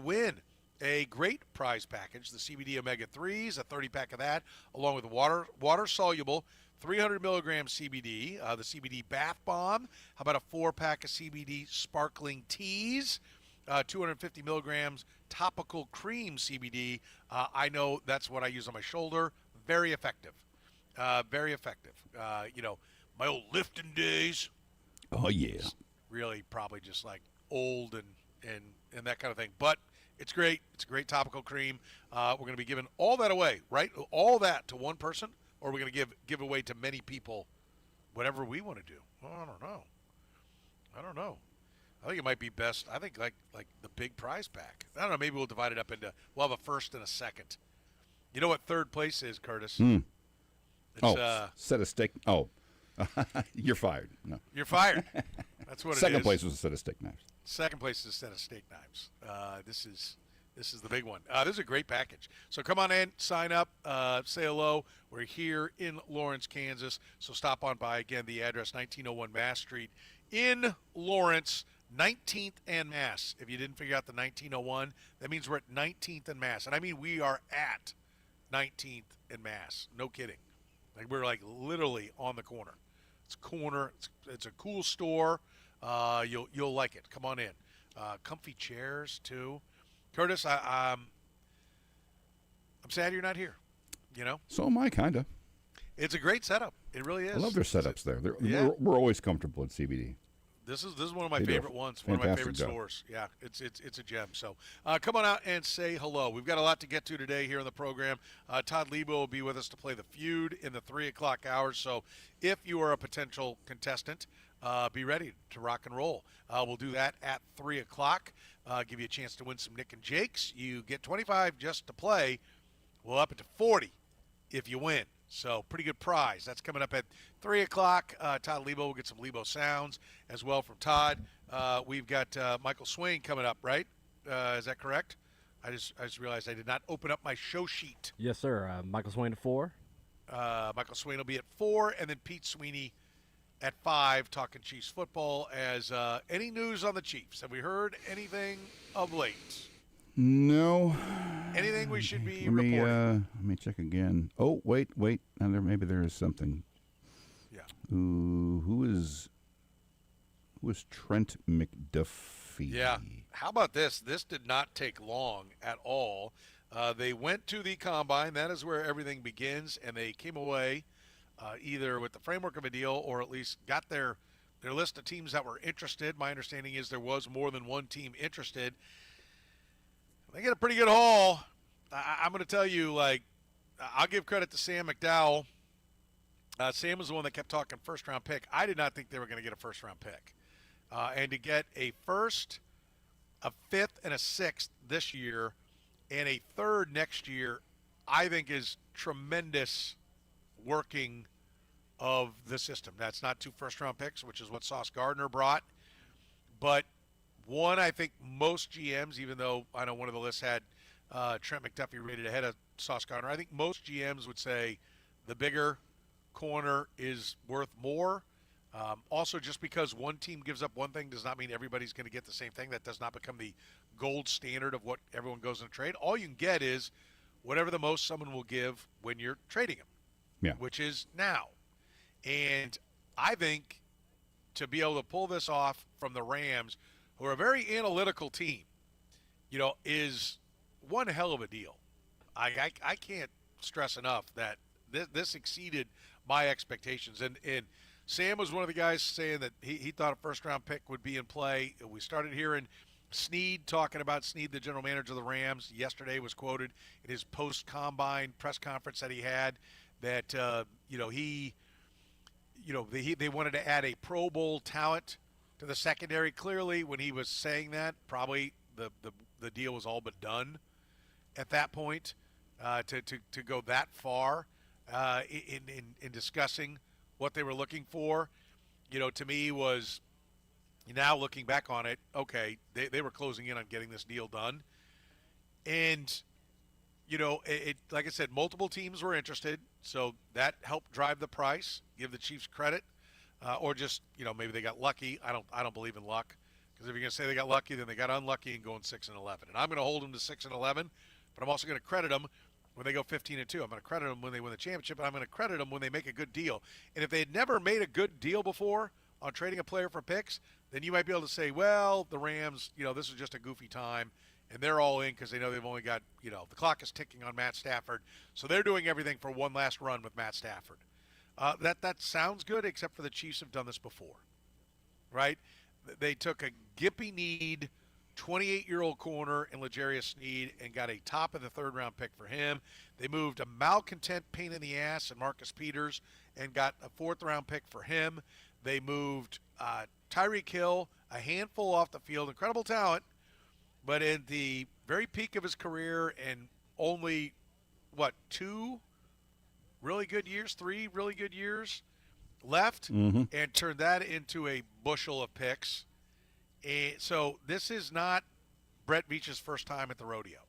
win a great prize package, the CBD Omega-3s, a 30-pack of that, along with water-soluble 300 milligram CBD, the CBD Bath Bomb. How about a 4-pack of CBD Sparkling Teas? 250 milligrams topical cream CBD. I know that's what I use on my shoulder. Very effective. Very effective. My old lifting days. Oh, yeah. Really probably just like old and that kind of thing. But it's great. It's a great topical cream. We're going to be giving all that away, right? All that to one person, or we're going to give away to many people whatever we want to do. Well, I don't know. I think it might be best. I think like the big prize pack. I don't know. Maybe we'll divide it up into. We'll have a first and a second. You know what third place is, Curtis? It's, set of steak. Oh, you're fired. No, you're fired. That's what it is. Second place was a set of steak knives. Second place is a set of steak knives. This is the big one. This is a great package. So come on in, sign up, say hello. We're here in Lawrence, Kansas. So stop on by. Again, the address, 1901 Mass Street in Lawrence, 19th and Mass. If you didn't figure out the 1901, that means we're at 19th and Mass. And I mean, we are at 19th and Mass. No kidding. Like we're like literally on the corner. It's a cool store. You'll like it. Come on in. Comfy chairs too. Curtis, I'm sad you're not here. You know. So am I, kinda. It's a great setup. It really is. I love their setups there. We're always comfortable at CBD. This is one of my favorite ones. One of my favorite stores. Yeah, it's a gem. So come on out and say hello. We've got a lot to get to today here on the program. Todd Lebo will be with us to play the feud in the 3 o'clock hour. So if you are a potential contestant, be ready to rock and roll. We'll do that at 3 o'clock. Give you a chance to win some Nick and Jakes. You get 25 just to play. We'll up it to 40 if you win. So pretty good prize. That's coming up at 3 o'clock. Todd Lebo will get some Lebo sounds as well from Todd. We've got Michael Swain coming up, right? Is that correct? I just realized I did not open up my show sheet. Yes, sir. Michael Swain at 4. Michael Swain will be at 4, and then Pete Sweeney at 5, talking Chiefs football. As any news on the Chiefs? Have we heard anything of late? No. Anything we should be reporting? Let me check again. Oh, wait. Maybe there is something. Yeah. Who is Trent McDuffie? Yeah. How about this? This did not take long at all. They went to the combine. That is where everything begins, and they came away either with the framework of a deal or at least got their list of teams that were interested. My understanding is there was more than one team interested. They get a pretty good haul. I'm going to tell you, I'll give credit to Sam McDowell. Sam was the one that kept talking first-round pick. I did not think they were going to get a first-round pick. And to get a first, a fifth, and a sixth this year, and a third next year, I think is tremendous working of the system. That's not 2 first-round picks, which is what Sauce Gardner brought. But one, I think most GMs, even though I know one of the lists had Trent McDuffie rated ahead of Sauce Gardner, I think most GMs would say the bigger corner is worth more. Also, just because one team gives up one thing does not mean everybody's going to get the same thing. That does not become the gold standard of what everyone goes in a trade. All you can get is whatever the most someone will give when you're trading him, which is now. And I think to be able to pull this off from the Rams, who are a very analytical team, is one hell of a deal. I can't stress enough that this exceeded my expectations. And Sam was one of the guys saying that he thought a first-round pick would be in play. We started hearing Snead talking about Snead, the general manager of the Rams. Yesterday was quoted in his post-combine press conference that he had that, they wanted to add a Pro Bowl talent to the secondary. Clearly, when he was saying that, probably the deal was all but done at that point to go that far in discussing what they were looking for. To me was, now looking back on it, okay, they were closing in on getting this deal done. And, like I said, multiple teams were interested, so that helped drive the price, give the Chiefs credit. Or just, maybe they got lucky. I don't believe in luck. Because if you're going to say they got lucky, then they got unlucky and going 6-11. And I'm going to hold them to 6-11, but I'm also going to credit them when they go 15-2. I'm going to credit them when they win the championship, and I'm going to credit them when they make a good deal. And if they had never made a good deal before on trading a player for picks, then you might be able to say, well, the Rams, this is just a goofy time, and they're all in because they know they've only got, the clock is ticking on Matt Stafford, so they're doing everything for one last run with Matt Stafford. That sounds good, except for the Chiefs have done this before, right? They took a gimpy-kneed 28-year-old corner in L'Jarius Sneed and got a top of the third-round pick for him. They moved a malcontent pain in the ass in Marcus Peters and got a fourth-round pick for him. They moved Tyreek Hill, a handful off the field, incredible talent, but in the very peak of his career and only, 2 really good years, 3 really good years left, and turned that into a bushel of picks. And so this is not Brett Veach's first time at the rodeo.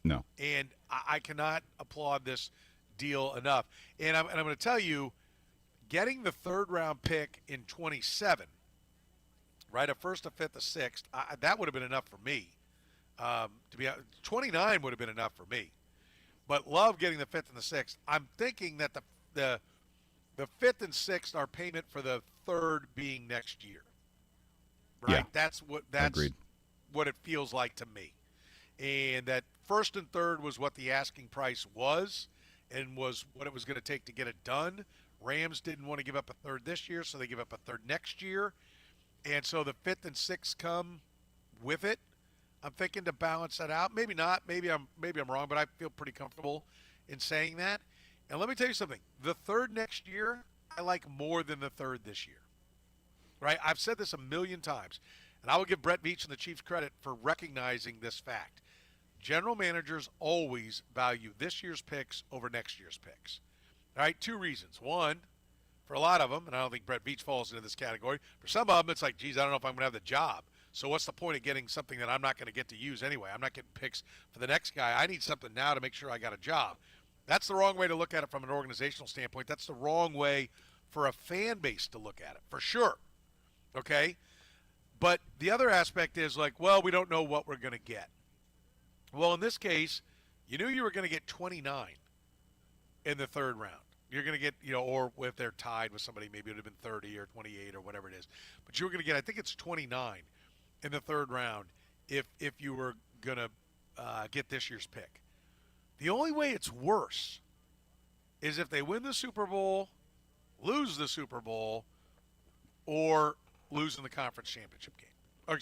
No. And I cannot applaud this deal enough. And I'm going to tell you, getting the third-round pick in 27, right, a first, a fifth, a sixth, that would have been enough for me. 29 would have been enough for me. But love getting the fifth and the sixth. I'm thinking that the fifth and sixth are payment for the third being next year. Right? Yeah. That's Agreed. what it feels like to me. And that first and third was what the asking price was and was what it was going to take to get it done. Rams didn't want to give up a third this year, so they give up a third next year. And so the fifth and sixth come with it. I'm thinking to balance that out. Maybe not. Maybe I'm wrong, but I feel pretty comfortable in saying that. And let me tell you something. The third next year, I like more than the third this year. Right? I've said this a million times, and I will give Brett Veach and the Chiefs credit for recognizing this fact. General managers always value this year's picks over next year's picks. All right? 2 reasons. One, for a lot of them, and I don't think Brett Veach falls into this category, for some of them it's like, geez, I don't know if I'm going to have the job. So what's the point of getting something that I'm not going to get to use anyway? I'm not getting picks for the next guy. I need something now to make sure I got a job. That's the wrong way to look at it from an organizational standpoint. That's the wrong way for a fan base to look at it, for sure. Okay? But the other aspect is like, well, we don't know what we're going to get. Well, in this case, you knew you were going to get 29 in the third round. You're going to get, or if they're tied with somebody, maybe it would have been 30 or 28 or whatever it is. But you were going to get, I think it's 29 in the third round if you were going to get this year's pick. The only way it's worse is if they win the Super Bowl, lose the Super Bowl, or lose in the conference championship game. Or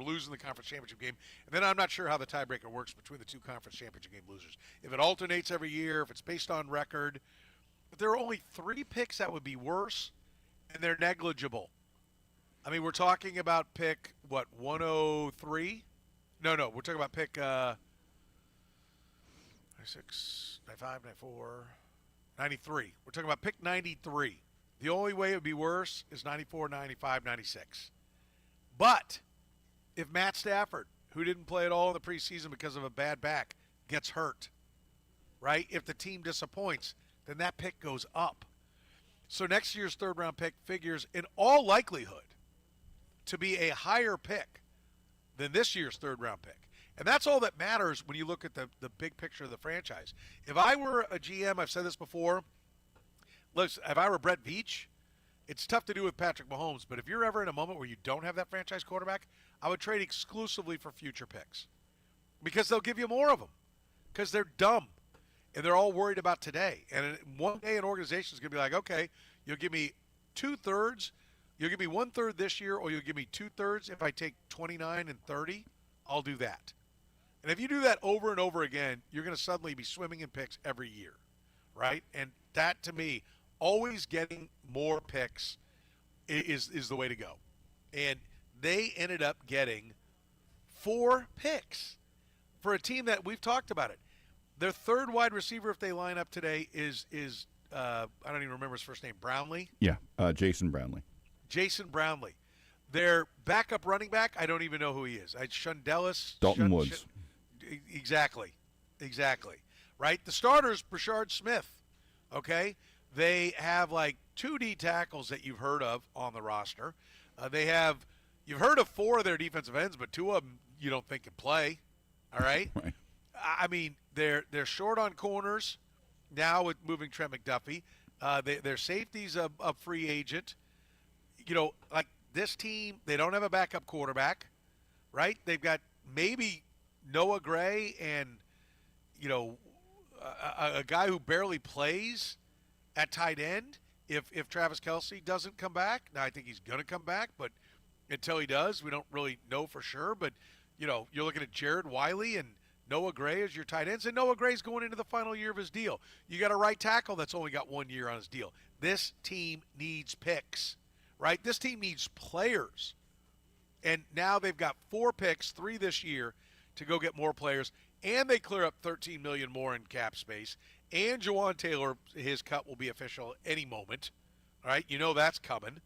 losing the conference championship game. And then I'm not sure how the tiebreaker works between the 2 conference championship game losers. If it alternates every year, if it's based on record. But there are only 3 picks that would be worse, and they're negligible. I mean, we're talking about pick, 103? No, we're talking about pick 96, 95, 94, 93. We're talking about pick 93. The only way it would be worse is 94, 95, 96. But if Matt Stafford, who didn't play at all in the preseason because of a bad back, gets hurt, right? If the team disappoints, then that pick goes up. So next year's third-round pick figures in all likelihood to be a higher pick than this year's third-round pick. And that's all that matters when you look at the big picture of the franchise. If I were a GM, I've said this before, listen, if I were Brett Veach, it's tough to do with Patrick Mahomes, but if you're ever in a moment where you don't have that franchise quarterback, I would trade exclusively for future picks because they'll give you more of them because they're dumb and they're all worried about today. And one day an organization is going to be like, okay, you'll give me 2/3, you'll give me 1/3 this year, or you'll give me 2/3 if I take 29 and 30, I'll do that. And if you do that over and over again, you're going to suddenly be swimming in picks every year, right? And that, to me, always getting more picks is the way to go. And they ended up getting 4 picks for a team that we've talked about it. Their third wide receiver, if they line up today, is I don't even remember his first name, Brownlee? Yeah, Jason Brownlee. Jason Brownlee. Their backup running back, I don't even know who he is. Shundelis. Dalton Woods. Exactly. Right? The starter's Brashard Smith. Okay? They have like 2 D tackles that you've heard of on the roster. They have you've heard of 4 of their defensive ends, but 2 of them you don't think can play. All right. Right. I mean, they're short on corners now with moving Trent McDuffie. Their safety's a free agent. Like this team, they don't have a backup quarterback, right? They've got maybe Noah Gray and a guy who barely plays at tight end. If Travis Kelce doesn't come back, now I think he's going to come back, but until he does, we don't really know for sure. But you're looking at Jared Wiley and Noah Gray as your tight ends, and Noah Gray's going into the final year of his deal. You got a right tackle that's only got 1 year on his deal. This team needs picks, right? This team needs players. And now they've got 4 picks, 3 this year, to go get more players, and they clear up $13 million more in cap space. And Jawan Taylor, his cut will be official any moment. All right, that's coming.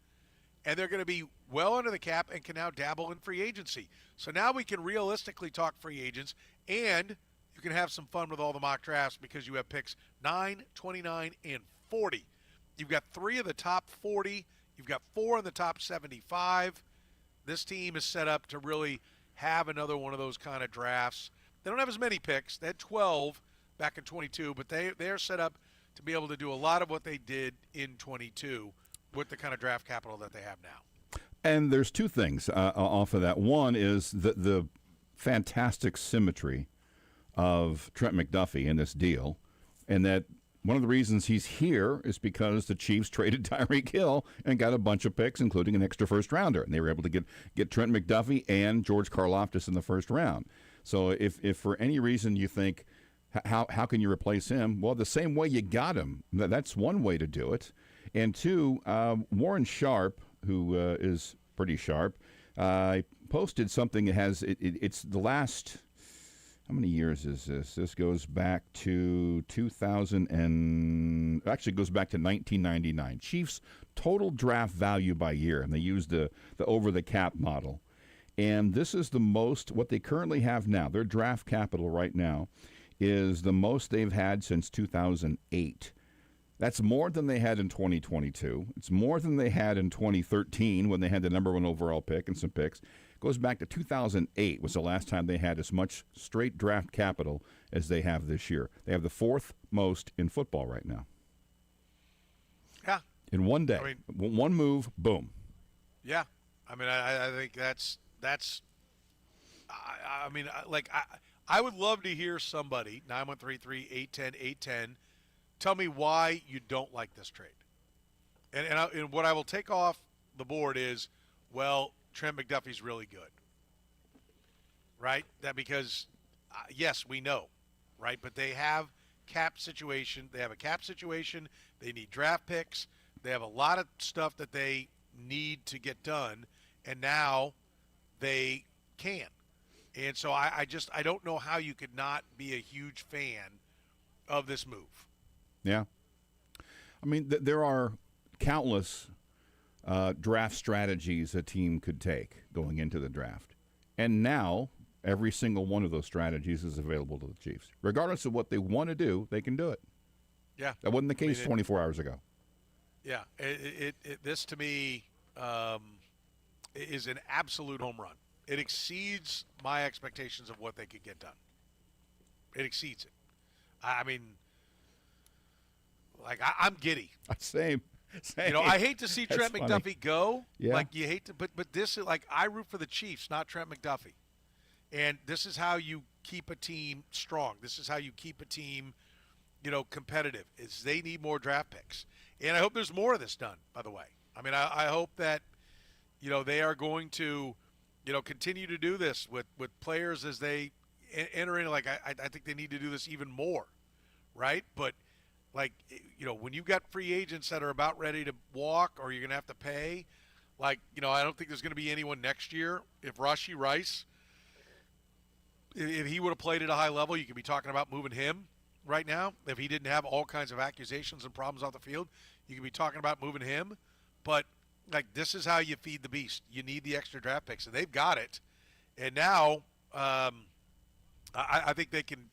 And they're going to be well under the cap and can now dabble in free agency. So now we can realistically talk free agents, and you can have some fun with all the mock drafts because you have picks 9, 29, and 40. You've got 3 of the top 40. You've got 4 in the top 75. This team is set up to really have another one of those kind of drafts. They don't have as many picks. They had 12 back in 22, but they're set up to be able to do a lot of what they did in 22 with the kind of draft capital that they have now. And there's 2 things off of that. One is the fantastic symmetry of Trent McDuffie in this deal, and that one of the reasons he's here is because the Chiefs traded Tyreek Hill and got a bunch of picks, including an extra first-rounder, and they were able to get Trent McDuffie and George Karlaftis in the first round. So if for any reason you think, how can you replace him? Well, the same way you got him. That's one way to do it. And 2, Warren Sharp, who is pretty sharp, posted something that has it's the last. How many years is this? This goes back to 2000 and actually goes back to 1999. Chiefs total draft value by year, and they used the over the cap model. And this is the most what they currently have now. Their draft capital right now is the most they've had since 2008. That's more than they had in 2022. It's more than they had in 2013 when they had the number 1 overall pick and some picks. It goes back to 2008 was the last time they had as much straight draft capital as they have this year. They have the 4th most in football right now. Yeah. In one day. I mean, one move, boom. Yeah. I mean, I think that's I would love to hear somebody, 913-810-810, tell me why you don't like this trade. And what I will take off the board is, well, Trent McDuffie's really good, right? That because, yes, we know, right? But they have cap situation. They have a cap situation. They need draft picks. They have a lot of stuff that they need to get done, and now they can. And so I don't know how you could not be a huge fan of this move. Yeah. I mean, there are countless draft strategies a team could take going into the draft. And now every single one of those strategies is available to the Chiefs. Regardless of what they want to do, they can do it. Yeah. That wasn't the case 24 hours ago. Yeah. This, to me, is an absolute home run. It exceeds my expectations of what they could get done. It exceeds it. I mean, like, I'm giddy. Same. I hate to see Trent McDuffie go. Yeah. Like, you hate to, but this is like, I root for the Chiefs, not Trent McDuffie. And this is how you keep a team strong. This is how you keep a team, competitive, is they need more draft picks. And I hope there's more of this done, by the way. I mean, I hope that, they are going to, continue to do this with players as they enter in. Like, I think they need to do this even more, right? But, like, when you've got free agents that are about ready to walk or you're going to have to pay, like, I don't think there's going to be anyone next year. If Rashee Rice, if he would have played at a high level, you could be talking about moving him right now. If he didn't have all kinds of accusations and problems off the field, you could be talking about moving him. But, like, this is how you feed the beast. You need the extra draft picks, and they've got it. And now I think they can,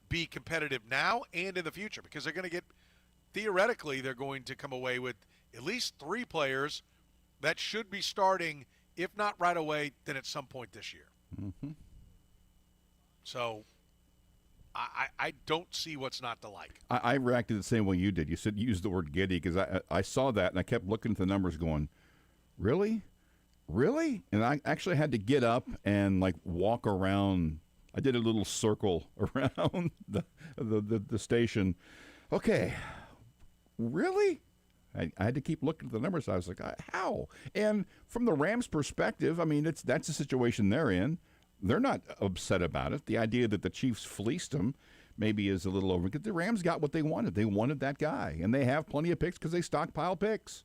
be competitive now and in the future because they're going to get – theoretically, they're going to come away with at least 3 players that should be starting If not right away, then at some point this year. Mm-hmm. So I don't see what's not to like. I reacted the same way you did. You said you used the word giddy because I saw that and I kept looking at the numbers going, really? Really? And I actually had to get up and like walk around. I did a little circle around the station. Okay, really? I had to keep looking at the numbers. I was like, how? And from the Rams' perspective, I mean, that's the situation they're in. They're not upset about it. The idea that the Chiefs fleeced them maybe is a little over. Because the Rams got what they wanted. They wanted that guy, and they have plenty of picks because they stockpile picks.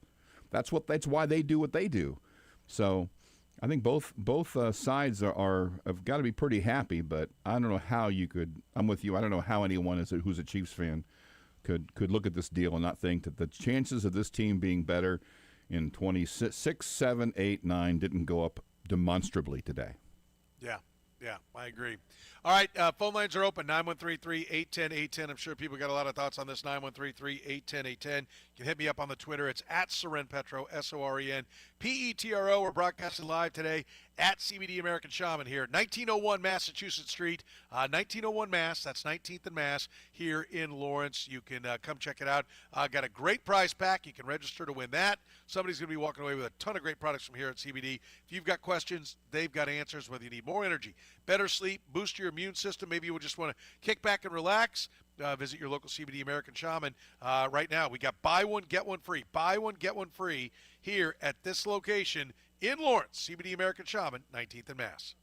That's why they do what they do. So I think both sides have got to be pretty happy. But I don't know how you could. I'm with you. I don't know how anyone who's a Chiefs fan could look at this deal and not think that the chances of this team being better in 26, 7, 8, 9 didn't go up demonstrably today. Yeah, I agree. All right, phone lines are open, 913-3-810-810. I'm sure people got a lot of thoughts on this, 913-3-810-810. You can hit me up on the Twitter. It's at Soren Petro, Soren Petro. We're broadcasting live today at CBD American Shaman here, 1901 Massachusetts Street, 1901 Mass. That's 19th and Mass here in Lawrence. You can come check it out. Got a great prize pack. You can register to win that. Somebody's going to be walking away with a ton of great products from here at CBD. If you've got questions, they've got answers, whether you need more energy, better sleep, boost your immune system, maybe you would just want to kick back and relax. Visit your local CBD American Shaman. Right now, we got buy one, get one free. Buy one, get one free here at this location in Lawrence. CBD American Shaman, 19th and Mass.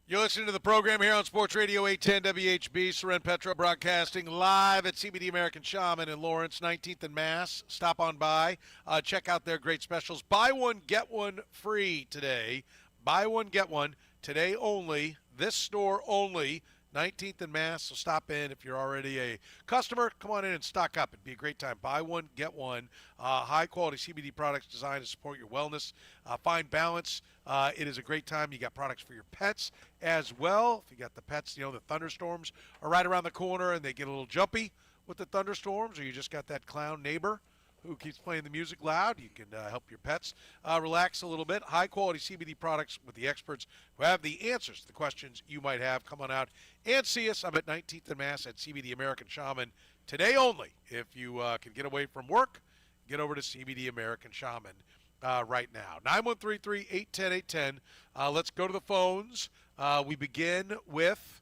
You're listening to the program here on Sports Radio 810 WHB. Soren, Petro broadcasting live at CBD American Shaman in Lawrence, 19th and Mass. Stop on by. Check out their great specials. Buy one, get one free today. Buy one, get one. Today only. This store only. 19th and Mass, so stop in. If you're already a customer, come on in and stock up. It'd be a great time. Buy one, get one. High-quality CBD products designed to support your wellness. Find balance. It is a great time. You got products for your pets as well. If you got the pets, the thunderstorms are right around the corner, and they get a little jumpy with the thunderstorms, or you just got that clown neighbor who keeps playing the music loud. You can help your pets relax a little bit. High-quality CBD products with the experts who have the answers to the questions you might have. Come on out and see us. I'm at 19th and Mass at CBD American Shaman today only. If you can get away from work, get over to CBD American Shaman right now. 913-810-810. Let's go to the phones. We begin with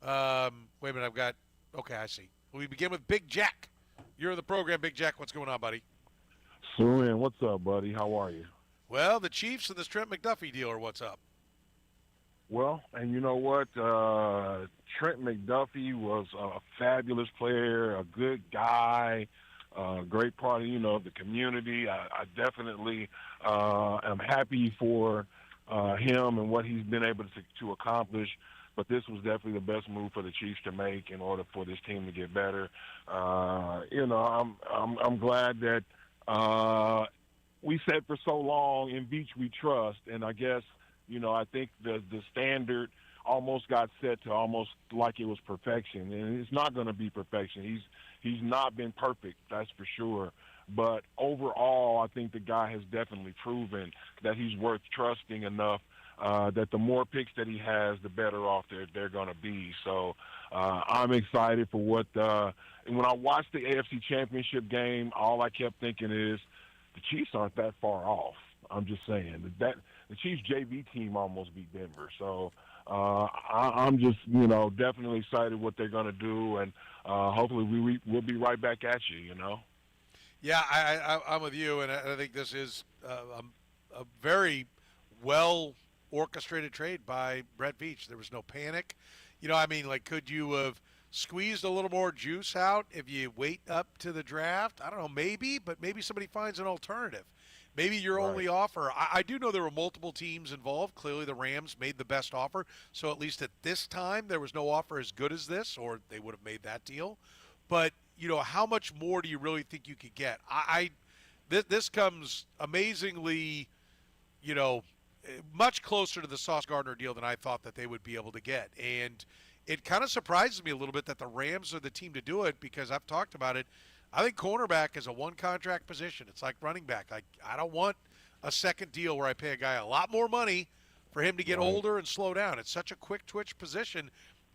wait a minute, okay, I see. We begin with Big Jack. You're in the program, Big Jack. What's going on, buddy? Soren, what's up, buddy? How are you? Well, the Chiefs and this Trent McDuffie deal are what's up. Well, and you know what? Trent McDuffie was a fabulous player, a good guy, great part of, the community. I definitely am happy for him and what he's been able to accomplish. But this was definitely the best move for the Chiefs to make in order for this team to get better. I'm glad that we said for so long, in Beach we trust, and I guess I think the standard almost got set to almost like it was perfection, and it's not going to be perfection. He's not been perfect, that's for sure. But overall, I think the guy has definitely proven that he's worth trusting enough. That the more picks that he has, the better off they're going to be. So I'm excited for what and when I watched the AFC Championship game, all I kept thinking is the Chiefs aren't that far off. I'm just saying that the Chiefs JV team almost beat Denver. So I'm just definitely excited what they're going to do, and hopefully we'll be right back at you. Yeah, I'm with you, and I think this is a very well orchestrated trade by Brett Veach. There was no panic. Could you have squeezed a little more juice out if you wait up to the draft? I don't know, maybe, but maybe somebody finds an alternative. Maybe your only offer. I do know there were multiple teams involved. Clearly the Rams made the best offer, so at least at this time there was no offer as good as this, or they would have made that deal. But, how much more do you really think you could get? This comes amazingly, much closer to the Sauce Gardner deal than I thought that they would be able to get. And it kind of surprises me a little bit that the Rams are the team to do it, because I've talked about it. I think cornerback is a one-contract position. It's like running back. I don't want a second deal where I pay a guy a lot more money for him to get older and slow down. It's such a quick-twitch position.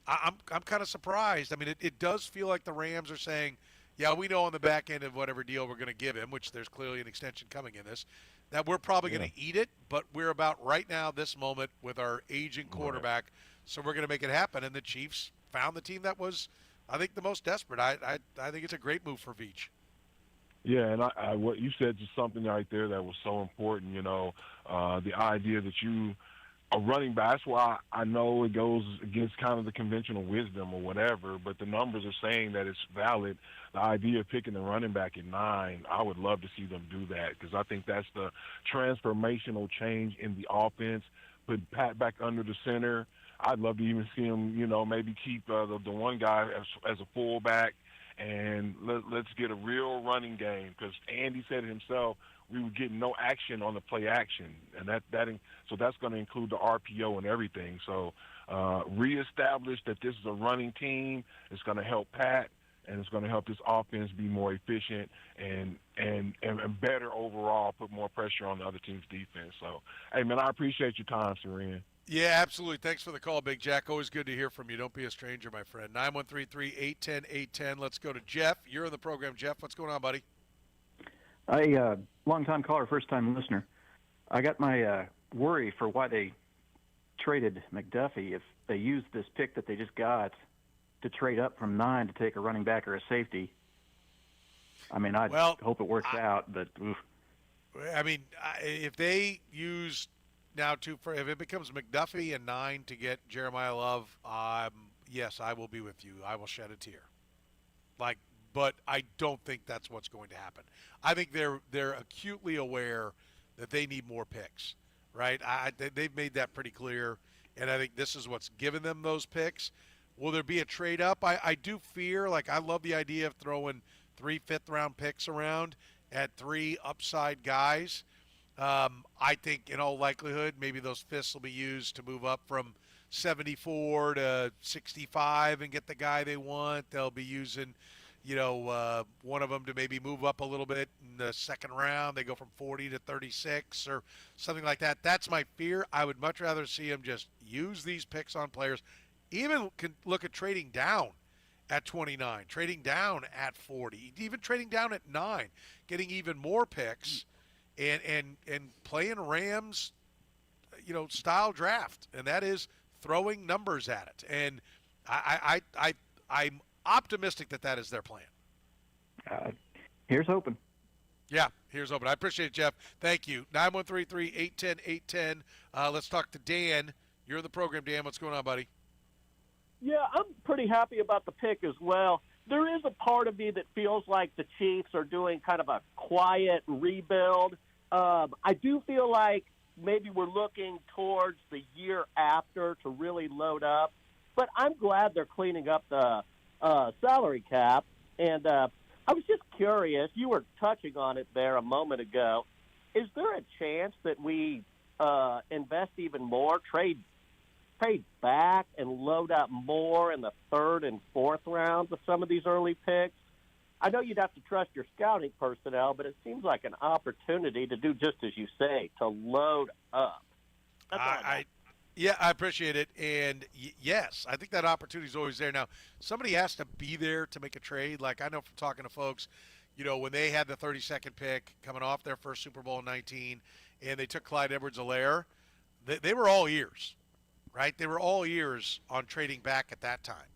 I'm kind of surprised. I mean, it does feel like the Rams are saying, yeah, we know on the back end of whatever deal we're going to give him, which there's clearly an extension coming in this, that we're probably going to eat it, but we're about right now, this moment, with our aging quarterback, so we're going to make it happen. And the Chiefs found the team that was, I think, the most desperate. I think it's a great move for Veach. Yeah, and I what you said just something right there that was so important, the idea that you a running back. That's why I know it goes against kind of the conventional wisdom or whatever, but the numbers are saying that it's valid. The idea of picking the running back at 9, I would love to see them do that, because I think that's the transformational change in the offense. Put Pat back under the center. I'd love to even see him, maybe keep the one guy as a fullback, and let's get a real running game, because Andy said it himself, we were getting no action on the play action, and so that's going to include the RPO and everything. So reestablish that this is a running team. It's going to help Pat, and it's going to help this offense be more efficient and better overall, put more pressure on the other team's defense. So, hey, man, I appreciate your time, Soren. Yeah, absolutely. Thanks for the call, Big Jack. Always good to hear from you. Don't be a stranger, my friend. 913-3810810. Let's go to Jeff. You're in the program, Jeff. What's going on, buddy? Long-time caller, first-time listener. I got my worry for why they traded McDuffie. If they used this pick that they just got to trade up from 9 to take a running back or a safety, I mean, hope it works out, but oof. I mean, if they use Now, if it becomes McDuffie and 9 to get Jeremiah Love, yes, I will be with you. I will shed a tear. But I don't think that's what's going to happen. I think they're acutely aware that they need more picks, right? They've made that pretty clear, and I think this is what's given them those picks. Will there be a trade up? I do fear. I love the idea of throwing 3 fifth-round picks around at 3 upside guys. I think in all likelihood, maybe those fifths will be used to move up from 74 to 65 and get the guy they want. They'll be using, one of them to maybe move up a little bit in the second round. They go from 40 to 36 or something like that. That's my fear. I would much rather see them just use these picks on players. Even can look at trading down at 29, trading down at 40, even trading down at 9, getting even more picks and playing Rams, style draft, and that is throwing numbers at it. And I'm optimistic that is their plan. Here's hoping. Yeah, here's hoping. I appreciate it, Jeff. Thank you. 913-3810810. Let's talk to Dan. You're in the program, Dan. What's going on, buddy? Yeah, I'm pretty happy about the pick as well. There is a part of me that feels like the Chiefs are doing kind of a quiet rebuild. I do feel like maybe we're looking towards the year after to really load up. But I'm glad they're cleaning up the salary cap. And I was just curious, you were touching on it there a moment ago. Is there a chance that we invest even more, trade back and load up more in the third and fourth rounds of some of these early picks? I know you'd have to trust your scouting personnel, but it seems like an opportunity to do just as you say, to load up. That's all I appreciate it. And yes, I think that opportunity is always there. Now, somebody has to be there to make a trade. I know from talking to folks, when they had the 32nd pick coming off their first Super Bowl in 19, and they took Clyde Edwards-Helaire, they were all ears. Right? They were all ears on trading back at that time.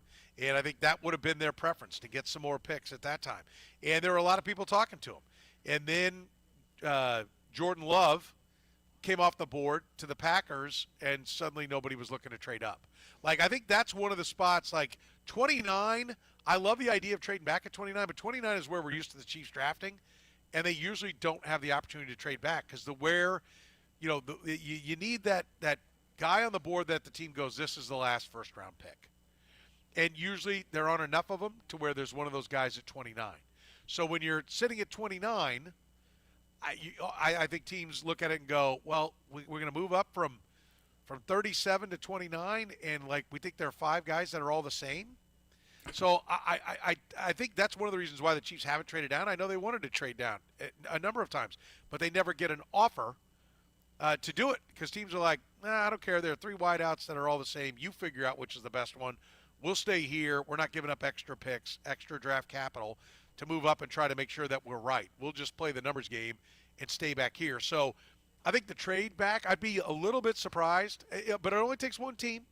And I think that would have been their preference, to get some more picks at that time. And there were a lot of people talking to him. And then Jordan Love came off the board to the Packers, and suddenly nobody was looking to trade up. I think that's one of the spots, 29, I love the idea of trading back at 29, but 29 is where we're used to the Chiefs drafting, and they usually don't have the opportunity to trade back because you need that guy on the board that the team goes, this is the last first-round pick. And usually there aren't enough of them to where there's one of those guys at 29. So when you're sitting at 29, I think teams look at it and go, well, we're going to move up from 37 to 29, and we think there are 5 guys that are all the same. So I think that's one of the reasons why the Chiefs haven't traded down. I know they wanted to trade down a number of times, but they never get an offer to do it because teams are like, nah, I don't care. There are 3 wideouts that are all the same. You figure out which is the best one. We'll stay here. We're not giving up extra picks, extra draft capital to move up and try to make sure that we're right. We'll just play the numbers game and stay back here. So I think the trade back, I'd be a little bit surprised, but it only takes one team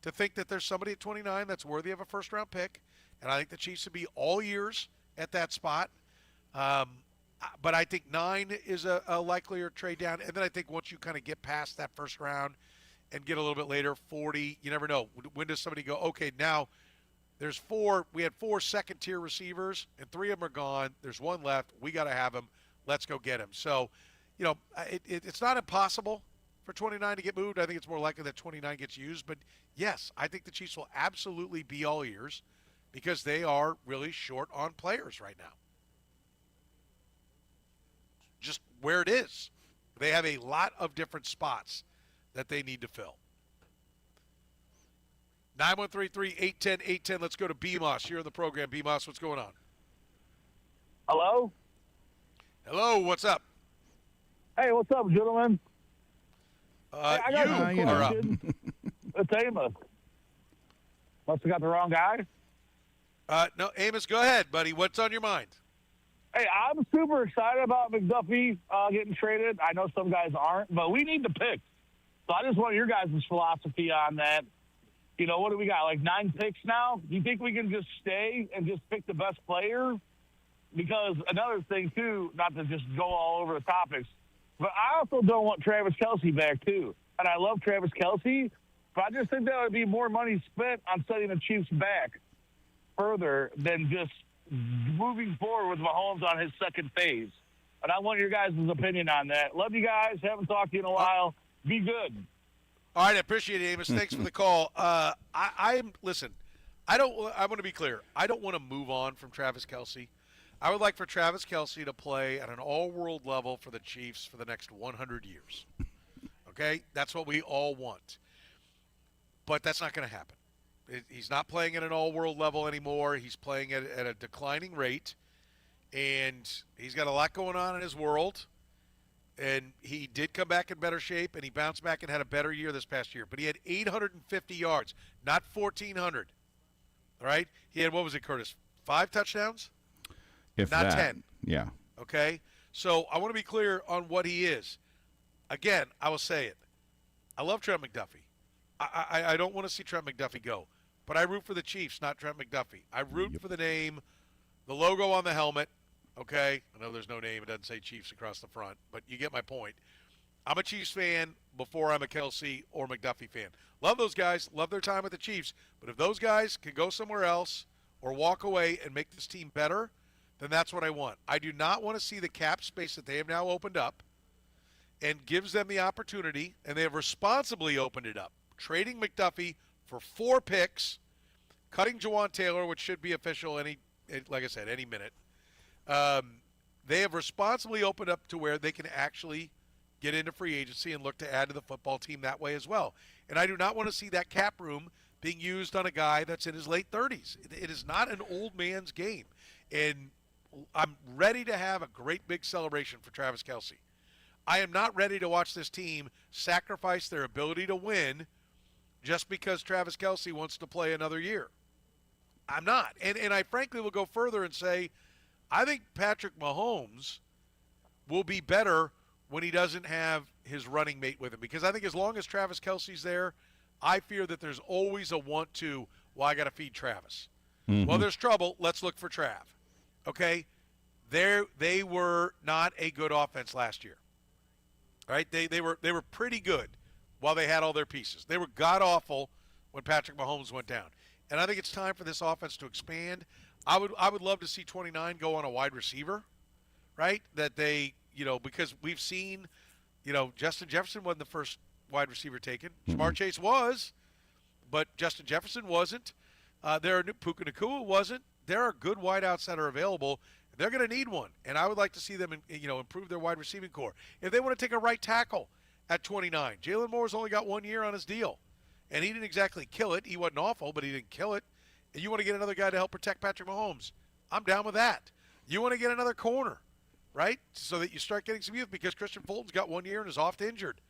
to think that there's somebody at 29 that's worthy of a first-round pick, and I think the Chiefs would be all ears at that spot. But I think 9 is a likelier trade down. And then I think once you kind of get past that first round and get a little bit later, 40, you never know. When does somebody go, okay, now there's 4, we had 4 second-tier receivers, and 3 of them are gone. There's 1 left. We got to have him. Let's go get him. So, it's not impossible for 29 to get moved. I think it's more likely that 29 gets used. But, yes, I think the Chiefs will absolutely be all ears because they are really short on players right now. Just where it is. They have a lot of different spots that they need to fill. 913-3810810. Let's go to BMOS. You're in the program. BMOS, what's going on? Hello? Hello, what's up? Hey, what's up, gentlemen? You are up. It's Amos. Must have got the wrong guy. No, Amos, go ahead, buddy. What's on your mind? Hey, I'm super excited about McDuffie getting traded. I know some guys aren't, but we need to pick. So I just want your guys' philosophy on that. What do we got, 9 picks now? Do you think we can just stay and just pick the best player? Because another thing, too, not to just go all over the topics, But I also don't want Travis Kelce back, too. And I love Travis Kelce, but I just think there would be more money spent on setting the Chiefs back further than just moving forward with Mahomes on his second phase. And I want your guys' opinion on that. Love you guys. Haven't talked to you in a while. Be good. All right, I appreciate it, Amos. Thanks for the call. Listen, I want to be clear. I don't want to move on from Travis Kelce. I would like for Travis Kelce to play at an all-world level for the Chiefs for the next 100 years. Okay? That's what we all want. But that's not going to happen. He's not playing at an all-world level anymore. He's playing at a declining rate, and he's got a lot going on in his world. And he did come back in better shape, and he bounced back and had a better year this past year. But he had 850 yards, not 1,400. All right? He had, what was it, Kurtis, 5 touchdowns? If not that, 10. Yeah. Okay? So I want to be clear on what he is. Again, I will say it. I love Trent McDuffie. I don't want to see Trent McDuffie go. But I root for the Chiefs, not Trent McDuffie. I root for the name, the logo on the helmet. Okay? I know there's no name. It doesn't say Chiefs across the front. But you get my point. I'm a Chiefs fan before I'm a Kelce or McDuffie fan. Love those guys. Love their time with the Chiefs. But if those guys can go somewhere else or walk away and make this team better, then that's what I want. I do not want to see the cap space that they have now opened up and gives them the opportunity, and they have responsibly opened it up, trading McDuffie for 4 picks, cutting Jawan Taylor, which should be official any minute. They have responsibly opened up to where they can actually get into free agency and look to add to the football team that way as well. And I do not want to see that cap room being used on a guy that's in his late 30s. It is not an old man's game. And I'm ready to have a great big celebration for Travis Kelce. I am not ready to watch this team sacrifice their ability to win just because Travis Kelce wants to play another year. I'm not. And I frankly will go further and say I think Patrick Mahomes will be better when he doesn't have his running mate with him. Because I think as long as Travis Kelce's there, I fear that there's always a want to, well, I got to feed Travis. Mm-hmm. Well, there's trouble. Let's look for Trav. Okay? They were not a good offense last year. All right? They were pretty good while they had all their pieces. They were god-awful when Patrick Mahomes went down. And I think it's time for this offense to expand. I would love to see 29 go on a wide receiver, right? That they, because we've seen, Justin Jefferson wasn't the first wide receiver taken. Jamar Chase was, but Justin Jefferson wasn't. Puka Nacua wasn't. There are good wideouts that are available. They're going to need one, and I would like to see them, improve their wide receiving core. If they want to take a right tackle at 29, Jalen Moore's only got 1 year on his deal, and he didn't exactly kill it. He wasn't awful, but he didn't kill it. And you want to get another guy to help protect Patrick Mahomes, I'm down with that. You want to get another corner, right, so that you start getting some youth because Christian Fulton's got 1 year and is oft injured.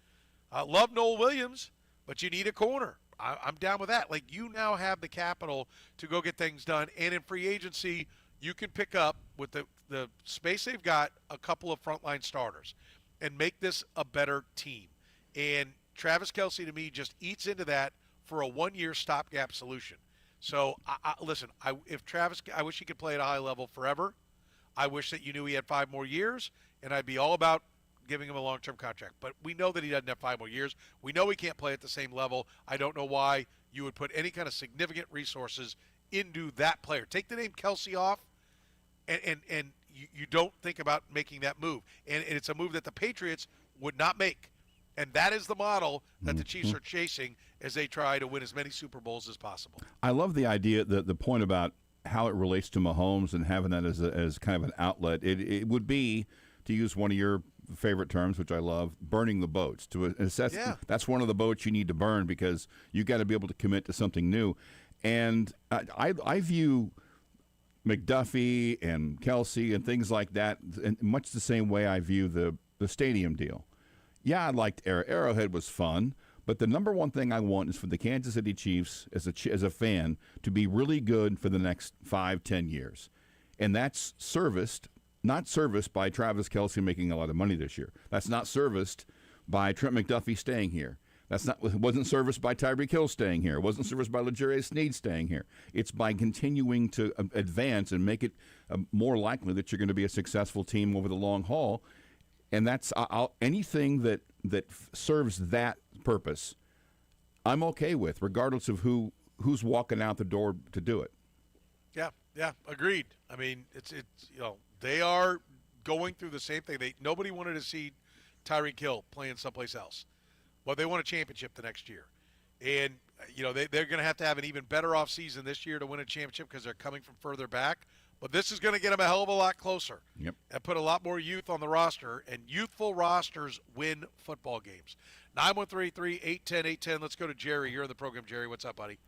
Love Noel Williams, but you need a corner. I'm down with that. Like, you now have the capital to go get things done, and in free agency, you can pick up with the space they've got a couple of frontline starters and make this a better team. And Travis Kelce, to me, just eats into that for a 1 year stopgap solution. So, listen, I wish he could play at a high level forever. I wish that you knew he had 5 more years, and I'd be all about giving him a long-term contract. But we know that he doesn't have 5 more years. We know he can't play at the same level. I don't know why you would put any kind of significant resources into that player. Take the name Kelce off, and you don't think about making that move. And it's a move that the Patriots would not make. And that is the model that the Chiefs are chasing as they try to win as many Super Bowls as possible. I love the idea, the point about how it relates to Mahomes and having that as kind of an outlet. It would be, to use one of your favorite terms, which I love, burning the boats. To assess, that's one of the boats you need to burn because you got to be able to commit to something new. And I view McDuffie and Kelce and things like that in much the same way I view the stadium deal. Yeah, I liked Arrowhead was fun, but the number one thing I want is for the Kansas City Chiefs as a fan to be really good for the next 5-10 years. And that's not serviced by Travis Kelce making a lot of money this year. That's not serviced by Trent McDuffie staying here. It wasn't serviced by Tyreek Hill staying here. It wasn't serviced by L'Jarius Sneed staying here. It's by continuing to advance and make it more likely that you're going to be a successful team over the long haul. and that's anything that serves that purpose, I'm okay with, regardless of who's walking out the door to do it. Yeah, agreed. I mean, it's they are going through the same thing. Nobody wanted to see Tyreek Hill playing someplace else. Well, they won a championship the next year. And, they're going to have an even better offseason this year to win a championship because they're coming from further back. But this is going to get them a hell of a lot closer. Yep. And put a lot more youth on the roster. And youthful rosters win football games. 913-810-810. Let's go to Jerry. You're in the program, Jerry. What's up, buddy?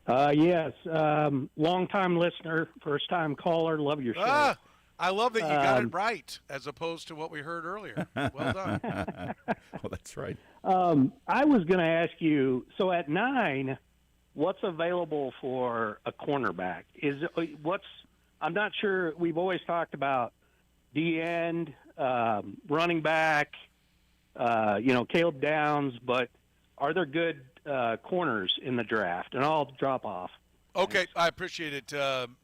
Yes. Long-time listener, first-time caller. Love your show. I love that you got it right as opposed to what we heard earlier. Well done. Well, that's right. I was going to ask you, so at 9, what's available for a cornerback? I'm not sure. We've always talked about D-end, running back, Caleb Downs, but are there good corners in the draft? And I'll drop off. Okay, Thanks. I appreciate it,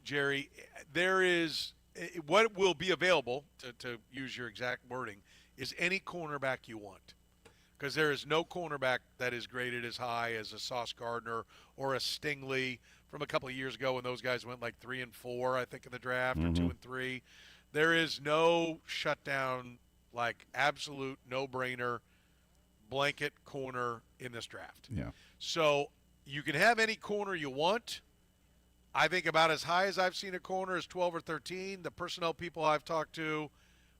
Jerry. There is what will be available, to use your exact wording, is any cornerback you want. Because there is no cornerback that is graded as high as a Sauce Gardner or a Stingley from a couple of years ago when those guys went like 3 and 4, I think, in the draft, or 2 and 3. There is no shutdown, like absolute no-brainer blanket corner in this draft. Yeah. So you can have any corner you want. I think about as high as I've seen a corner is 12 or 13. The personnel people I've talked to,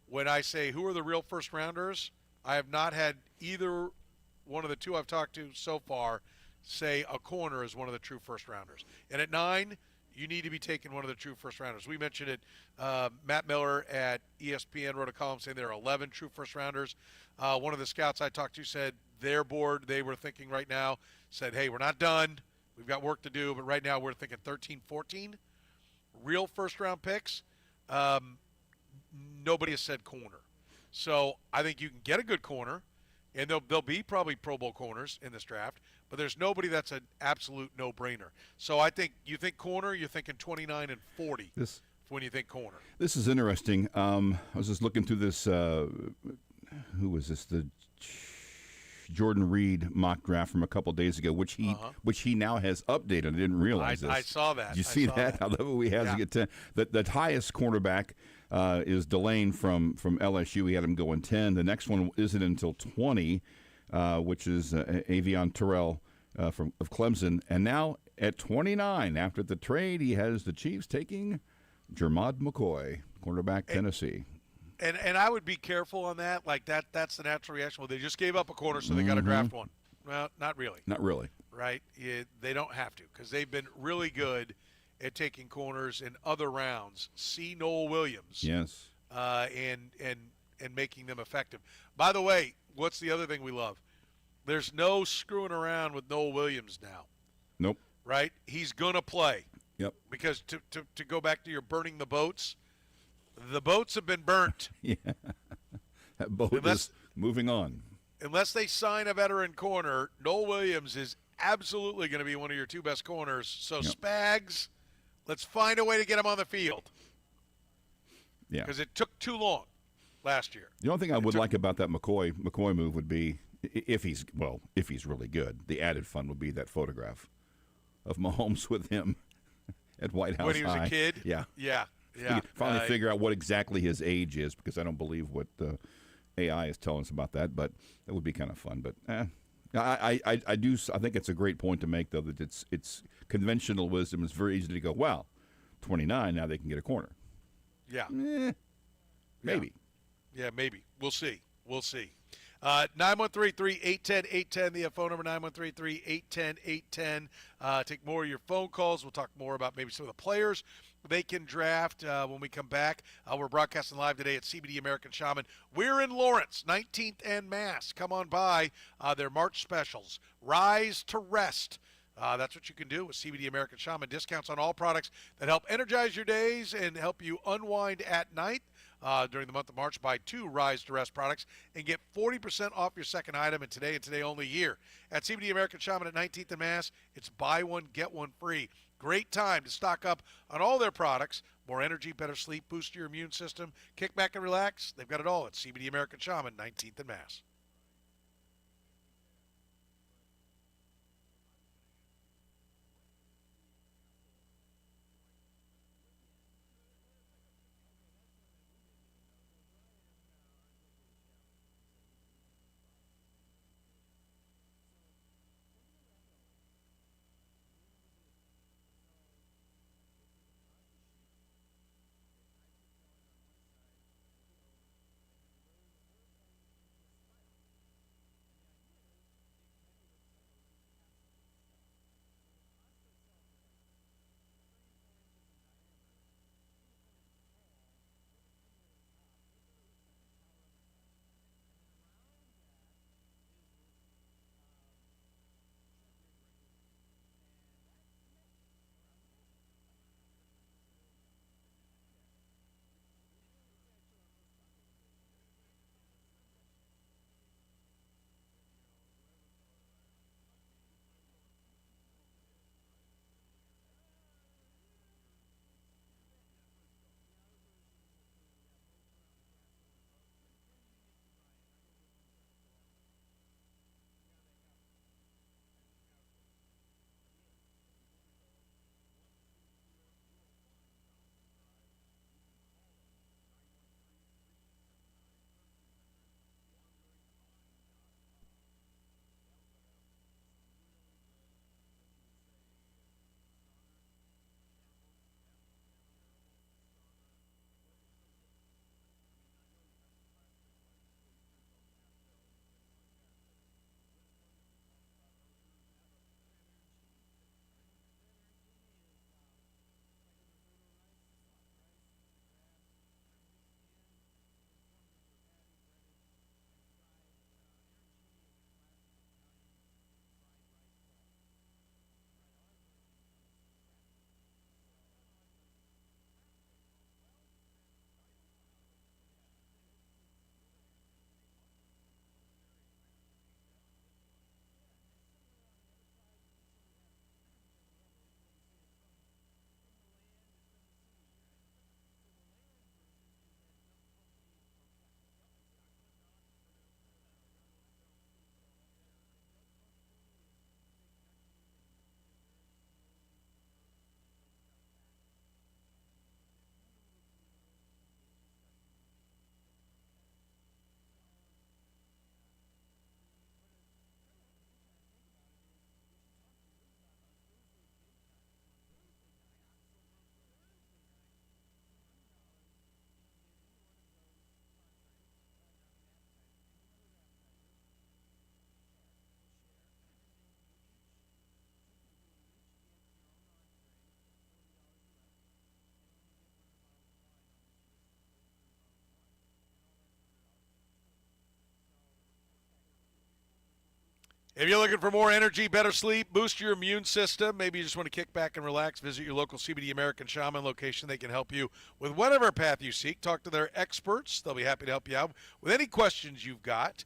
when I say who are the real first-rounders, I have not had either one of the two I've talked to so far say a corner is one of the true first-rounders. And at 9, you need to be taking one of the true first-rounders. We mentioned it. Matt Miller at ESPN wrote a column saying there are 11 true first-rounders. One of the scouts I talked to said their board, they were thinking right now, said, hey, we're not done. We've got work to do, but right now we're thinking 13, 14. Real first-round picks. Nobody has said corner. So I think you can get a good corner, and there'll be probably Pro Bowl corners in this draft, but there's nobody that's an absolute no-brainer. So I think you think corner, you're thinking 29 and 40 when you think corner. This is interesting. I was just looking through this. Who was this? The Jordan Reed mock draft from a couple of days ago, which he now has updated. I didn't realize this. I saw that. Did you see that? How he has to get 10. The highest cornerback is Delane from LSU. He had him going 10. The next one isn't until 20, which is Avion Terrell of Clemson. And now at 29, after the trade, he has the Chiefs taking Jermod McCoy, cornerback, Tennessee. And I would be careful on that. Like that's the natural reaction. Well, they just gave up a corner, so they got to draft one. Well, not really. Not really. Right? They don't have to because they've been really good at taking corners in other rounds. See Noel Williams. Yes. And making them effective. By the way, what's the other thing we love? There's no screwing around with Noel Williams now. Nope. Right? He's gonna play. Yep. Because to go back to your burning the boats. The boats have been burnt. Yeah. That boat is moving on. Unless they sign a veteran corner, Noel Williams is absolutely going to be one of your two best corners. So, Spags, let's find a way to get him on the field. Yeah. Because it took too long last year. The only thing I would like about that McCoy move would be, if he's really good, the added fun would be that photograph of Mahomes with him at White House when he was a kid? Yeah. Yeah. Yeah, finally figure out what exactly his age is, because I don't believe what the AI is telling us about that. But that would be kind of fun. But I think it's a great point to make, though, that it's conventional wisdom. It's very easy to go, well, 29 now they can get a corner. Yeah, maybe. Yeah, maybe. We'll see. 913-810-810, the phone number, 913-810-810. Take more of your phone calls. We'll talk more about maybe some of the players they can draft when we come back. We're broadcasting live today at CBD American Shaman. We're in Lawrence, 19th and Mass. Come on by. Their March specials. Rise to Rest. That's what you can do with CBD American Shaman. Discounts on all products that help energize your days and help you unwind at night. During the month of March, buy 2 Rise to Rest products and get 40% off your second item in today and today only year. At CBD American Shaman at 19th and Mass, it's buy one, get one free. Great time to stock up on all their products. More energy, better sleep, boost your immune system, kick back and relax. They've got it all at CBD American Shaman, 19th and Mass. If you're looking for more energy, better sleep, boost your immune system, maybe you just want to kick back and relax, visit your local CBD American Shaman location. They can help you with whatever path you seek. Talk to their experts. They'll be happy to help you out with any questions you've got.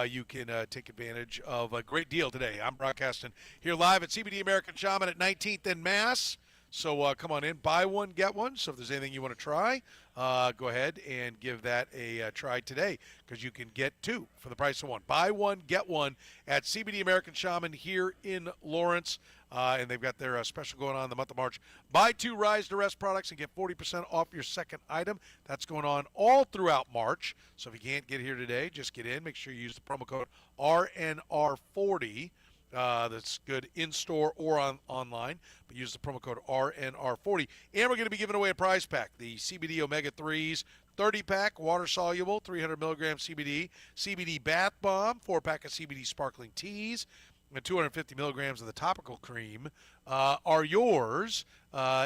You can take advantage of a great deal today. I'm broadcasting here live at CBD American Shaman at 19th and Mass. So come on in, buy one, get one. So if there's anything you want to try, go ahead and give that a try today, because you can get two for the price of one. Buy one, get one at CBD American Shaman here in Lawrence. And they've got their special going on in the month of March. Buy two Rise to Rest products and get 40% off your second item. That's going on all throughout March. So if you can't get here today, just get in. Make sure you use the promo code RNR40. That's good in-store or online, but use the promo code RNR40. And we're going to be giving away a prize pack, the CBD Omega-3s 30-pack, water-soluble, 300 milligram CBD, CBD Bath Bomb, 4-pack of CBD Sparkling Teas, and 250 milligrams of the topical cream are yours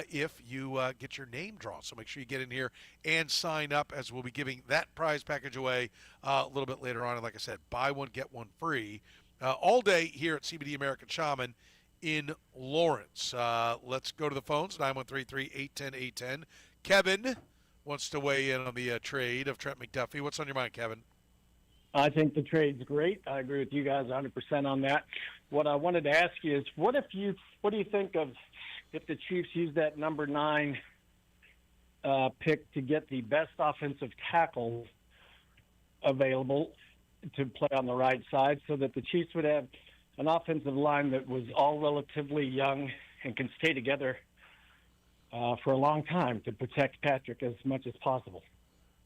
if you get your name drawn. So make sure you get in here and sign up, as we'll be giving that prize package away a little bit later on. And like I said, buy one, get one free. All day here at CBD American Shaman in Lawrence. Let's go to the phones, 913-810-810. Kevin wants to weigh in on the trade of Trent McDuffie. What's on your mind, Kevin? I think the trade's great. I agree with you guys 100% on that. What I wanted to ask you is, what do you think of if the Chiefs use that number 9 pick to get the best offensive tackle available to play on the right side, so that the Chiefs would have an offensive line that was all relatively young and can stay together for a long time to protect Patrick as much as possible.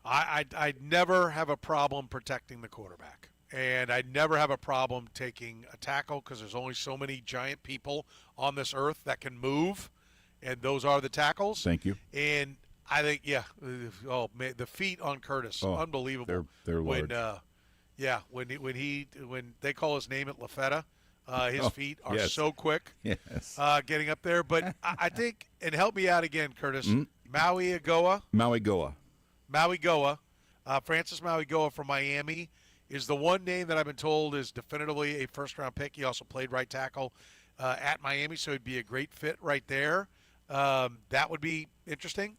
I'd never have a problem protecting the quarterback. And I'd never have a problem taking a tackle because there's only so many giant people on this earth that can move, and those are the tackles. Thank you. And I think, oh man, the feet on Kurtis, unbelievable. They're large. When they call his name at Lafetta, his feet are so quick. Yes. Getting up there, but I think, and help me out again, Kurtis. Maui Goa, Francis Maui Goa from Miami is the one name that I've been told is definitively a first-round pick. He also played right tackle at Miami, so he'd be a great fit right there. That would be interesting,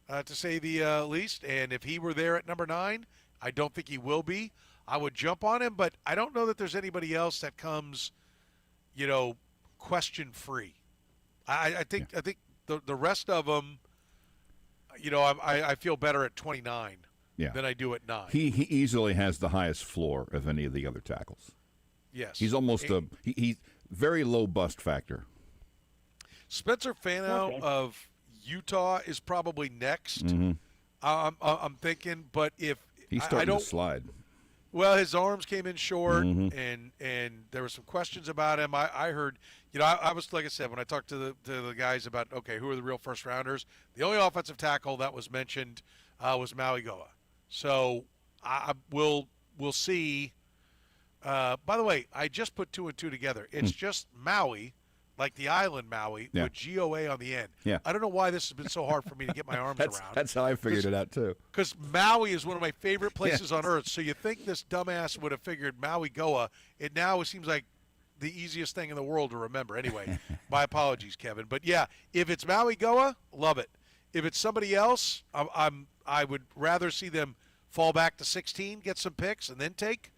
to say the least. And if he were there at number 9, I don't think he will be. I would jump on him, but I don't know that there's anybody else that comes, question-free. I think the rest of them, I feel better at 29. Yeah. Than I do at 9. He easily has the highest floor of any of the other tackles. Yes. He's almost he's very low bust factor. Spencer Fano of Utah is probably next. Mm-hmm. I'm thinking, but if he's starting to slide. Well, his arms came in short, mm-hmm. and there were some questions about him. I heard, I was, like I said, when I talked to the guys about, okay, who are the real first rounders, the only offensive tackle that was mentioned was Maui Goa. So we'll see. By the way, I just put 2 and 2 together. It's just Maui, like the island Maui, with GOA on the end. Yeah. I don't know why this has been so hard for me to get my arms around. That's how I figured it out, too. Because Maui is one of my favorite places on earth. So you think this dumbass would have figured Maui Goa. It seems like the easiest thing in the world to remember. Anyway, my apologies, Kevin. But, yeah, if it's Maui Goa, love it. If it's somebody else, I would rather see them fall back to 16, get some picks, and then take,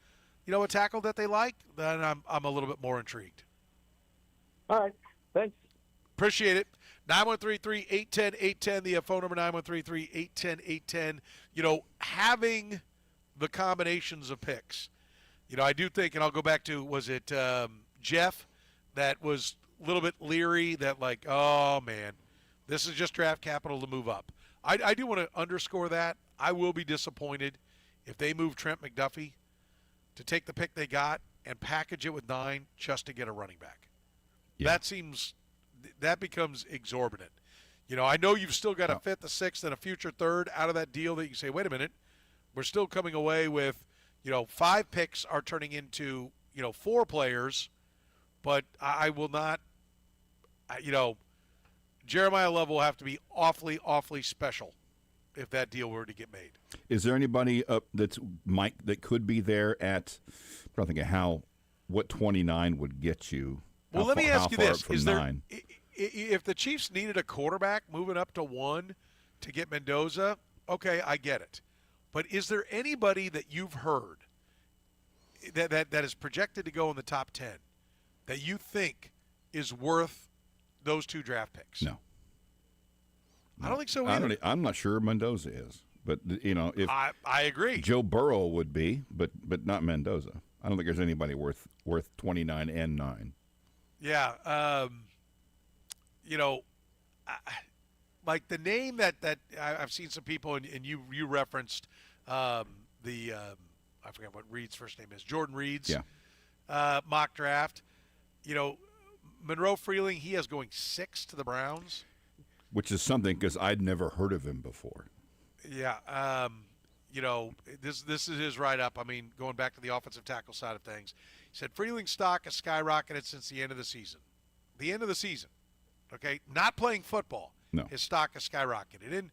a tackle that they like. Then I'm a little bit more intrigued. All right. Thanks. Appreciate it. 913-810-810, the phone number 913-810-810. Having the combinations of picks. I do think, and I'll go back to, was it Jeff that was a little bit leery that like, oh, man, this is just draft capital to move up. I do want to underscore that. I will be disappointed if they move Trent McDuffie to take the pick they got and package it with 9 just to get a running back. Yeah. That becomes exorbitant. I know you've still got a 5th, a 6th, and a future 3rd out of that deal that you can say, wait a minute, we're still coming away with, 5 picks are turning into, 4 players, but I will not, Jeremiah Love will have to be awfully, awfully special if that deal were to get made. Is there anybody that could be there at? I'm trying to think of what 29 would get you. Well, let me ask you this: is there, if the Chiefs needed a quarterback moving up to 1 to get Mendoza, okay, I get it. But is there anybody that you've heard that is projected to go in the top 10 that you think is worth those 2 draft picks? No. I don't think so either. I'm not sure Mendoza is, but if I agree, Joe Burrow would be, but not Mendoza. I don't think there's anybody worth 29 and 9. Yeah, like the name that I've seen some people and you referenced I forgot what Reed's first name is, Jordan Reed's mock draft. Monroe Freeling, he has going 6 to the Browns. Which is something because I'd never heard of him before. Yeah. This is his write-up. I mean, going back to the offensive tackle side of things. He said, Freeling's stock has skyrocketed since the end of the season. The end of the season. Okay? Not playing football. No. His stock has skyrocketed.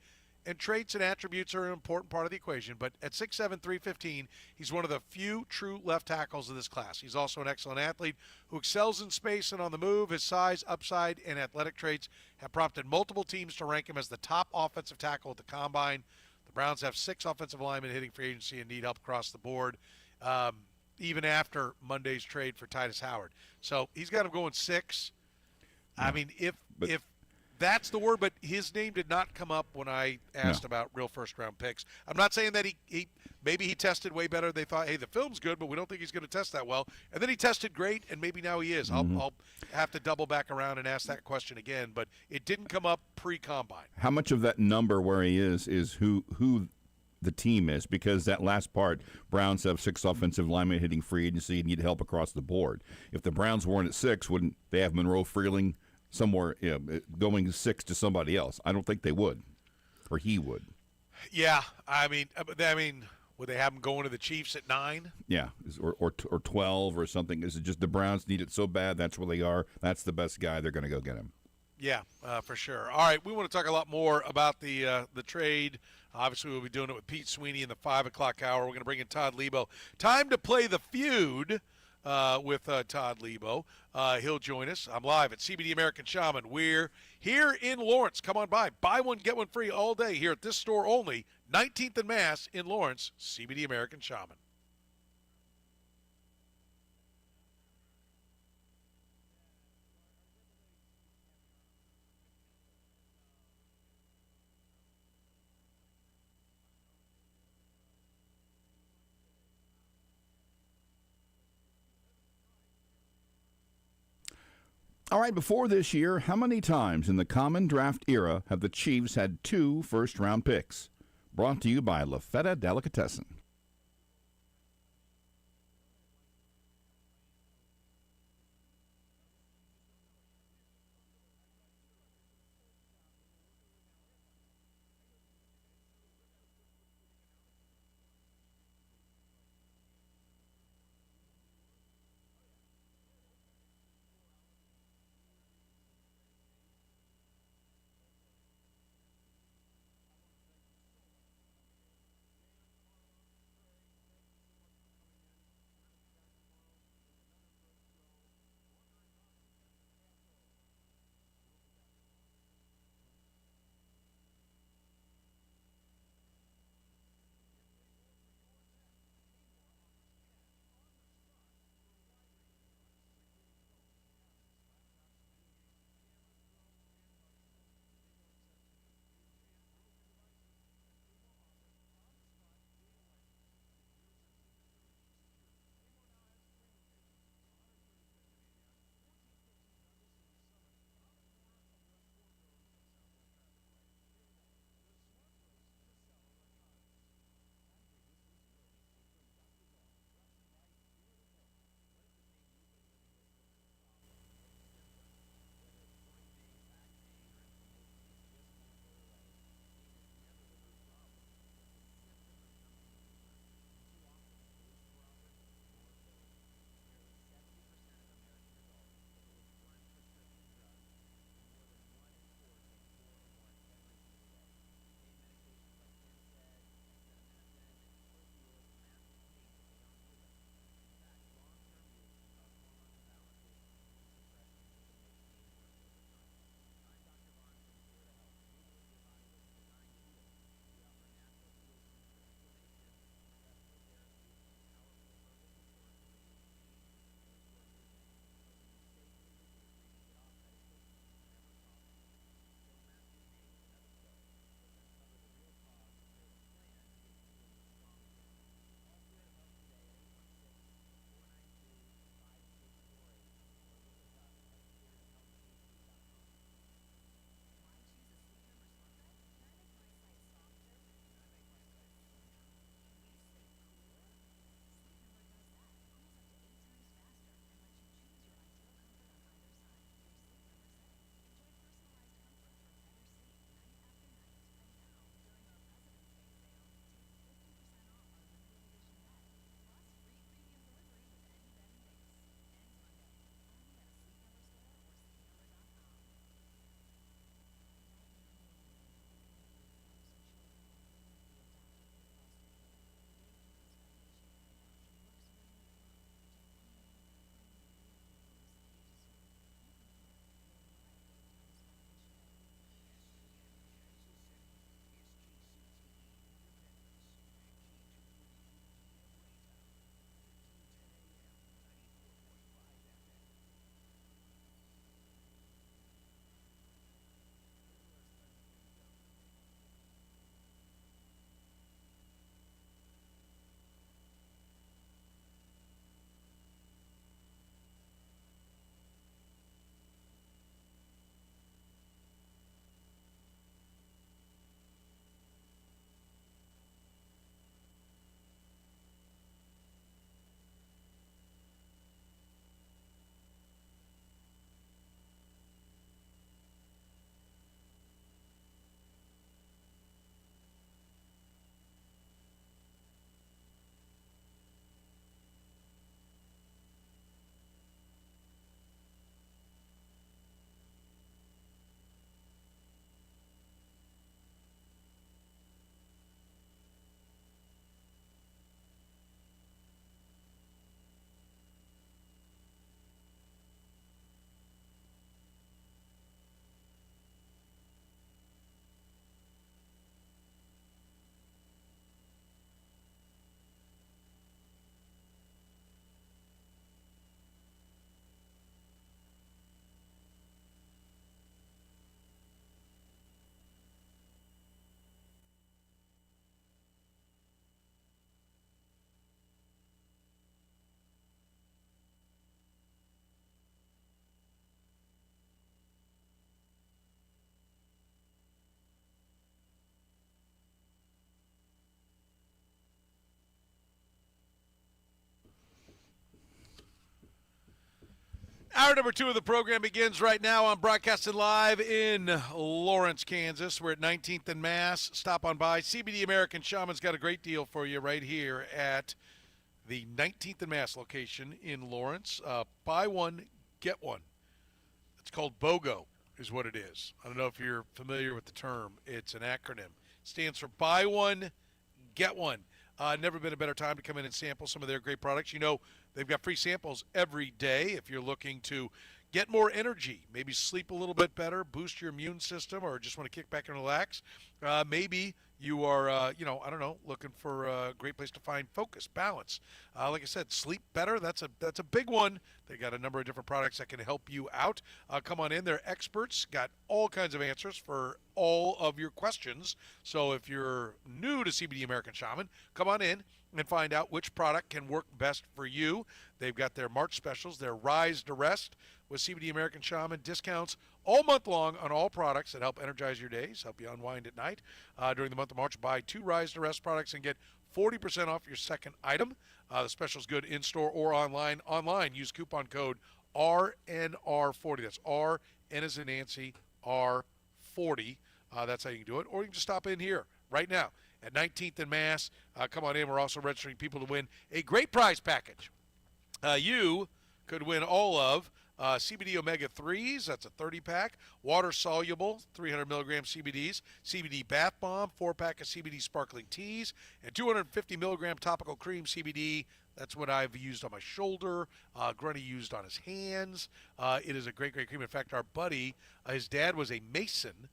And traits and attributes are an important part of the equation, but at 6'7", 315, he's one of the few true left tackles of this class. He's also an excellent athlete who excels in space and on the move. His size, upside, and athletic traits have prompted multiple teams to rank him as the top offensive tackle at the Combine. The Browns have 6 offensive linemen hitting free agency and need help across the board, even after Monday's trade for Titus Howard. So he's got him going 6. I mean, if That's the word, but his name did not come up when I asked about real first-round picks. I'm not saying that he maybe he tested way better. They thought, hey, the film's good, but we don't think he's going to test that well. And then he tested great, and maybe now he is. I'll have to double back around and ask that question again, but it didn't come up pre-combine. How much of that number where he is who the team is? Because that last part, Browns have 6 offensive linemen hitting free agency and need help across the board. If the Browns weren't at 6, wouldn't they have Monroe Freeling somewhere, going 6 to somebody else? I don't think they would, or he would. Yeah, I mean, would they have him going to the Chiefs at 9? Yeah, or 12 or something. Is it just the Browns need it so bad? That's where they are. That's the best guy. They're going to go get him. Yeah, for sure. All right, we want to talk a lot more about the trade. Obviously, we'll be doing it with Pete Sweeney in the 5 o'clock hour. We're going to bring in Todd Lebo. Time to play the feud with Todd Lebo. He'll join us. I'm live at CBD American Shaman. We're here in Lawrence. Come on by. Buy one, get one free all day here at this store only. 19th and Mass in Lawrence, CBD American Shaman. All right, before this year, how many times in the common draft era have the Chiefs had 2 first-round picks? Brought to you by La Feta Delicatessen. Hour number 2 of the program begins right now. I'm broadcasting live in Lawrence, Kansas. We're at 19th and Mass. Stop on by. CBD American Shaman's got a great deal for you right here at the 19th and Mass location in Lawrence. Buy one, get one. It's called BOGO is what it is. I don't know if you're familiar with the term. It's an acronym. It stands for buy one, get one. Never been a better time to come in and sample some of their great products. You know, they've got free samples every day if you're looking to get more energy, maybe sleep a little bit better, boost your immune system, or just want to kick back and relax. Maybe you are, I don't know, looking for a great place to find focus, balance. Like I said, sleep better. That's a big one. They got a number of different products that can help you out. Come on in. They're experts, got all kinds of answers for all of your questions. So if you're new to CBD American Shaman, come on in and find out which product can work best for you. They've got their March specials, their Rise to Rest with CBD American Shaman, discounts all month long on all products that help energize your days, help you unwind at night. During the month of March, buy 2 Rise to Rest products and get 40% off your second item. The special is good in-store or online. Online, use coupon code RNR40. That's R, N as in Nancy, R40. That's how you can do it. Or you can just stop in here right now at 19th and Mass. Come on in. We're also registering people to win a great prize package. You could win all of CBD Omega 3s, that's a 30-pack, water-soluble, 300 milligram CBDs, CBD Bath Bomb, 4-pack of CBD Sparkling Teas, and 250 milligram topical cream CBD. That's what I've used on my shoulder. Grunny used on his hands. It is a great, great cream. In fact, our buddy, his dad was a mason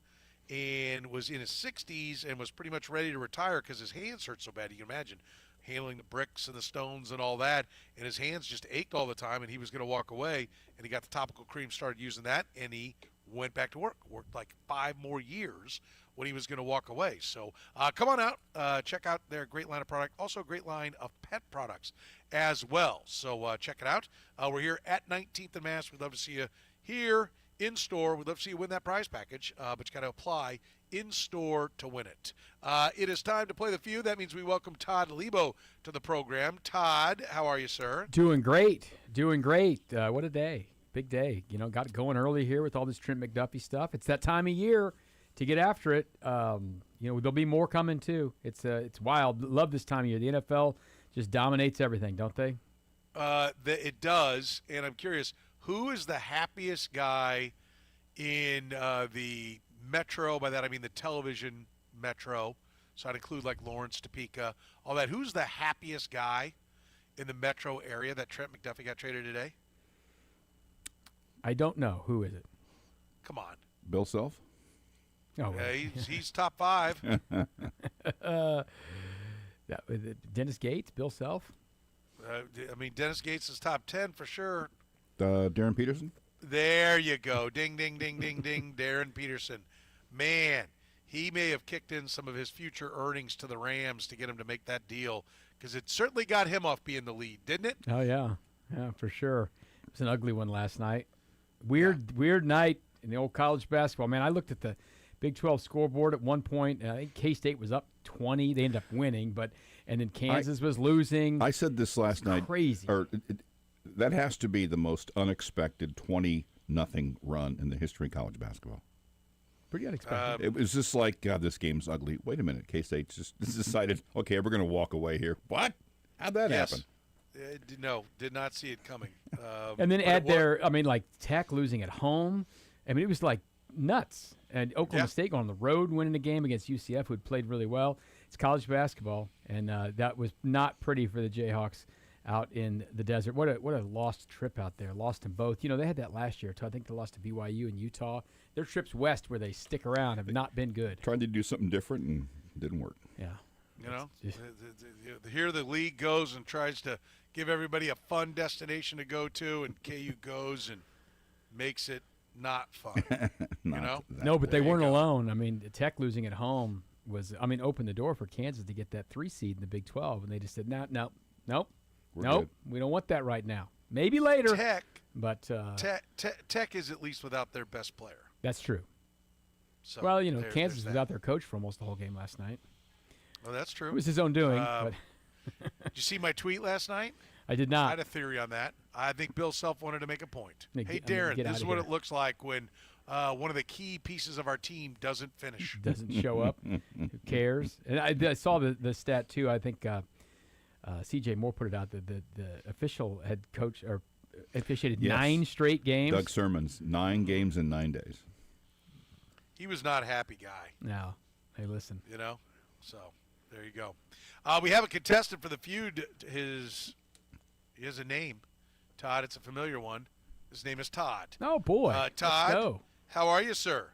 and was in his 60s and was pretty much ready to retire because his hands hurt so bad. You can imagine handling the bricks and the stones and all that, and his hands just ached all the time, and he was going to walk away, and he got the topical cream, started using that, and he went back to work. Worked like 5 more years when he was going to walk away. So come on out. Check out their great line of product. Also a great line of pet products as well. So check it out. We're here at 19th and Mass. We'd love to see you here in store. We'd love to see you win that prize package, but you got to apply in store to win it. It is time to play the few. That means we welcome Todd Lebo to the program. Todd, how are you, sir? Doing great. What a day. Big day. You know, got going early here with all this Trent McDuffie stuff. It's that time of year to get after it. There'll be more coming too. It's wild. Love this time of year. The NFL just dominates everything, don't they? It does, and I'm curious, who is the happiest guy in the metro? By that I mean the television metro. So I'd include like Lawrence, Topeka, all that. Who's the happiest guy in the metro area that Trent McDuffie got traded today? I don't know. Who is it? Come on. Bill Self? Oh, he's top 5. Dennis Gates, Bill Self. Dennis Gates is top 10 for sure. Darren Peterson? There you go. Ding, ding, ding, ding, ding. Darren Peterson. Man, he may have kicked in some of his future earnings to the Rams to get him to make that deal because it certainly got him off being the lead, didn't it? Oh, yeah. Yeah, for sure. It was an ugly one last night. Weird night in the old college basketball. Man, I looked at the Big 12 scoreboard at one point. I think K-State was up 20. They ended up winning, and then Kansas was losing. I said this last night. Crazy. That has to be the most unexpected 20-0 run in the history of college basketball. Pretty unexpected. It was just like, God, this game's ugly. Wait a minute. K-State just decided, okay, we're going to walk away here. What? How'd that happen? No, did not see it coming. And then Tech losing at home. It was like nuts. And Oklahoma State going on the road, winning the game against UCF, who had played really well. It's college basketball, and that was not pretty for the Jayhawks out in the desert. What a lost trip out there. Lost them both. You know, they had that last year, too. I think they lost to BYU and Utah. Their trips west where they stick around have not been good. Tried to do something different and didn't work. Yeah. You know, here the league goes and tries to give everybody a fun destination to go to, and KU goes and makes it not fun. No, but they weren't alone. Tech losing at home opened the door for Kansas to get that 3 seed in the Big 12, and they just said, nope, we don't want that right now. Maybe later. Tech is at least without their best player. That's true. So Kansas was without their coach for almost the whole game last night. Well, that's true. It was his own doing. Did you see my tweet last night? I did I not. had a theory on that. I think Bill Self wanted to make a point. Hey, Hey, get- I mean, Darren, get this outta is what here. it looks like when one of the key pieces of our team doesn't finish. Doesn't show up. Who cares? And I saw the stat too. I think C.J. Moore put it out that the official head coach or officiated Yes. 9 straight games. Doug Sermons, 9 games in 9 days. He was not a happy guy, No. Hey, listen. you know? So there you go. We have a contestant for the feud. He has a name. Todd, it's a familiar one. His name is Todd. Oh boy. Todd, Let's go. how are you, sir?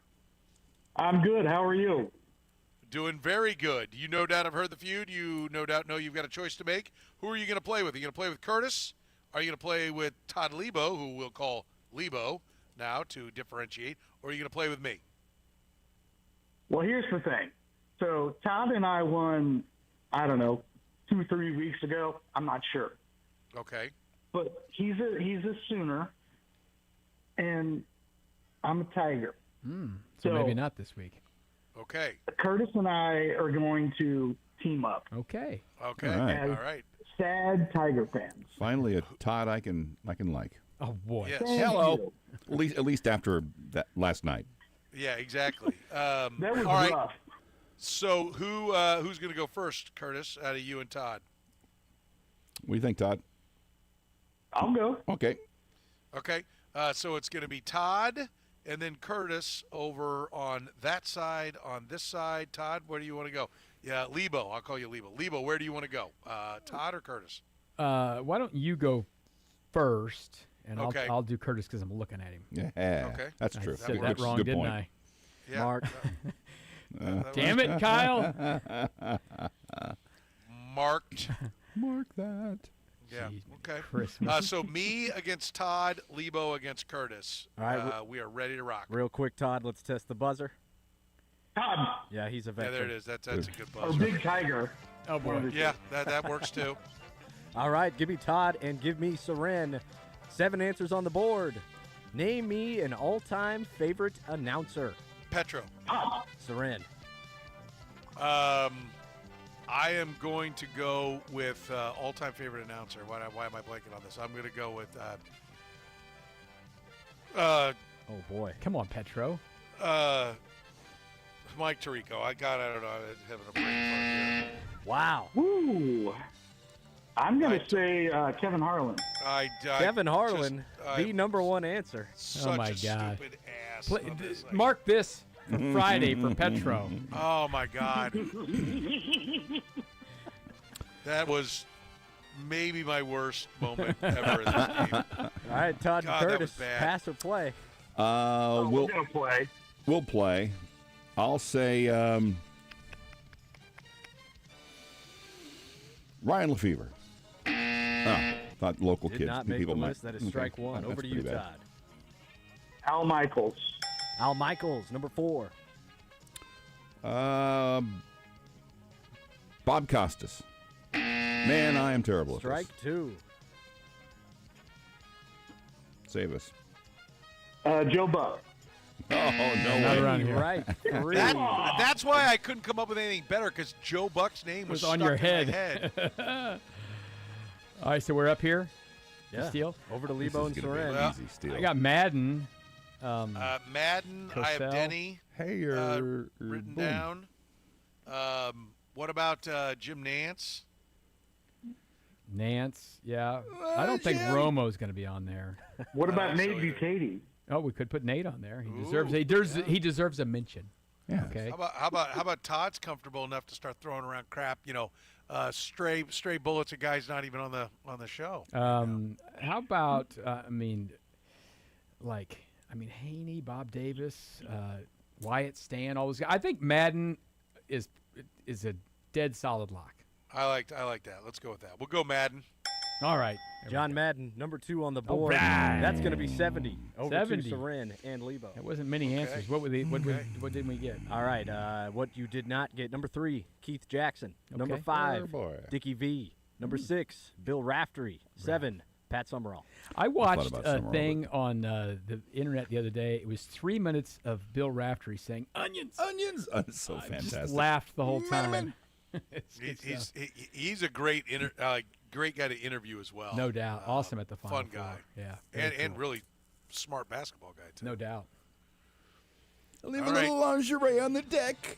I'm good. How are you? Doing very good. You no doubt have heard the feud. You no doubt know you've got a choice to make. Who are you going to play with? Are you going to play with Kurtis? Are you going to play with Todd Lebo, who we'll call Lebo now to differentiate? Or are you going to play with me? Well, here's the thing. So Todd and I won, I don't know, 2-3 weeks ago. I'm not sure, Okay. but he's a Sooner, and I'm a Tiger. So maybe not this week. Okay. Curtis and I are going to team up Okay. Okay. All right. All right. sad Tiger fans. Finally, a Todd I can like. Oh boy. Yes. Thank Hello. you. At least after that last night. Yeah, exactly. That was all right. rough. So who's going to go first, Curtis, out of you and Todd? What do you think, Todd? I'll go. Okay. Okay. So it's going to be Todd and then Curtis over on that side, on this side. Todd, where do you want to go? Yeah, Lebo. I'll call you Lebo. Lebo, where do you want to go? Todd or Curtis? Why don't you go first, and Okay. I'll do Curtis because I'm looking at him. Yeah. Okay. That's I true. said Good- that good- wrong, good didn't point. I? Yeah. Mark. Damn it, Kyle. Marked. Mark that. Yeah. Jeez, Okay. Christmas. So me against Todd, Lebo against Curtis. All right, we are ready to rock. Real quick, Todd, let's test the buzzer. Todd, Yeah, he's a Yeah, veteran. there it is. That's a good or buzzer. Big Tiger. Oh boy. Yeah, that works too. All right, give me Todd and give me Soren. 7 answers on the board. Name me an all-time favorite announcer. Petro. Soren. I am going to go with all-time favorite announcer. Why am I blanking on this? I'm going to go with Oh boy. Come on, Petro. Mike Tirico. I don't know. I'm having a brain fart here. Wow. Woo! I'm going to say Kevin Harlan. Kevin Harlan, the number one answer. Such Oh, my a God. stupid ass. Play, of this, like- mark this for Friday for Petro. Oh my God. That was maybe my worst moment ever in this game. All right, Todd God, and that was Curtis, bad. pass or play. We're We'll going to play. we'll play. I'll say Ryan Lefevre. Oh, thought local Did kids. not make people the might- list. That is okay. strike one. That's Over to you, pretty bad. Todd. Al Michaels. Al Michaels, number 4. Bob Costas. Man, I am terrible Strike at 2. this. Save us. Joe Buck. Oh, no Not way. around here. Right. 3. That's why I couldn't come up with anything better, because Joe Buck's name was Was on stuck your in my head. head. All right, so we're up here. Yeah. Steal. Over to This Lebo is and gonna be Soren. an easy steal. I got Madden. Madden, I have Cosell. Denny Hey, written boom. down. What about Jim Nance? Nance. Yeah. I don't think Jim. Romo's going to be on there. What about so Nate either. Bukaty? Oh, we could put Nate on there. He Ooh, deserves. yeah. He deserves a mention. Yeah. Okay. How about Todd's comfortable enough to start throwing around crap? You know, stray bullets at guys not even on the show. How about Haney, Bob Davis, Wyatt Stan, all those guys. I think Madden is a dead solid lock. I like that. Let's go with that. We'll go Madden. All right. John Madden, number 2 on the All board. right. That's going to be 70. Over 70. to Soren and Lebo. That wasn't many answers. What Okay. what did we get? All right, what you did not get. Number 3, Keith Jackson. Number Okay. 5, Oh, boy. Dickie V. Number 6, Bill Raftery. 7, Pat Summerall. I watched about a Summerall, thing on the internet the other day. It was 3 minutes of Bill Raftery saying onions. Onions. That's so I fantastic. just laughed the whole time. He's a great great guy to interview as well. No doubt. Awesome at the Final Fun Four. guy. Yeah. And very cool. really smart basketball guy, too. No doubt. Leave All a little lingerie on the deck.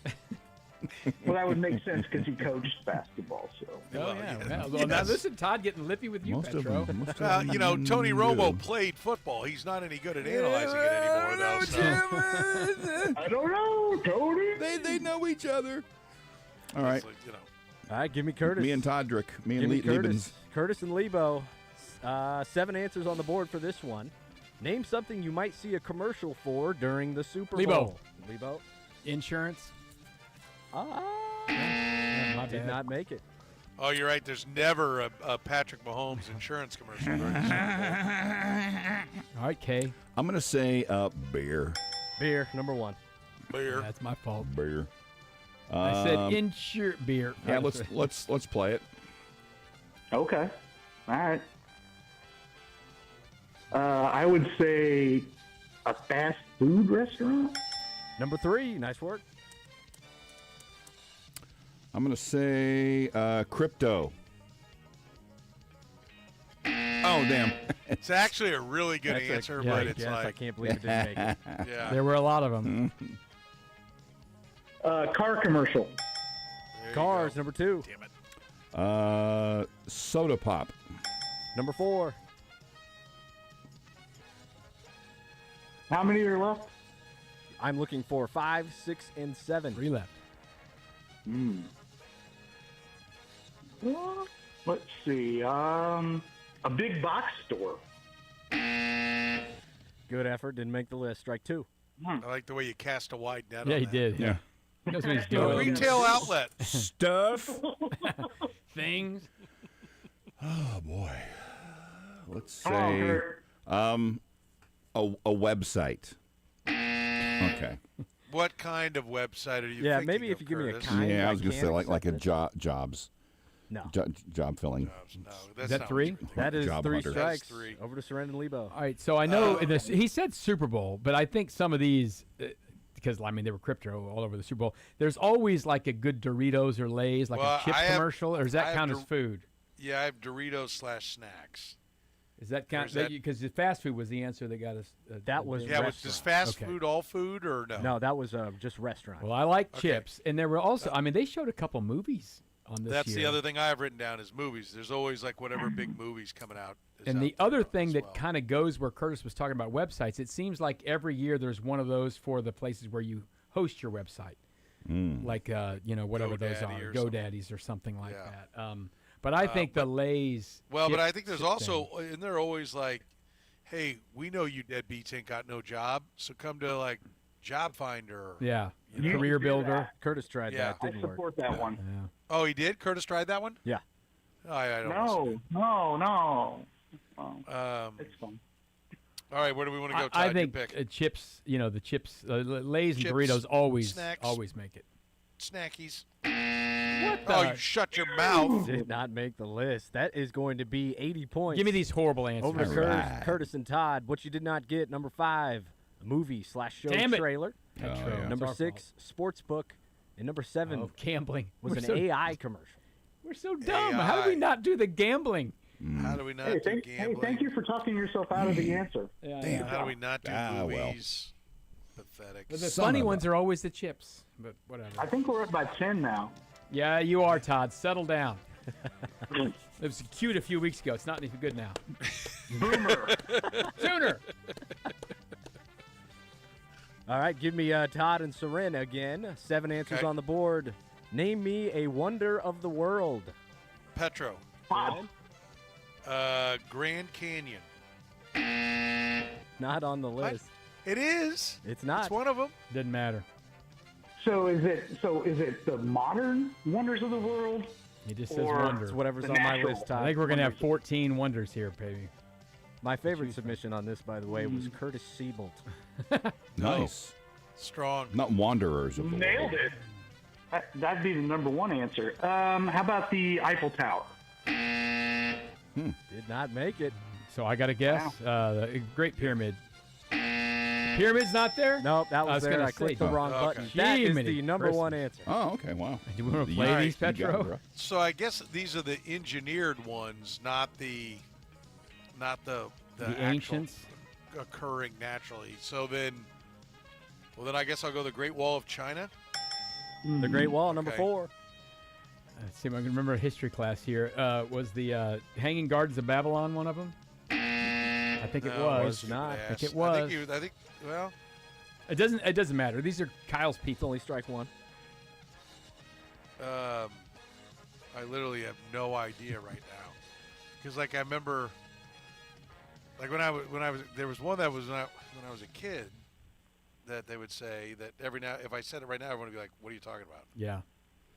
Well, that would make sense because he coached basketball. So. Oh, yeah. yeah. Well, now listen, Todd getting lippy with you, Most of Petro. them. Most of You them know, Tony do. Romo played football. He's not any good at analyzing it anymore, though. So. I don't know, Tony. They know each other. All right. It's like, you know. All right, give me Curtis. Me and Toddrick. Me Give and me Liebens. Curtis and Lebo. 7 answers on the board for this one. Name something you might see a commercial for during the Super Lebo. Bowl. Lebo. Insurance. Yeah, my did bad. not make it. Oh, you're right. There's never a Patrick Mahomes insurance commercial during the Super Bowl. All right, Kay. I'm going to say beer. Beer, number 1. Beer. That's my fault. Beer. I said beer. Yeah, let's play it. Okay. All right. I would say a fast food restaurant. Number 3, nice work. I'm going to say crypto. Oh, damn. It's actually a really good That's answer, a but great it's guess. I like, can't believe it didn't make it. yeah. There were a lot of them. Car commercial. There you Cars, go. number 2. Damn it. Soda pop. Number 4. How many are left? I'm looking for 5, 6, and 7. 3 left. Well, let's see. A big box store. Good effort. Didn't make the list. Strike 2. I like the way you cast a wide net Yeah, on he that. did. Yeah. He knows what he's A doing. retail outlet. Stuff. Things. Oh, boy. Let's Come on, say Kurt. a website. Okay. What kind of website are you Yeah, thinking maybe of, if you give me a Curtis? kind. Yeah, I I was going to can say like a accept it. jobs. No. Job filling. No, that's Is that not 3? what you were That is Job 3 hunter. strikes. That's 3. Over to Soren and Lebo. All right, so I know he said Super Bowl, but I think some of these, because I mean they were crypto all over the Super Bowl. There's always like a good Doritos or Lay's, like Well, a chip I have- commercial, or does I that have count Dor- as food? Yeah, I have Doritos/snacks. Is that Or count? is that- Because the fast food was the answer that got us. That was Yeah, Restaurant. does fast Okay. food all food or no? No, that was just restaurant. Well, I like Okay. chips, and there were also. I mean, they showed a couple movies on this. That's year. the other thing I have written down is movies. There's always like whatever big movies coming out. Is And out the there other as thing that well. kind of goes where Curtis was talking about websites, it seems like every year there's one of those for the places where you host your website, like whatever those GoDaddy are, or something. GoDaddies or something like Yeah. that. But I think the Lay's. Well, but chip- I think there's chip also, thing. and they're always like, hey, we know you deadbeats ain't got no job, so come to like Job Finder. Yeah, You know? career do builder. that. Curtis tried Yeah. that. I Didn't work. support that one. Yeah. Oh, he did? Curtis tried that one? Yeah. Oh, I don't listen. No. All It's fun. right, where do we want to go, Todd? I You think pick. chips. The chips, Lay's and Chips, Doritos always snacks. make it. Snackies. What Oh, the? you shut your mouth. Did not make the list. That is going to be 80 points. Give me these horrible answers. Over to All Curtis, right. Curtis and Todd. What you did not get, number 5, a movie/show Damn it. trailer. Petro. Oh, yeah. It's Number our 6, sports book. And number 7 fault. Gambling. was We're an so, AI commercial. We're so dumb. How did we AI. not do the gambling? How do we not Hey, do gambling? thank you for talking yourself out of the answer. Yeah, How do we not do well. movies? Pathetic. But the Son funny of a- ones are always the chips. But whatever. I think we're up by 10 now. Yeah, you are, Todd. Settle down. It was cute a few weeks ago. It's not any good now. Boomer. Sooner. All right, give me Todd and Soren again. 7 answers Okay. on the board. Name me a wonder of the world. Petro. Pop. Grand Canyon. Not on the What? list. It is. It's not. It's one of them. Didn't matter. So is it the modern wonders of the world? He just says Or- wonder. It's whatever's The on my natural. list, I Todd. think we're going to have 14 wonders here, baby. My favorite submission on this, by the way, was Curtis Seaboldt. Nice. Strong. Not wanderers of the Nailed world. it. That'd be the number one answer. How about the Eiffel Tower? Did not make it. So I got to guess. The Great Pyramid. Pyramid's not there? Nope, that was was there. gonna I clicked the say. wrong Oh, button. okay. That is Jiminy the number Christmas. one answer. Oh, okay, wow. Do we want to You- play these, you got it, Petro? bro. So I guess these are the engineered ones, not the The actual ancients? occurring naturally. So then, I guess I'll go the Great Wall of China. The Great Wall, number Okay. 4. Let's see if I can remember a history class here. Was the Hanging Gardens of Babylon one of them? I think it No, was. was not. I think it I was. think well, It doesn't matter. These are Kyle's It's people. only strike one. I literally have no idea right now, because like I remember, like when I was there was one that was when I was a kid that they would say that every now if I said it right now everyone would be like, what are you talking about? Yeah.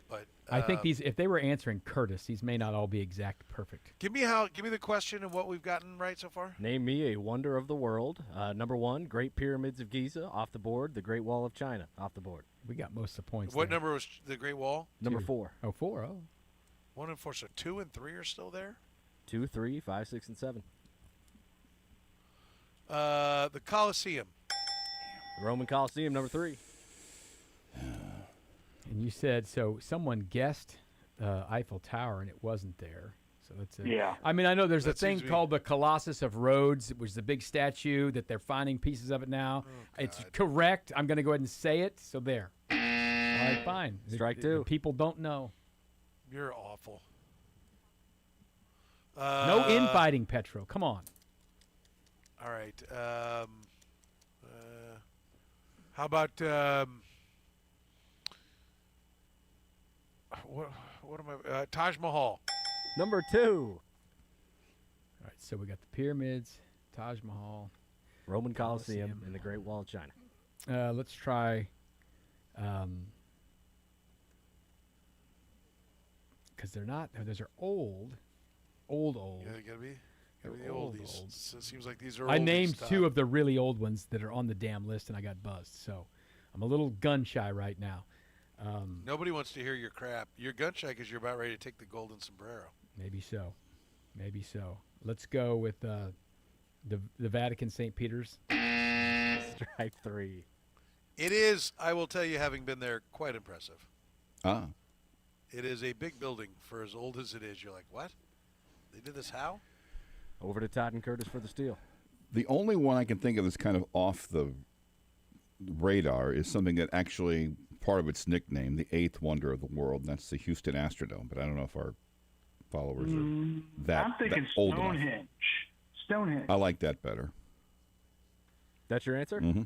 But I think these, if they were answering Kurtis, these may not all be exact perfect. give me the question and what we've gotten right so far. Name me a wonder of the world. Number 1, Great Pyramids of Giza, off the board. The Great Wall of China, off the board. We got most of the points. What there. number was the Great Wall? Number 2. 4. Oh, 4. Oh. 1 and 4, so 2 and 3 are still there. 2, 3, 5, 6, and 7. The Colosseum. The Roman Colosseum, number 3. And you said, so someone guessed Eiffel Tower, and it wasn't there. So that's it. Yeah. I mean, I know there's That a thing seems to be- called the Colossus of Rhodes, which is the big statue that they're finding pieces of it now. It's God. correct. I'm going to go ahead and say it. So there. All right, fine. Strike The 2. people don't know. You're awful. No infighting, Petro. Come on. All right. How about what am I? Taj Mahal. Number 2. All right, so we got the pyramids, Taj Mahal. Roman Colosseum Colosseum. and the Great Wall of China. Let's try, because they're not. Those are old. Yeah, they gotta be the They're old, oldies. old. So it seems like these are. I oldies, named Todd. 2 of the really old ones that are on the damn list, and I got buzzed. So I'm a little gun shy right now. Nobody wants to hear your crap. You're gun shy because you're about ready to take the golden sombrero. Maybe so. Maybe so. Let's go with the Vatican, St. Peter's. Strike 3. It is, I will tell you, having been there, quite impressive. Ah, It is a big building for as old as it is. You're like, what? They did this how? Over to Todd and Curtis for the steal. the only one I can think of that's kind of off the radar is something that actually part of its nickname, the 8th wonder of the world, and that's the Houston Astrodome. But I don't know if our followers are that, I'm thinking that old enough. Stonehenge. Stonehenge. I like that better. That's your answer? Mm-hmm.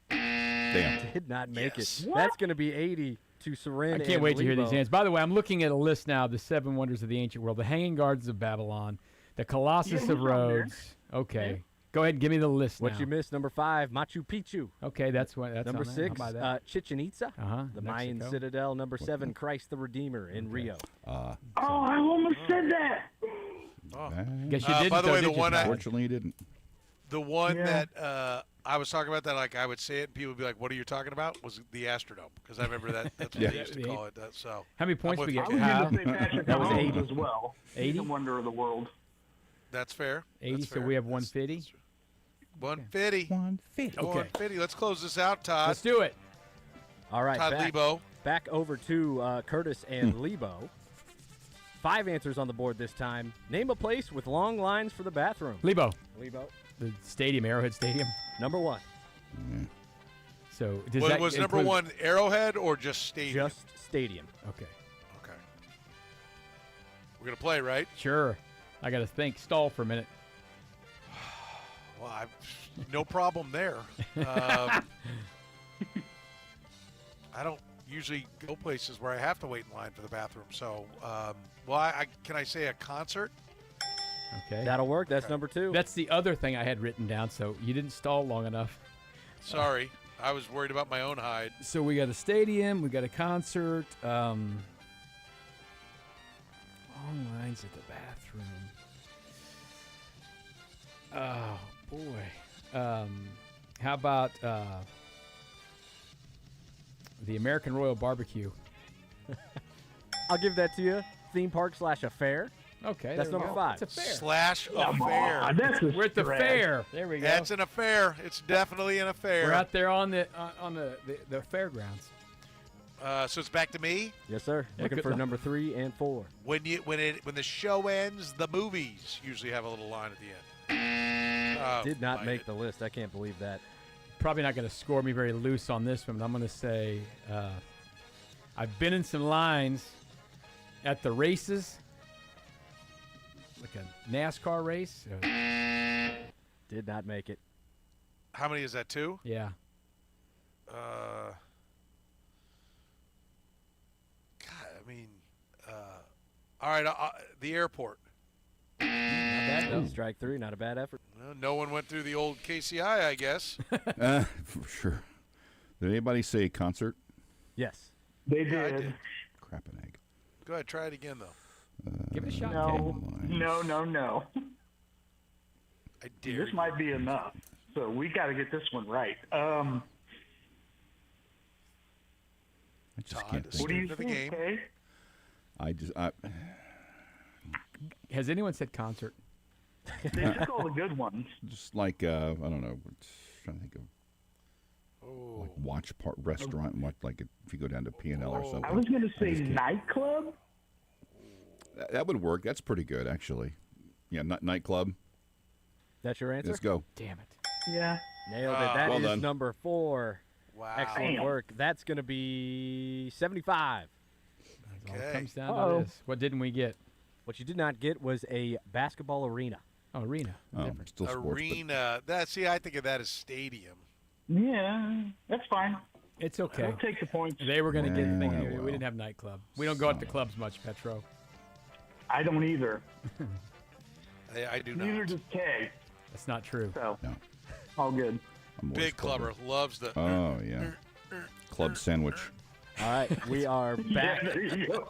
Damn. Did not make Yes. it. That's going to be 80 to Soren. I can't and wait to hear these Lebo. answers. By the way, I'm looking at a list now of the 7 wonders of the ancient world: the Hanging Gardens of Babylon, the Colossus Yeah, of he's on there. Rhodes. Okay, go ahead and give me the list What now. you missed, number 5, Machu Picchu. Okay, that's what. That's Number on there. How 6, about that? Chichen Itza. The Mayan Mexico. Citadel. Number 7, Christ the Redeemer in Rio. Oh, I almost said that. Guess you didn't. By the though, way, did the you, one Todd? Fortunately, he didn't. The one Yeah. that I was talking about that, like I would say it and people would be like, "What are you talking about?" Was the Astrodome, because I remember that. That's what Yeah. they used to call it. So How many points I'm we with get? you. I was How? going to say Patrick That was Mahomes 80. as well. 80? He's a wonder of the world. that's fair. 80. That's So fair. we have That's- 150. 150. 150. Okay. 150. Let's close this out, Todd. Let's do it. All right, Todd back, Lebo. back over to Curtis and Lebo. 5 answers on the board this time. Name a place with long lines for the bathroom. Lebo, Lebo. the stadium, Arrowhead Stadium. Number 1, So does that Was number include- 1 Arrowhead or just Stadium? just stadium. Okay, Okay. We're gonna play, right? sure. I got to think. Stall for a minute. Well, no problem there. I don't usually go places where I have to wait in line for the bathroom. So, can I say a concert? Okay. That'll work. That's number 2. That's the other thing I had written down. So you didn't stall long enough. Sorry, I was worried about my own hide. So we got a stadium, we got a concert, long lines at the bathroom. Oh boy. How about the American Royal Barbecue? I'll give that to you. Theme park / affair. Okay, That's there we number go. 5. It's a fair. Slash Come affair. on, that's a We're at the stretch. fair. There we go. That's an affair. It's definitely an affair. We're out there on the fairgrounds. So it's back to me. Yes, sir. Yeah, Looking good for luck. number 3 and 4. When the show ends, the movies usually have a little line at the end. Oh, Did not bite make it. the list. I can't believe that. Probably not going to score me very loose on this one, but I'm going to say I've been in some lines at the races, like a NASCAR race. Did not make it. How many is that? 2? Yeah. God, I mean, all right. The airport. Not bad, though. Strike 3. Not a bad effort. Well, no one went through the old KCI, I guess. For sure. Did anybody say concert? Yes. They Yeah, I did. did. Crap an egg. Go ahead, try it again though. Give it a shot, No, Kay. no. I dare This might be enough. So we got to get this one right. I just Todd, can't a think. What do you Student of the think, game. Kay? I Has anyone said concert? They took all the good ones. just like I don't know. Trying to think of Oh, like watch part restaurant. Watch like if you go down to P&L or something. I was going to I say just can't. nightclub. That would work. That's pretty good actually. Yeah, nightclub. That's your answer? Let's go. Damn it. Yeah. Nailed it. That Well is done. number 4. wow. Excellent Damn. work. That's going to be 75. That's all it Okay. comes down Uh-oh. to this. What didn't we get? What you did not get was a basketball arena. Oh, arena. Different. Still sports. Arena. I think of that as stadium. Yeah, that's fine. It's okay. We'll take the points. They were going to get the thing Yeah, anyway. well. We didn't have nightclub. We don't go out to clubs much, Petro. I don't either. I do Neither not. does Kay. That's not true. So, No. all good. I'm always Big clubber loves the. Oh yeah. Club sandwich. All right. We are back. Yeah, there you go.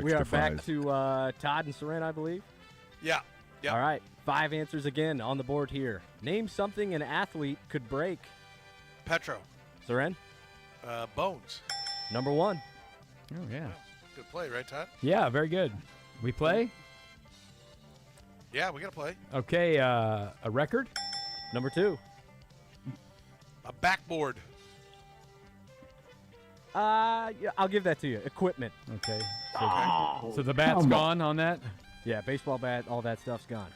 We are Extra back fries. to Todd and Soren, I believe. Yeah. Yeah. All right. 5 answers again on the board here. Name something an athlete could break. Petro. Soren, Bones. number 1. Oh, yeah. Good play, right, Todd? Yeah, very good. We play? Yeah, we got to play. Okay, a record? Number 2. A backboard. Yeah, I'll give that to you. Equipment. Okay. Oh, So the bat's come gone on that? Yeah, baseball bat, all that stuff's gone.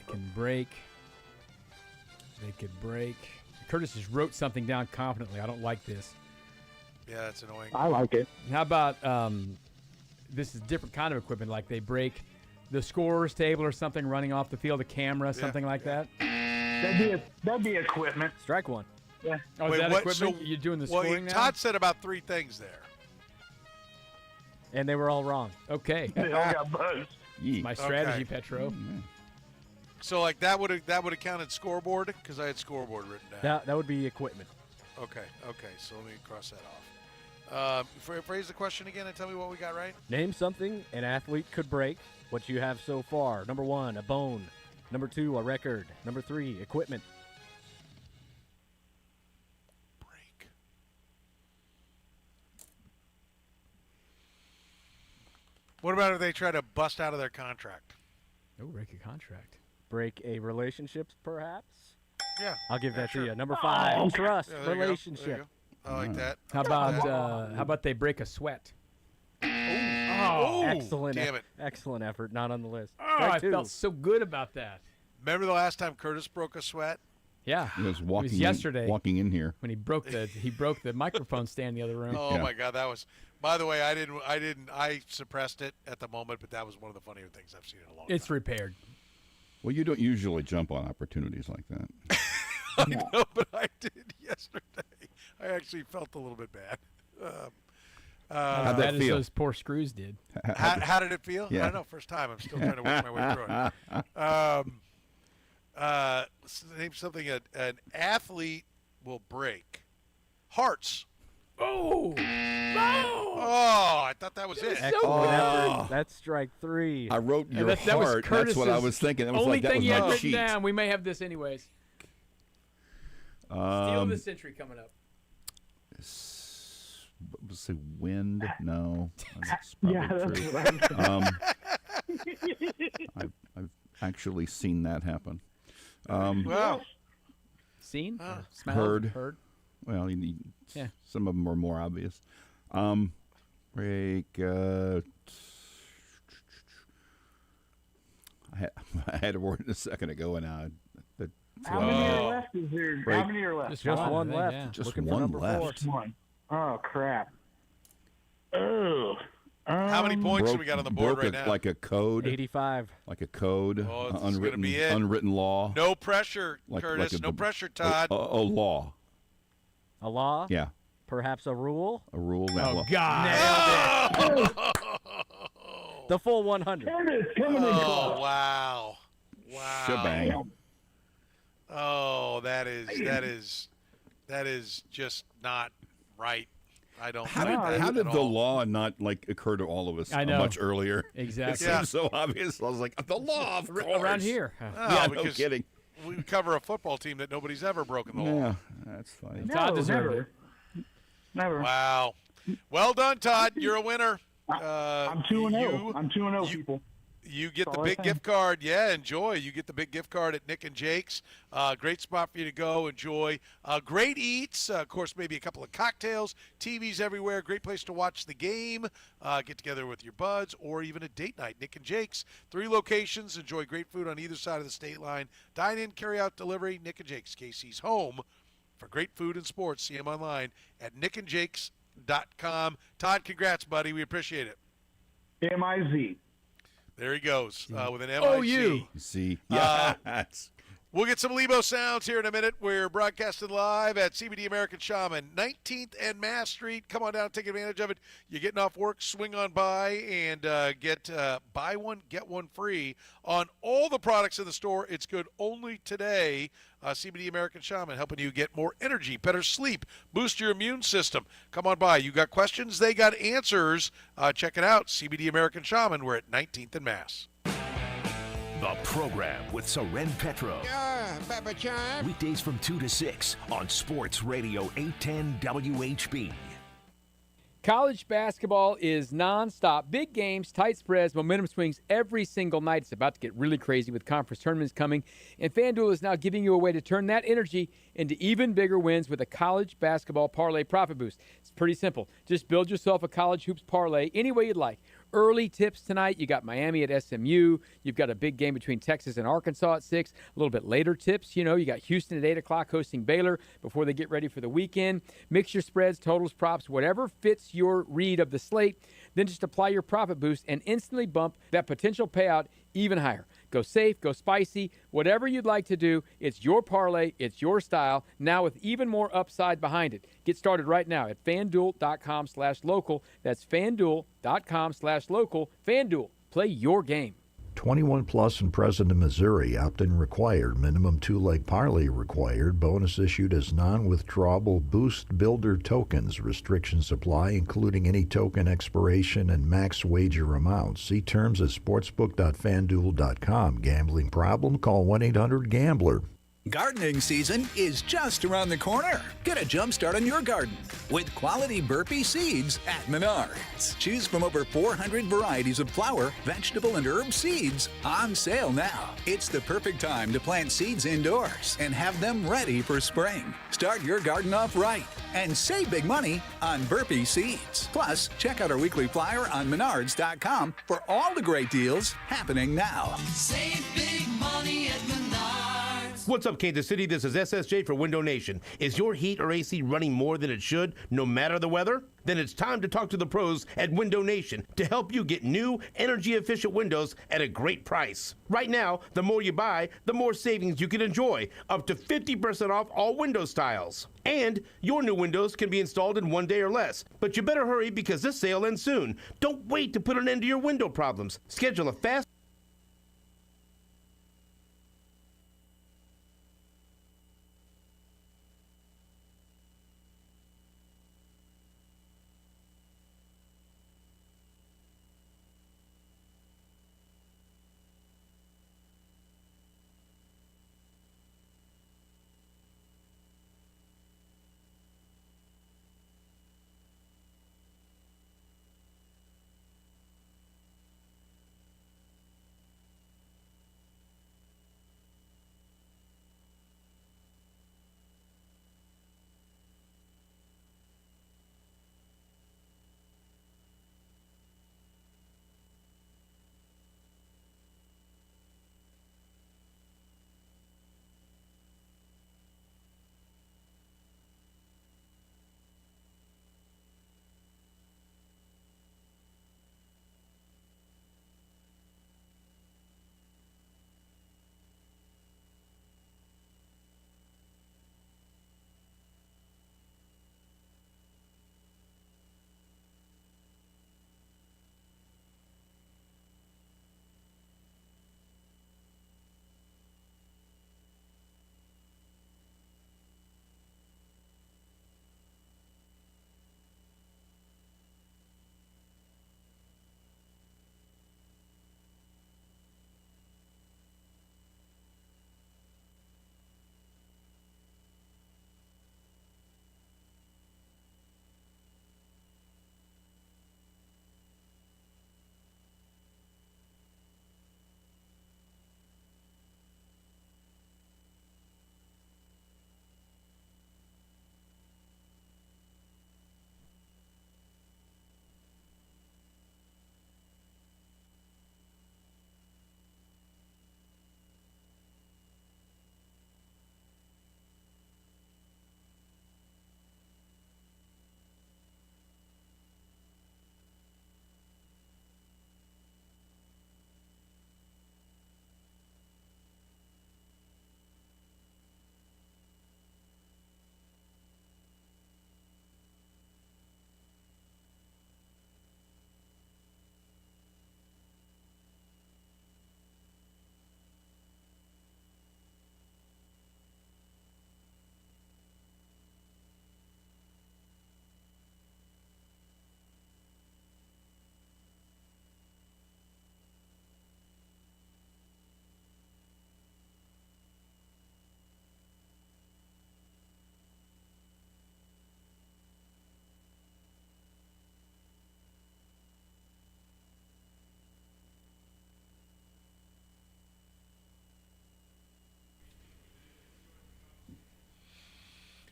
They can break. They could break. Curtis just wrote something down confidently. I don't like this. Yeah, that's annoying. I like it. How about this is different kind of equipment, like they break the scorer's table or something running off the field, a camera, something like that? That'd be equipment. Strike 1. Yeah. Oh, is Wait, that what? equipment? So- You're doing the Well, scoring now? Todd said about 3 things there. And they were all wrong. Okay. They all got buzzed. Yee. My strategy, Okay. Petro. So like that would have counted scoreboard because I had scoreboard written down. That would be equipment. Okay. So let me cross that off. Phrase the question again and tell me what we got right. Name something an athlete could break. What you have so far. Number 1, a bone. Number 2, a record. Number 3, equipment. Break. What about if they try to bust out of their contract? Oh, break a contract. Break a relationship, perhaps. Yeah. I'll give Yeah, that sure. to you. Number 5, trust, Yeah, there you go. There you relationship. go. I like that. How about they break a sweat? Oh, Excellent. damn it. Excellent effort. Not on the list. Oh, Strike I 2. felt so good about that. Remember the last time Curtis broke a sweat? Yeah. He was walking yesterday. walking in here. When he broke the microphone stand in the other room. Oh Yeah. my God, that was. By the way, I suppressed it at the moment, but that was one of the funnier things I've seen in a long It's time. repaired. Well, you don't usually jump on opportunities like that. I know, but I did yesterday. I actually felt a little bit bad. How'd that That is feel? those poor screws did. How did it feel? Yeah. I don't know. First time. I'm still trying to work my way through it. Name something an athlete will break. Hearts. Oh! Oh, I thought that was it. Excellent Oh. effort. That's strike 3. I wrote your that was heart. That's what I Curtis's was thinking. That was Only like that thing was you had my written cheat. down. We may have this anyways. Steal of the century coming up. Was to say wind. No. That's Yeah, probably that's true. what I'm I've actually seen that happen. Wow. Seen? Ah. Or smelled? Heard. Well, Yeah. some of them are more obvious. Break. I had a word a second ago, and How many are left? Is there? Break. How many are left? Just one I think, left. yeah. Just Looking for one number left. four. One. Oh crap. Oh. How many points do we got on the board broke right now? like a code. 85. Like a code. Oh, this is unwritten, gonna be it. unwritten law. No pressure, Like Curtis. a- No pressure, Todd. A law. A law? Yeah. Perhaps a rule? A rule. Oh, God. The full 100. Coming in Oh, close. wow. Wow. Shebang. Oh, that is just not right. I don't How like did, that how at did the all. law not occur to all of us I know. much earlier? Exactly. It Yeah. seems so obvious. I was like, the law, of course. Around here. Oh, Yeah, no because kidding. we cover a football team that nobody's ever broken the law. Yeah, that's funny. No, Todd deserved never. it. Never. Wow. Well done, Todd. You're a winner. I'm 2-0. I'm 2-0, you- people. You get That's the all I big think. gift card. Yeah, enjoy. You get the big gift card at Nick and Jake's. Great spot for you to go. Enjoy. Great eats. Of course, maybe a couple of cocktails. TVs everywhere. Great place to watch the game. Get together with your buds or even a date night. Nick and Jake's. 3 locations. Enjoy great food on either side of the state line. Dine in, carry out, delivery. Nick and Jake's. KC's home for great food and sports. See them online at nickandjakes.com. Todd, congrats, buddy. We appreciate it. MIZ. There he goes with an MIC. Oh, you. See, yeah, that's We'll get some Lebo sounds here in a minute. We're broadcasting live at CBD American Shaman, 19th and Mass Street. Come on down and take advantage of it. You're getting off work, swing on by and get buy one, get one free on all the products in the store. It's good only today. CBD American Shaman helping you get more energy, better sleep, boost your immune system. Come on by. You got questions, they got answers. Check it out. CBD American Shaman. We're at 19th and Mass. The program with Soren Petro. Weekdays from 2 to 6 on Sports Radio 810 WHB. College basketball is nonstop. Big games, tight spreads, momentum swings every single night. It's about to get really crazy with conference tournaments coming, and FanDuel is now giving you a way to turn that energy into even bigger wins with a college basketball parlay profit boost. It's pretty simple. Just build yourself a college hoops parlay any way you'd like. Early tips tonight. You got Miami at SMU. You've got a big game between Texas and Arkansas at 6. A little bit later tips. You got Houston at 8 o'clock hosting Baylor before they get ready for the weekend. Mix your spreads, totals, props, whatever fits your read of the slate. Then just apply your profit boost and instantly bump that potential payout even higher. Go safe, go spicy, whatever you'd like to do. It's your parlay, it's your style, now with even more upside behind it. Get started right now at FanDuel.com/local. That's FanDuel.com/local. FanDuel, play your game. 21 plus and present in Missouri. Opt-in required. Minimum 2-leg parlay required. Bonus issued as non-withdrawable Boost Builder tokens. Restrictions apply, including any token expiration and max wager amounts. See terms at sportsbook.fanduel.com. Gambling problem? Call 1-800-GAMBLER. Gardening season is just around the corner. Get a jump start on your garden with quality burpee seeds at Menards. Choose from over 400 varieties of flower, vegetable, and herb seeds on sale now. It's the perfect time to plant seeds indoors and have them ready for spring. Start your garden off right and save big money on burpee seeds. Plus, check out our weekly flyer on Menards.com for all the great deals happening now. Save big money at Menards. What's up, Kansas City? This is SSJ for Window Nation. Is your heat or AC running more than it should, no matter the weather? Then it's time to talk to the pros at Window Nation to help you get new, energy-efficient windows at a great price. Right now, the more you buy, the more savings you can enjoy, up to 50% off all window styles. And your new windows can be installed in 1 day or less. But you better hurry because this sale ends soon. Don't wait to put an end to your window problems. Schedule a fast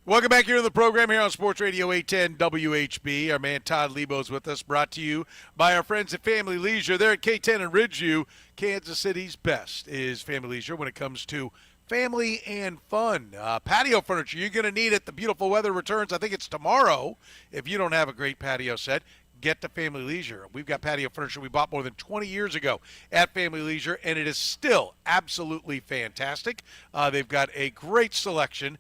Welcome back here to the program here on Sports Radio 810 WHB. Our man Todd Lebo's with us, brought to you by our friends at Family Leisure. They're at K10 and Ridgeview. Kansas City's best is Family Leisure when it comes to family and fun. Patio furniture, you're going to need it. The beautiful weather returns. I think it's tomorrow. If you don't have a great patio set, get to Family Leisure. We've got patio furniture we bought more than 20 years ago at Family Leisure, and it is still absolutely fantastic. They've got a great selection,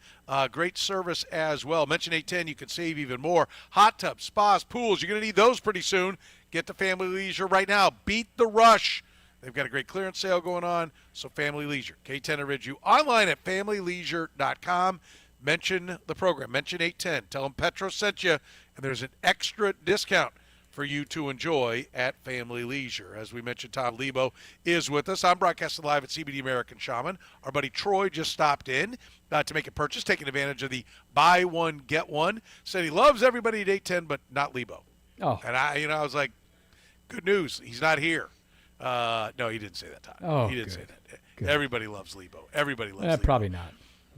great service as well. Mention 810, you can save even more. Hot tubs, spas, pools, you're going to need those pretty soon. Get to Family Leisure right now. Beat the rush. They've got a great clearance sale going on, so Family Leisure, K10 and Ridgeview. Online at familyleisure.com. Mention the program. Mention 810. Tell them Petro sent you, and there's an extra discount for you to enjoy at Family Leisure. As we mentioned, Todd Lebo is with us. I'm broadcasting live at CBD American Shaman. Our buddy Troy just stopped in to make a purchase, taking advantage of the buy one, get one. Said he loves everybody at 810, but not Lebo. Oh. And I was like, good news. He's not here. No, he didn't say that, Todd. Oh, he didn't good. say that. Good. Everybody loves Lebo. Everybody loves Lebo. Probably not.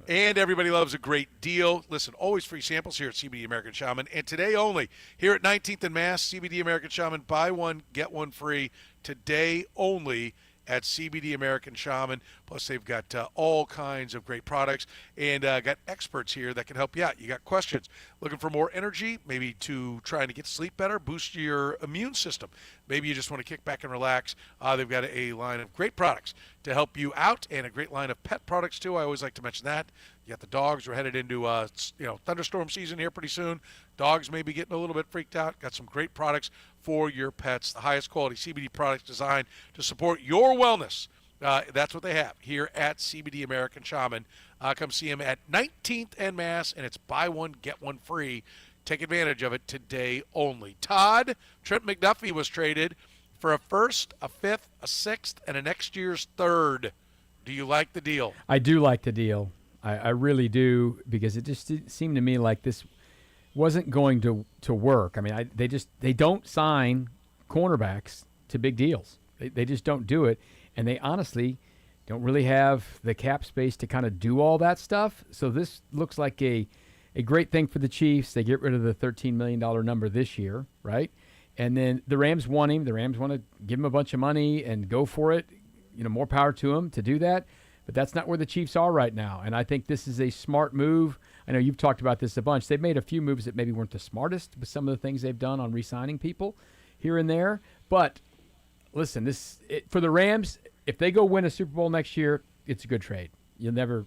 And everybody loves a great deal. Listen, always free samples here at CBD American Shaman. And today only, here at 19th and Mass, CBD American Shaman, buy one, get one free. Today only at CBD American Shaman. Plus, they've got all kinds of great products and got experts here that can help you out. You got questions, looking for more energy, maybe to trying to get sleep better, boost your immune system. Maybe you just want to kick back and relax. They've got a line of great products to help you out and a great line of pet products, too. I always like to mention that. You got the dogs. We're headed into thunderstorm season here pretty soon. Dogs may be getting a little bit freaked out. Got some great products for your pets. The highest quality CBD products designed to support your wellness. That's what they have here at CBD American Shaman. Come see them at 19th and Mass, and it's buy one, get one free. Take advantage of it today only. Todd, Trent McDuffie was traded for a first, a fifth, a sixth, and a next year's third. Do you like the deal? I do like the deal. I really do, because it just seemed to me like this wasn't going to work. I mean, they don't sign cornerbacks to big deals. They just don't do it, and they honestly don't really have the cap space to kind of do all that stuff. So this looks like a great thing for the Chiefs. They get rid of the $13 million number this year, right? And then the Rams want him. The Rams want to give him a bunch of money and go for it. More power to him to do that. But that's not where the Chiefs are right now. And I think this is a smart move. I know you've talked about this a bunch. They've made a few moves that maybe weren't the smartest with some of the things they've done on re-signing people here and there. But listen, for the Rams, if they go win a Super Bowl next year, it's a good trade. You'll never,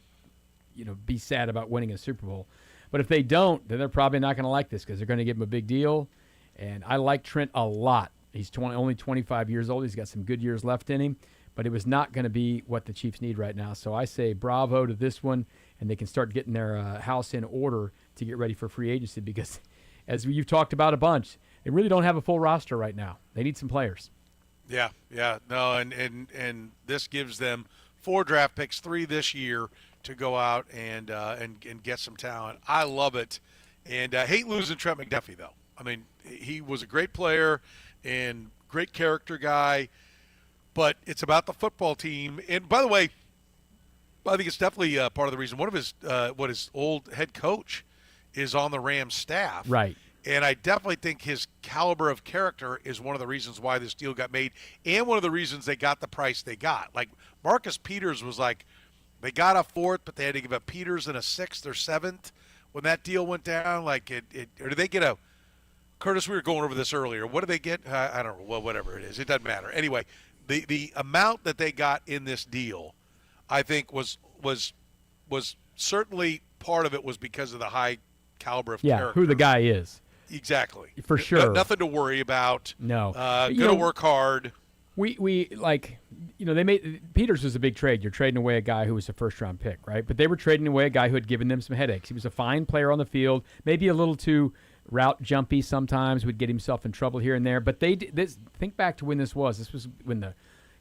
be sad about winning a Super Bowl. But if they don't, then they're probably not going to like this, because they're going to give him a big deal. And I like Trent a lot. He's only 25 years old. He's got some good years left in him. But it was not going to be what the Chiefs need right now. So I say bravo to this one, and they can start getting their house in order to get ready for free agency, because, as you've talked about a bunch, they really don't have a full roster right now. They need some players. Yeah. No, and this gives them 4 draft picks, 3 this year, to go out and get some talent. I love it. And I hate losing Trent McDuffie, though. I mean, he was a great player and great character guy. But it's about the football team. And by the way, I think it's definitely part of the reason. One of his old head coach is on the Rams staff. Right. And I definitely think his caliber of character is one of the reasons why this deal got made, and one of the reasons they got the price they got. Like, Marcus Peters was like, they got a 4th, but they had to give up Peters in a 6th or 7th when that deal went down. Like, or did they get a – Kurtis, we were going over this earlier. What did they get? I don't know. Well, whatever it is. It doesn't matter. Anyway, the amount that they got in this deal, I think, was certainly part of it was because of the high caliber of character. Yeah, who the guy is. Exactly. For sure. Nothing to worry about. No. Going to work hard. We like, they made – Peters was a big trade. You're trading away a guy who was a first-round pick, right? But they were trading away a guy who had given them some headaches. He was a fine player on the field, maybe a little too – route jumpy sometimes, would get himself in trouble here and there. But think back to when this was. This was when the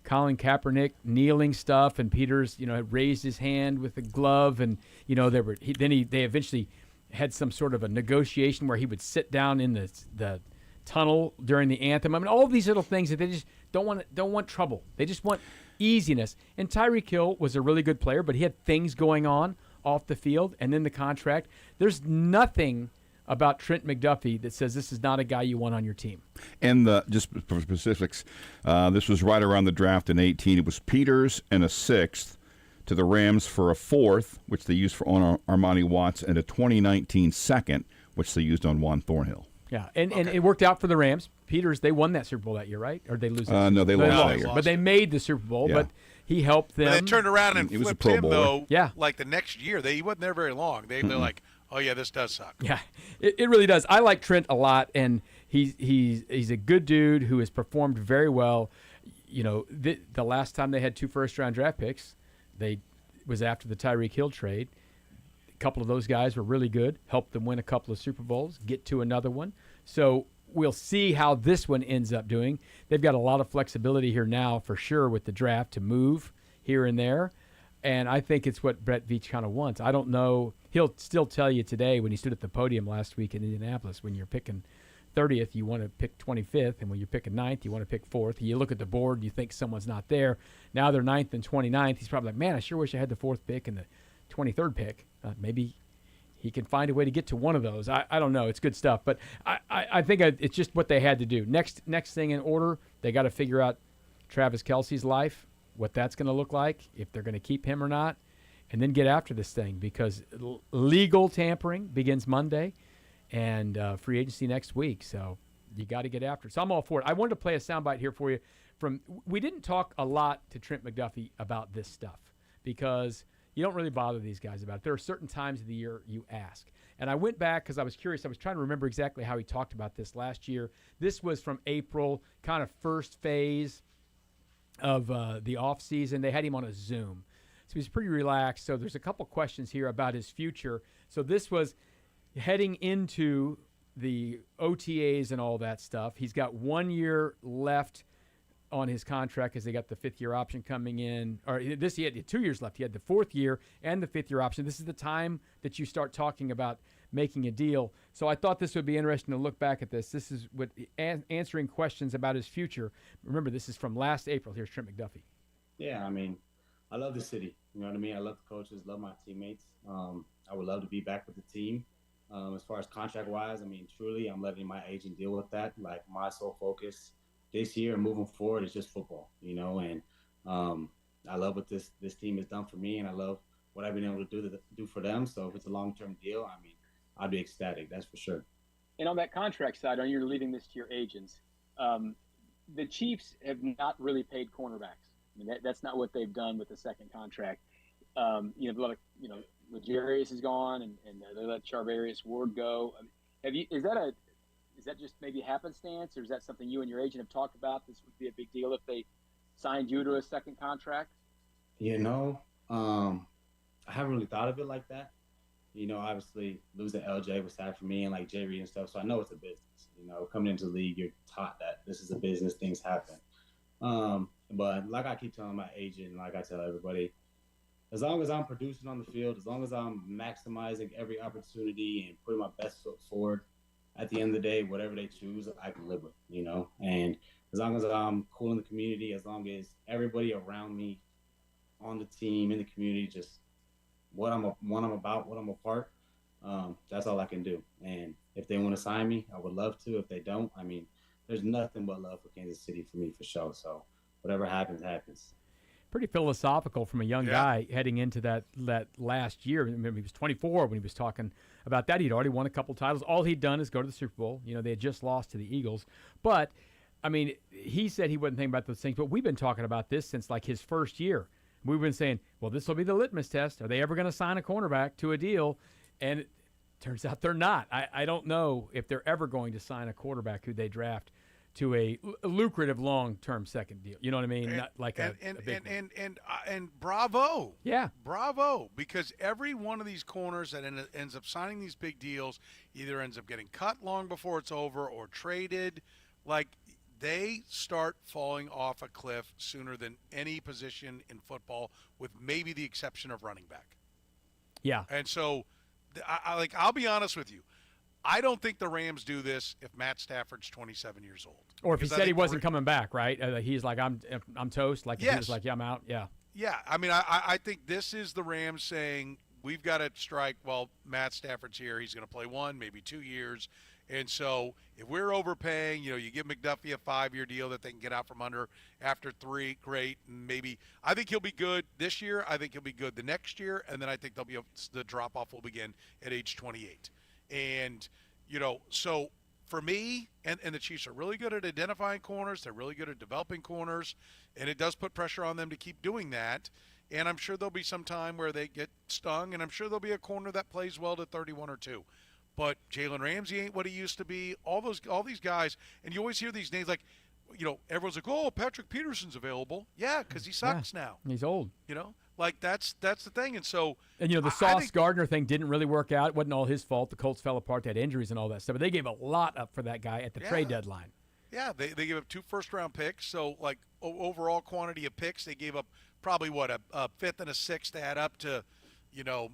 Colin Kaepernick kneeling stuff, and Peters, had raised his hand with the glove, and they eventually had some sort of a negotiation where he would sit down in the tunnel during the anthem. I mean, all of these little things that they just don't want trouble. They just want easiness. And Tyreek Hill was a really good player, but he had things going on off the field and then the contract. There's nothing about Trent McDuffie that says this is not a guy you want on your team. And just for specifics, this was right around the draft in 18. It was Peters and a 6th to the Rams for a 4th, which they used for on Armani Watts, and a 2019 2nd, which they used on Juan Thornhill. Yeah, and it worked out for the Rams. Peters, they won that Super Bowl that year, right? Or did they lose? No, they lost that year. But they made the Super Bowl. Yeah. But he helped them. But they turned around and he was flipped a Pro him Bowler. though. Yeah. Like the next year, he wasn't there very long. They're like, oh yeah, this does suck. Yeah, it really does. I like Trent a lot, and he's a good dude who has performed very well. You know, the last time they had 2 first-round draft picks, was after the Tyreek Hill trade. A couple of those guys were really good, helped them win a couple of Super Bowls, get to another one. So we'll see how this one ends up doing. They've got a lot of flexibility here now for sure with the draft to move here and there. And I think it's what Brett Veach kind of wants. I don't know. He'll still tell you today when he stood at the podium last week in Indianapolis, when you're picking 30th, you want to pick 25th. And when you're picking 9th, you want to pick 4th. You look at the board and you think someone's not there. Now they're 9th and 29th. He's probably like, man, I sure wish I had the 4th pick and the 23rd pick. Maybe he can find a way to get to one of those. I don't know. It's good stuff. But I think it's just what they had to do. Next thing in order, they got to figure out Travis Kelce's life, what that's going to look like, if they're going to keep him or not, and then get after this thing because legal tampering begins Monday and free agency next week. So you got to get after it. So I'm all for it. I wanted to play a soundbite here for you. We didn't talk a lot to Trent McDuffie about this stuff because you don't really bother these guys about it. There are certain times of the year you ask. And I went back because I was curious. I was trying to remember exactly how he talked about this last year. This was from April, kind of first phase of the off season. They had him on a Zoom. So he's pretty relaxed. So there's a couple questions here about his future. So this was heading into the OTAs and all that stuff. He's got 1 year left on his contract because they got the 5th year option coming in. Or he had 2 years left. He had the 4th year and the 5th year option. This is the time that you start talking about making a deal. So I thought this would be interesting to look back at this. This is what answering questions about his future. Remember, this is from last April. Here's Trent McDuffie. Yeah, I mean, I love the city. You know what I mean? I love the coaches, love my teammates. I would love to be back with the team. As far as contract-wise, I mean, truly, I'm letting my agent deal with that. Like, my sole focus this year and moving forward is just football, you know? And I love what this team has done for me, and I love what I've been able to do for them. So if it's a long-term deal, I mean, I'd be ecstatic, that's for sure. And on that contract side, on you're leaving this to your agents, the Chiefs have not really paid cornerbacks. I mean, that's not what they've done with the second contract. You know, a lot of, you know, Legarius is gone, and they let Charvarius Ward go. I mean, is that just maybe happenstance, or is that something you and your agent have talked about? This would be a big deal if they signed you to a second contract. You know, I haven't really thought of it like that. You know, obviously losing LJ was sad for me and like Jay Reed and stuff. So I know it's a business. You know, coming into the league, you're taught that this is a business. Things happen. But like I keep telling my agent, and like I tell everybody, as long as I'm producing on the field, as long as I'm maximizing every opportunity and putting my best foot forward, at the end of the day, whatever they choose, I can live with, you know. And as long as I'm cool in the community, as long as everybody around me on the team, in the community, just what I'm about, what I'm a part, that's all I can do. And if they want to sign me, I would love to. If they don't, I mean, there's nothing but love for Kansas City for me, for sure. So whatever happens, happens. Pretty philosophical from a young guy heading into that last year. I remember he was 24 when he was talking about that. He'd already won a couple titles. All he'd done is go to the Super Bowl. You know, they had just lost to the Eagles. But, I mean, he said he wasn't thinking about those things. But we've been talking about this since, like, his first year. We've been saying, well, this will be the litmus test. Are they ever going to sign a cornerback to a deal? And it turns out they're not. I don't know if they're ever going to sign a quarterback who they draft to a lucrative long-term second deal. You know what I mean? Not like a big one. And bravo. Yeah. Bravo. Because every one of these corners that ends up signing these big deals either ends up getting cut long before it's over or traded. Like, they start falling off a cliff sooner than any position in football, with maybe the exception of running back. Yeah. And so, I'll be honest with you. I don't think the Rams do this if Matt Stafford's 27 years old. Or if he said he wasn't coming back, right? He's like, I'm toast. Like, yes. He was like, yeah, I'm out. Yeah. Yeah. I mean, I think this is the Rams saying, we've got to strike. Well, Matt Stafford's here. He's going to play 1, maybe 2 years. And so if we're overpaying, you give McDuffie a 5-year deal that they can get out from under after 3, great. And maybe I think he'll be good this year. I think he'll be good the next year. And then I think the drop-off will begin at age 28. And, so for me, and the Chiefs are really good at identifying corners. They're really good at developing corners. And it does put pressure on them to keep doing that. And I'm sure there'll be some time where they get stung. And I'm sure there'll be a corner that plays well to 31 or 2. But Jalen Ramsey ain't what he used to be. All these guys, and you always hear these names like, everyone's like, oh, Patrick Peterson's available. Yeah, because he sucks now. He's old. Like that's the thing. And so, and the Sauce Gardner thing didn't really work out. It wasn't all his fault. The Colts fell apart. They had injuries and all that stuff. But they gave a lot up for that guy at the trade deadline. Yeah, they gave up 2 first-round picks. So like overall quantity of picks, they gave up probably a 5th and a 6th to add up to.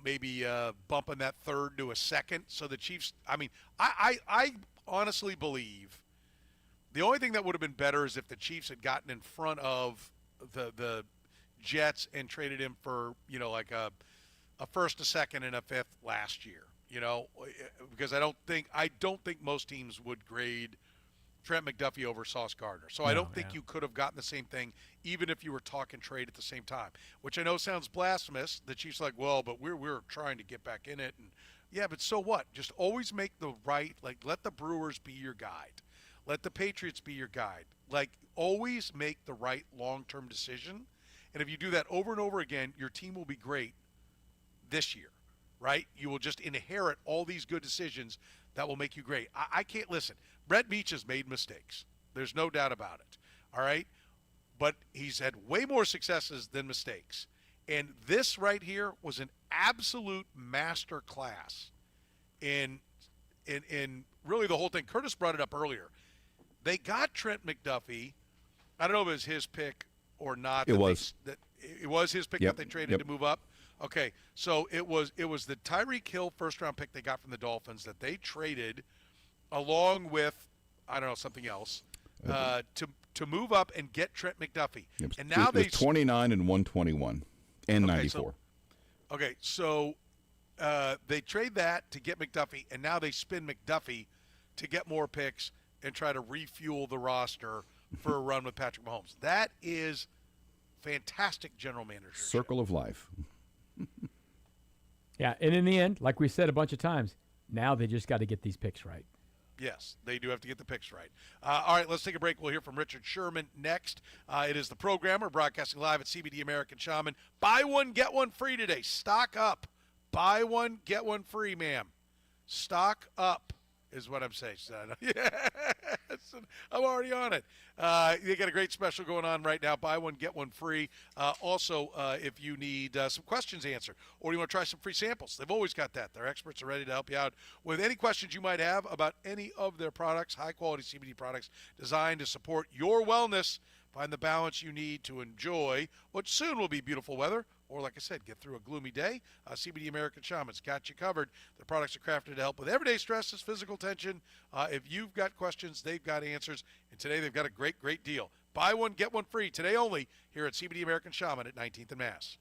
Maybe bumping that 3rd to a 2nd. So the Chiefs, I honestly believe the only thing that would have been better is if the Chiefs had gotten in front of the Jets and traded him for, like a 1st, a 2nd, and a 5th last year, because I don't think most teams would grade Trent McDuffie over Sauce Gardner. So I don't think you could have gotten the same thing even if you were talking trade at the same time, which I know sounds blasphemous. The Chiefs are like, well, but we're trying to get back in it. And yeah, but so what? Just always make the right, let the Brewers be your guide. Let the Patriots be your guide. Always make the right long-term decision. And if you do that over and over again, your team will be great this year, right? You will just inherit all these good decisions that will make you great. I can't listen. Brett Beach has made mistakes. There's no doubt about it. All right? But he's had way more successes than mistakes. And this right here was an absolute master class in really the whole thing. Kurtis brought it up earlier. They got Trent McDuffie. I don't know if it was his pick or not. It was. It was his pick that they traded to move up. Okay, so it was the Tyreek Hill first-round pick they got from the Dolphins that they traded along with, I don't know, something else, to move up and get Trent McDuffie. Yep. And now it was 29 and 121 and 94. So they trade that to get McDuffie, and now they spin McDuffie to get more picks and try to refuel the roster for a run with Patrick Mahomes. That is fantastic general manager. Circle of life. Yeah, and in the end, like we said a bunch of times, now they just got to get these picks right. Yes, they do have to get the picks right. All right, let's take a break. We'll hear from Richard Sherman next. It is the programmer broadcasting live at CBD American Shaman. Buy one, get one free today. Stock up. Buy one, get one free, ma'am. Stock up is what I'm saying. Yes, I'm already on it. They got a great special going on right now. Buy one, get one free. Also, if you need some questions answered or you want to try some free samples, they've always got that. Their experts are ready to help you out with any questions you might have about any of their products, high-quality CBD products designed to support your wellness. Find the balance you need to enjoy what soon will be beautiful weather, or like I said, get through a gloomy day. CBD American Shaman's got you covered. The products are crafted to help with everyday stresses, physical tension. If you've got questions, they've got answers. And today they've got a great deal. Buy one, get one free today only here at CBD American Shaman at 19th and Mass.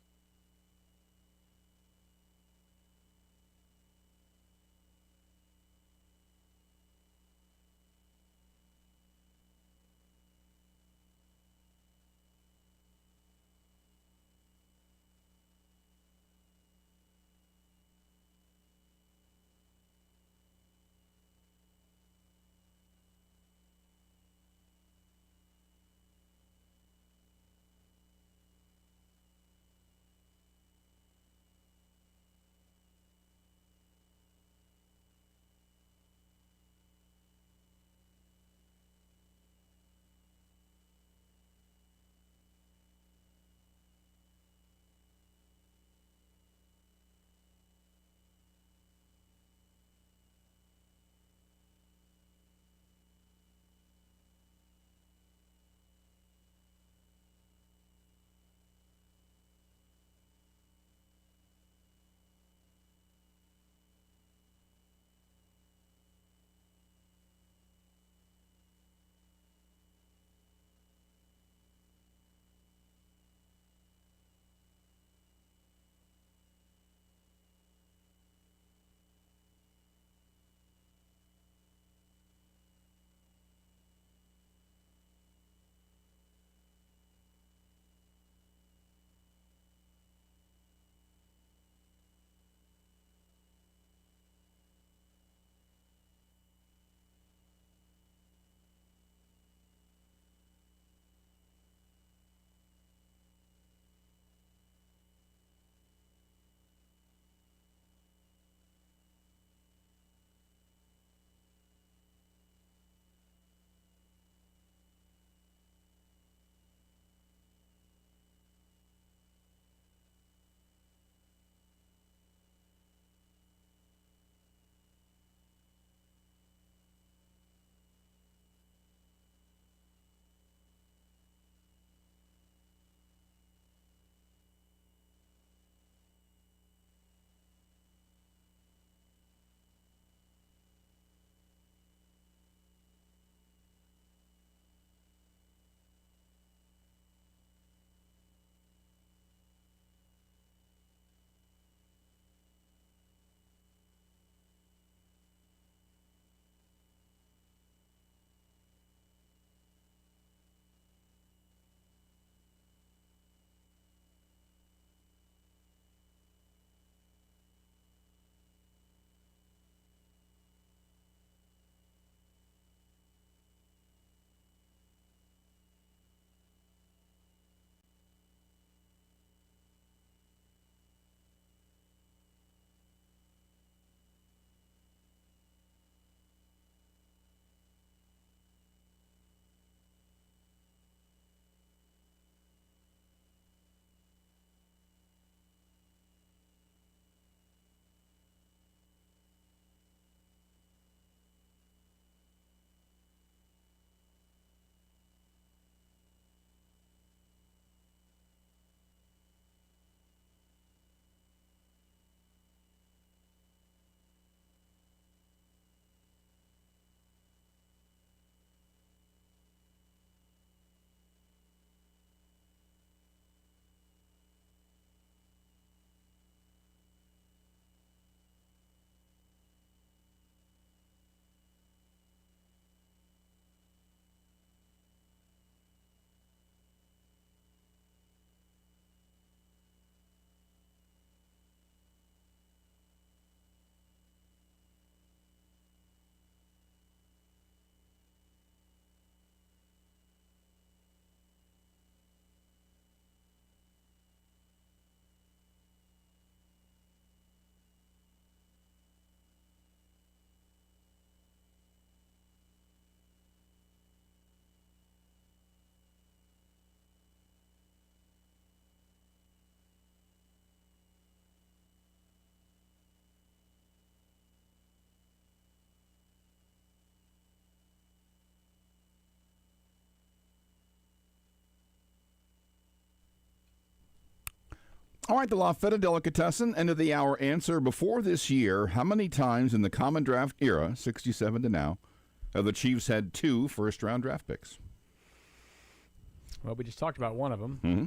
All right, the La Feta Delicatessen, end of the hour answer. Before this year, how many times in the common draft era, 67 to now, have the Chiefs had 2 first-round draft picks? Well, we just talked about one of them. Mm-hmm.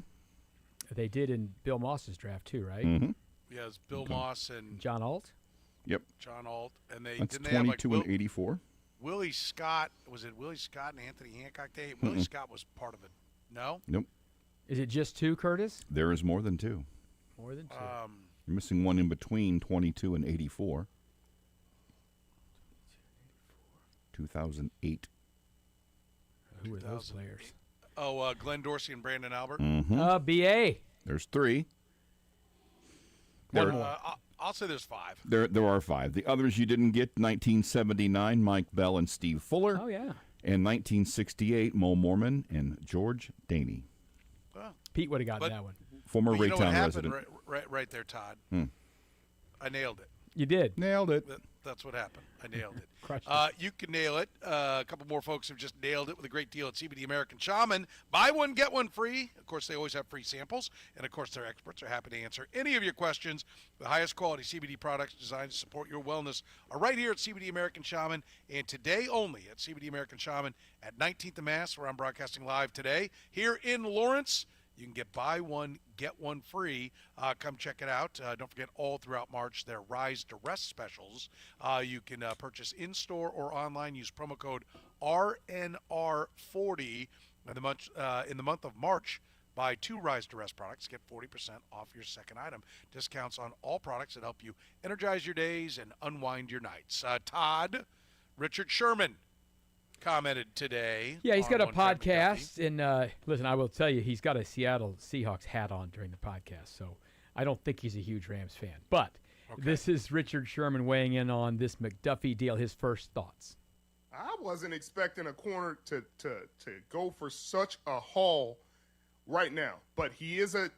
They did in Bill Moss's draft, too, right? Mm-hmm. Yeah, it's Bill Moss and John Alt. Yep. John Alt, and That's didn't they have 22 and 84. Willie Scott, was it Willie Scott and Anthony Hancock Day? Willie Scott was part of it. No? Nope. Is it just 2, Kurtis? There is more than 2. More than 2. You're missing one in between 22 and 84. 2008. Who are those players? Oh, Glenn Dorsey and Brandon Albert. Mm-hmm. BA. There's 3. One more. I'll say there's 5. There are 5. The others you didn't get: 1979, Mike Bell and Steve Fuller. Oh, yeah. And 1968, Mo Mormon and George Daney. Well, Pete would have gotten that one. Former you know what Raytown happened resident. right there, Todd. I nailed it. You did. Nailed it. That's what happened. I nailed it. Crushed it. You can nail it. A couple more folks have just nailed it with a great deal at CBD American Shaman. Buy one, get one free. Of course, they always have free samples. And, of course, their experts are happy to answer any of your questions. The highest quality CBD products designed to support your wellness are right here at CBD American Shaman. And today only at CBD American Shaman at 19th and Mass, where I'm broadcasting live today. Here in Lawrence, you can buy one, get one free. Come check it out. Don't forget, all throughout March, their Rise to Rest specials. You can purchase in-store or online. Use promo code RNR40 in the month of March. Buy 2 Rise to Rest products. Get 40% off your second item. Discounts on all products that help you energize your days and unwind your nights. Todd, Richard Sherman commented today. Yeah, he's got a on Trent podcast, and listen, I will tell you, he's got a Seattle Seahawks hat on during the podcast, so I don't think he's a huge Rams fan. But this is Richard Sherman weighing in on this McDuffie deal, his first thoughts. I wasn't expecting a corner to go for such a haul right now, but he is a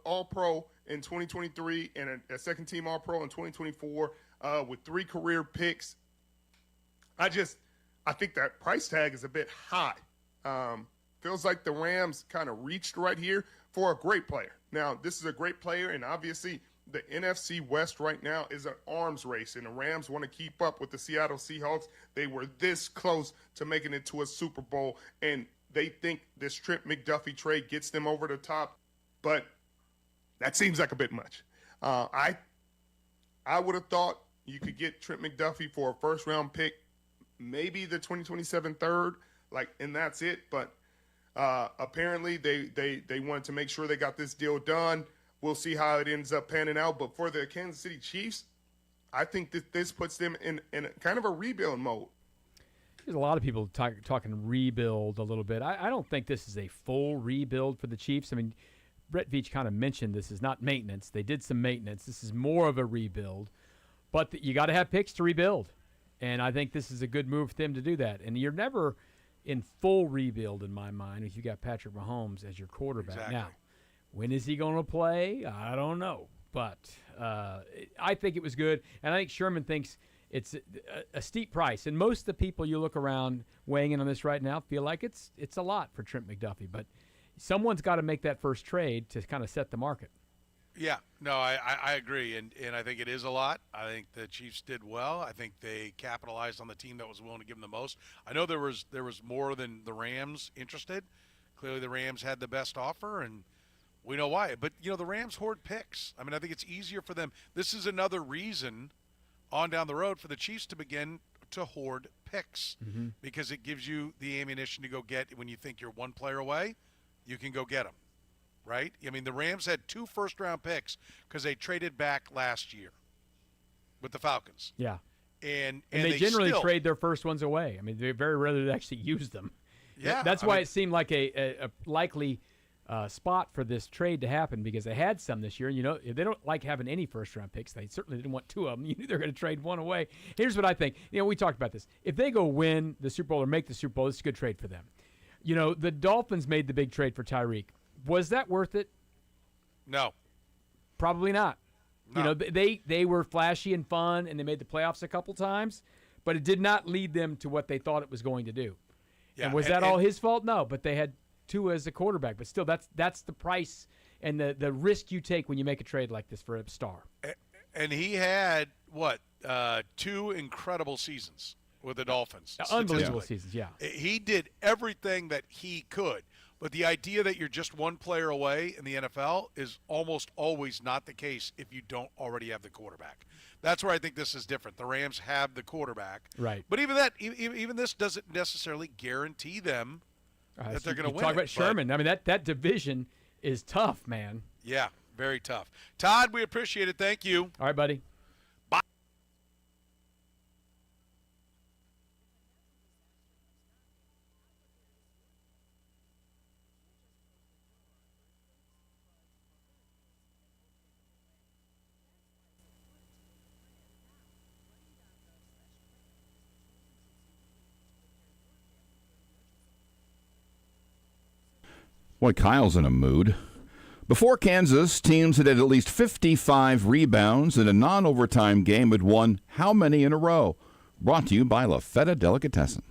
All-Pro in 2023 and a second-team All-Pro in 2024 with 3 career picks. I think that price tag is a bit high. Feels like the Rams kind of reached right here for a great player. Now, this is a great player, and obviously the NFC West right now is an arms race, and the Rams want to keep up with the Seattle Seahawks. They were this close to making it to a Super Bowl, and they think this Trent McDuffie trade gets them over the top, but that seems like a bit much. I would have thought you could get Trent McDuffie for a first-round pick, maybe the 2027 third, and that's it. But apparently they wanted to make sure they got this deal done. We'll see how it ends up panning out. But for the Kansas City Chiefs, I think that this puts them in kind of a rebuild mode. There's a lot of people talking rebuild a little bit. I don't think this is a full rebuild for the Chiefs. I mean, Brett Veach kind of mentioned this is not maintenance. They did some maintenance. This is more of a rebuild. But you got to have picks to rebuild. And I think this is a good move for them to do that. And you're never in full rebuild in my mind if you got Patrick Mahomes as your quarterback. Exactly. Now, when is he going to play? I don't know. But I think it was good. And I think Sherman thinks it's a steep price. And most of the people you look around weighing in on this right now feel like it's a lot for Trent McDuffie. But someone's got to make that first trade to kind of set the market. Yeah, no, I agree, and I think it is a lot. I think the Chiefs did well. I think they capitalized on the team that was willing to give them the most. I know there was more than the Rams interested. Clearly the Rams had the best offer, and we know why. But, the Rams hoard picks. I mean, I think it's easier for them. This is another reason on down the road for the Chiefs to begin to hoard picks because it gives you the ammunition to go get when you think you're one player away, you can go get them. Right? I mean, the Rams had 2 first-round picks because they traded back last year with the Falcons. Yeah. And they generally trade their first ones away. I mean, they very rarely actually use them. Yeah. That's why it seemed like a likely spot for this trade to happen because they had some this year. They don't like having any first-round picks. They certainly didn't want 2 of them. You knew they were going to trade one away. Here's what I think. We talked about this. If they go win the Super Bowl or make the Super Bowl, it's a good trade for them. The Dolphins made the big trade for Tyreek. Was that worth it? No. Probably not. No. They were flashy and fun, and they made the playoffs a couple times, but it did not lead them to what they thought it was going to do. Yeah, and was that all his fault? No, but they had Tua as a quarterback. But still, that's the price and the risk you take when you make a trade like this for a star. And he had, 2 incredible seasons with the Dolphins. Unbelievable seasons, yeah. He did everything that he could. But the idea that you're just one player away in the NFL is almost always not the case if you don't already have the quarterback. That's where I think this is different. The Rams have the quarterback. Right. But even this doesn't necessarily guarantee them that they're going to win. Talk about Sherman. I mean, that division is tough, man. Yeah, very tough. Todd, we appreciate it. Thank you. All right, buddy. Bye. Boy, Kyle's in a mood. Before Kansas, teams that had at least 55 rebounds in a non-overtime game had won how many in a row? Brought to you by La Feta Delicatessen.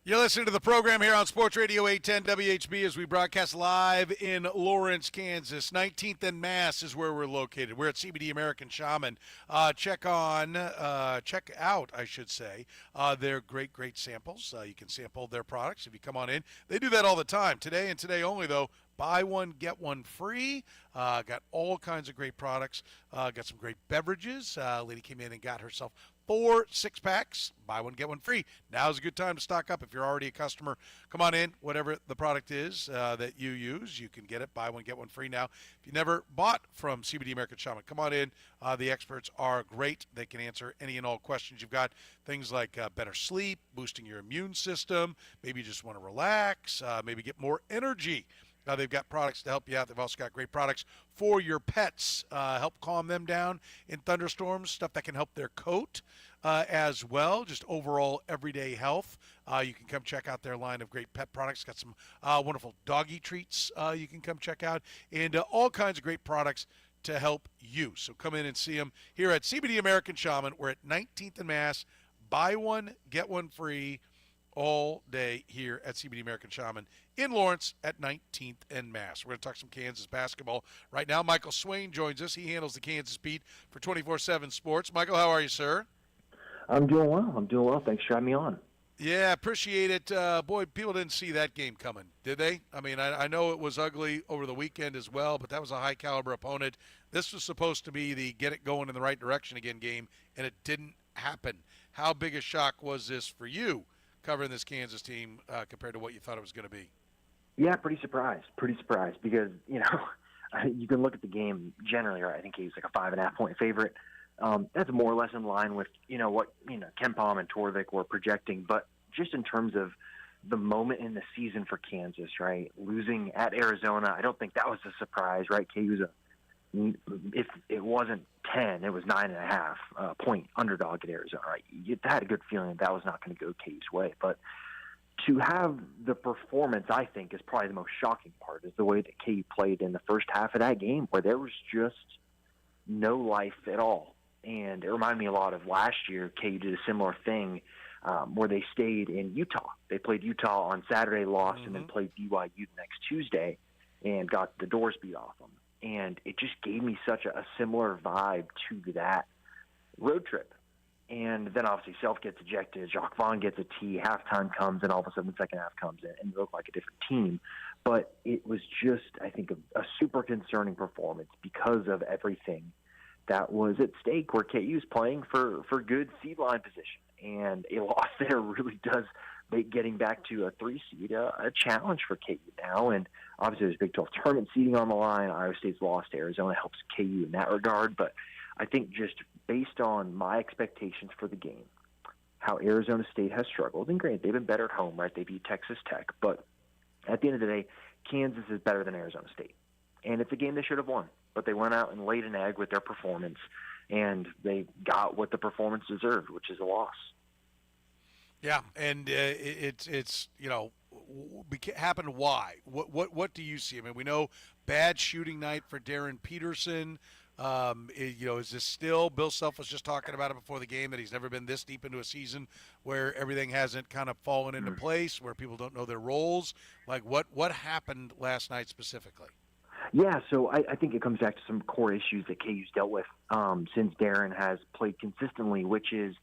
You're listening to the program here on Sports Radio 810 WHB as we broadcast live in Lawrence, Kansas. 19th and Mass is where we're located. We're at CBD American Shaman. Check out, I should say, their great samples. You can sample their products if you come on in. They do that all the time. Today and today only, though. Buy one, get one free. Got all kinds of great products. Got some great beverages. Lady came in and got herself 4 6-packs. Buy one, get one free. Now's a good time to stock up. If you're already a customer, come on in. Whatever the product is that you use, you can get it. Buy one, get one free now. If you never bought from CBD American Shaman, come on in. The experts are great. They can answer any and all questions you've got. Things like better sleep, boosting your immune system. Maybe you just want to relax. Maybe get more energy. They've got products to help you out. They've also got great products for your pets. Help calm them down in thunderstorms, stuff that can help their coat as well, just overall everyday health. You can come check out their line of great pet products. Got some wonderful doggy treats you can come check out, and all kinds of great products to help you. So come in and see them here at CBD American Shaman. We're at 19th and Mass. Buy one, get one free all day here at CBD American Shaman in Lawrence at 19th and Mass. We're going to talk some Kansas basketball right now. Michael Swain joins us. He handles the Kansas beat for 24/7 Sports. Michael, how are you, sir? I'm doing well. Thanks for having me on. Yeah, appreciate it. Boy, people didn't see that game coming, did they? I mean, I know it was ugly over the weekend as well, but that was a high-caliber opponent. This was supposed to be the get it going in the right direction again game, and it didn't happen. How big a shock was this for you, covering this Kansas team compared to what you thought it was going to be? Yeah, pretty surprised because, you can look at the game generally, right? I think he's like a 5.5 point favorite. That's more or less in line with, what Kempom and Torvik were projecting. But just in terms of the moment in the season for Kansas, right? Losing at Arizona, I don't think that was a surprise, right? KU's if it wasn't 10, it was 9.5 point underdog at Arizona, right? You had a good feeling that was not going to go KU's way. But to have the performance, I think, is probably the most shocking part, is the way that KU played in the first half of that game, where there was just no life at all. And it reminded me a lot of last year. KU did a similar thing where they stayed in Utah. They played Utah on Saturday, lost, and then played BYU the next Tuesday and got the doors beat off them. And it just gave me such a similar vibe to that road trip. And then obviously Self gets ejected, Jacques Vaughn gets a tee, halftime comes, and all of a sudden the second half comes in, and they look like a different team. But it was just, I think, a super concerning performance because of everything that was at stake, where KU's playing for good seed line position. And a loss there really does make getting back to a 3 seed a challenge for KU now. And obviously there's Big 12 tournament seeding on the line. Iowa State's lost to Arizona helps KU in that regard. But I think just based on my expectations for the game, how Arizona State has struggled, and granted, they've been better at home, right? They beat Texas Tech. But at the end of the day, Kansas is better than Arizona State. And it's a game they should have won. But they went out and laid an egg with their performance, and they got what the performance deserved, which is a loss. Yeah, and it's happened. Why? What do you see? I mean, we know bad shooting night for Darren Peterson. Is this still? Bill Self was just talking about it before the game, that he's never been this deep into a season where everything hasn't kind of fallen into place, where people don't know their roles. Like what happened last night specifically? Yeah, so I think it comes back to some core issues that KU's dealt with since Darren has played consistently, which is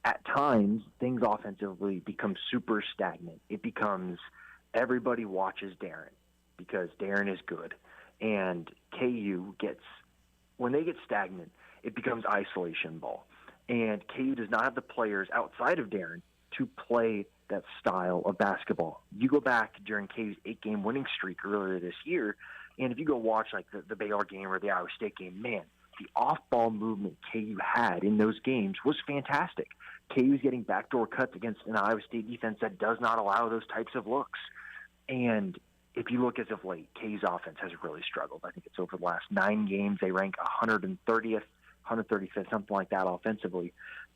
at times things offensively become super stagnant. It becomes everybody watches Darren because Darren is good. And KU when they get stagnant, it becomes isolation ball. And KU does not have the players outside of Darren to play that style of basketball. You go back during KU's 8-game winning streak earlier this year, and if you go watch like the Baylor game or the Iowa State game, man, the off-ball movement KU had in those games was fantastic. KU is getting backdoor cuts against an Iowa State defense that does not allow those types of looks. And if you look as of late, KU's offense has really struggled. I think it's over the last 9 games. They rank 130th, 135th, something like that offensively.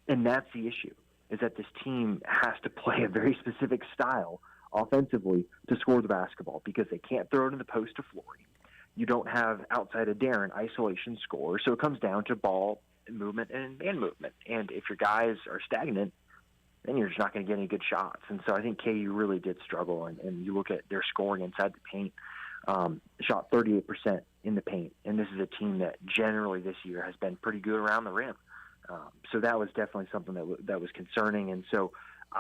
And that's the issue, is that this team has to play a very specific style offensively to score the basketball, because they can't throw it in the post to Flory. You don't have, outside of Darren, isolation score. So it comes down to ball movement and man movement. And if your guys are stagnant, then you're just not going to get any good shots. And so I think KU really did struggle. And you look at their scoring inside the paint, shot 38% in the paint. And this is a team that generally this year has been pretty good around the rim. So that was definitely something that was concerning. And so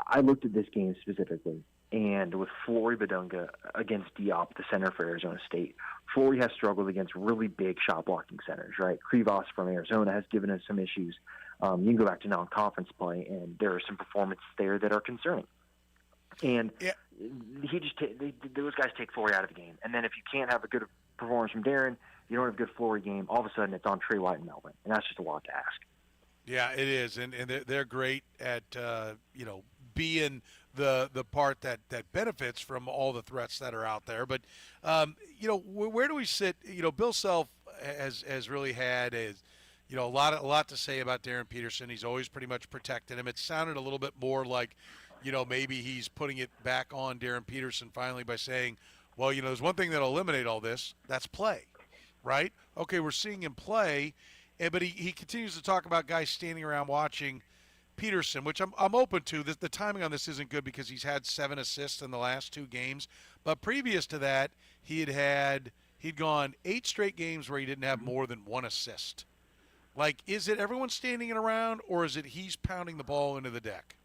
I looked at this game specifically, and with Flory Badunga against Diop, the center for Arizona State, Flory has struggled against really big shot-blocking centers, right? Krivas from Arizona has given us some issues. You can go back to non-conference play, and there are some performances there that are concerning. And those guys take Flory out of the game. And then if you can't have a good performance from Darren, you don't have a good Flory game, all of a sudden it's on Trey White and Melvin. And that's just a lot to ask. Yeah, it is, and they're great at being the part that benefits from all the threats that are out there. But where do we sit? Bill Self has really had a lot to say about Darren Peterson. He's always pretty much protected him. It sounded a little bit more like maybe he's putting it back on Darren Peterson finally by saying, well, there's one thing that'll eliminate all this. That's play, right? Okay, we're seeing him play. But he continues to talk about guys standing around watching Peterson, which I'm open to. The timing on this isn't good because he's had 7 assists in the last 2 games. But previous to that, he'd gone 8 straight games where he didn't have more than 1 assist. Like, is it everyone standing around, or is it he's pounding the ball into the deck?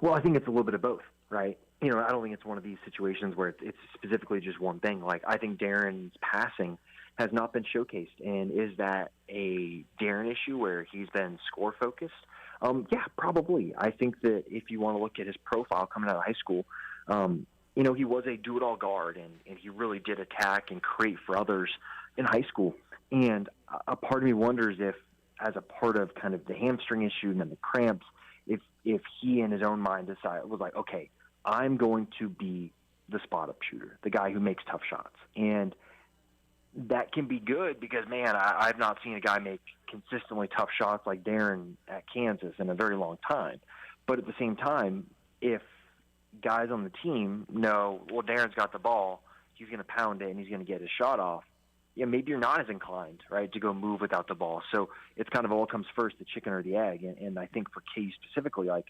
Well, I think it's a little bit of both, right? I don't think it's one of these situations where it's specifically just one thing. Like, I think Darren's passing has not been showcased. And is that a Darren issue where he's been score focused? Yeah, probably. I think that if you want to look at his profile coming out of high school, he was a do-it-all guard, and he really did attack and create for others in high school. And a part of me wonders if, as a part of kind of the hamstring issue and then the cramps, if he in his own mind was like, okay, I'm going to be the spot-up shooter, the guy who makes tough shots. And that can be good because, man, I've not seen a guy make consistently tough shots like Darren at Kansas in a very long time. But at the same time, if guys on the team know, well, Darren's got the ball, he's going to pound it and he's going to get his shot off, maybe you're not as inclined, right, to go move without the ball. So it's kind of all comes first, the chicken or the egg. And I think for KU specifically, like,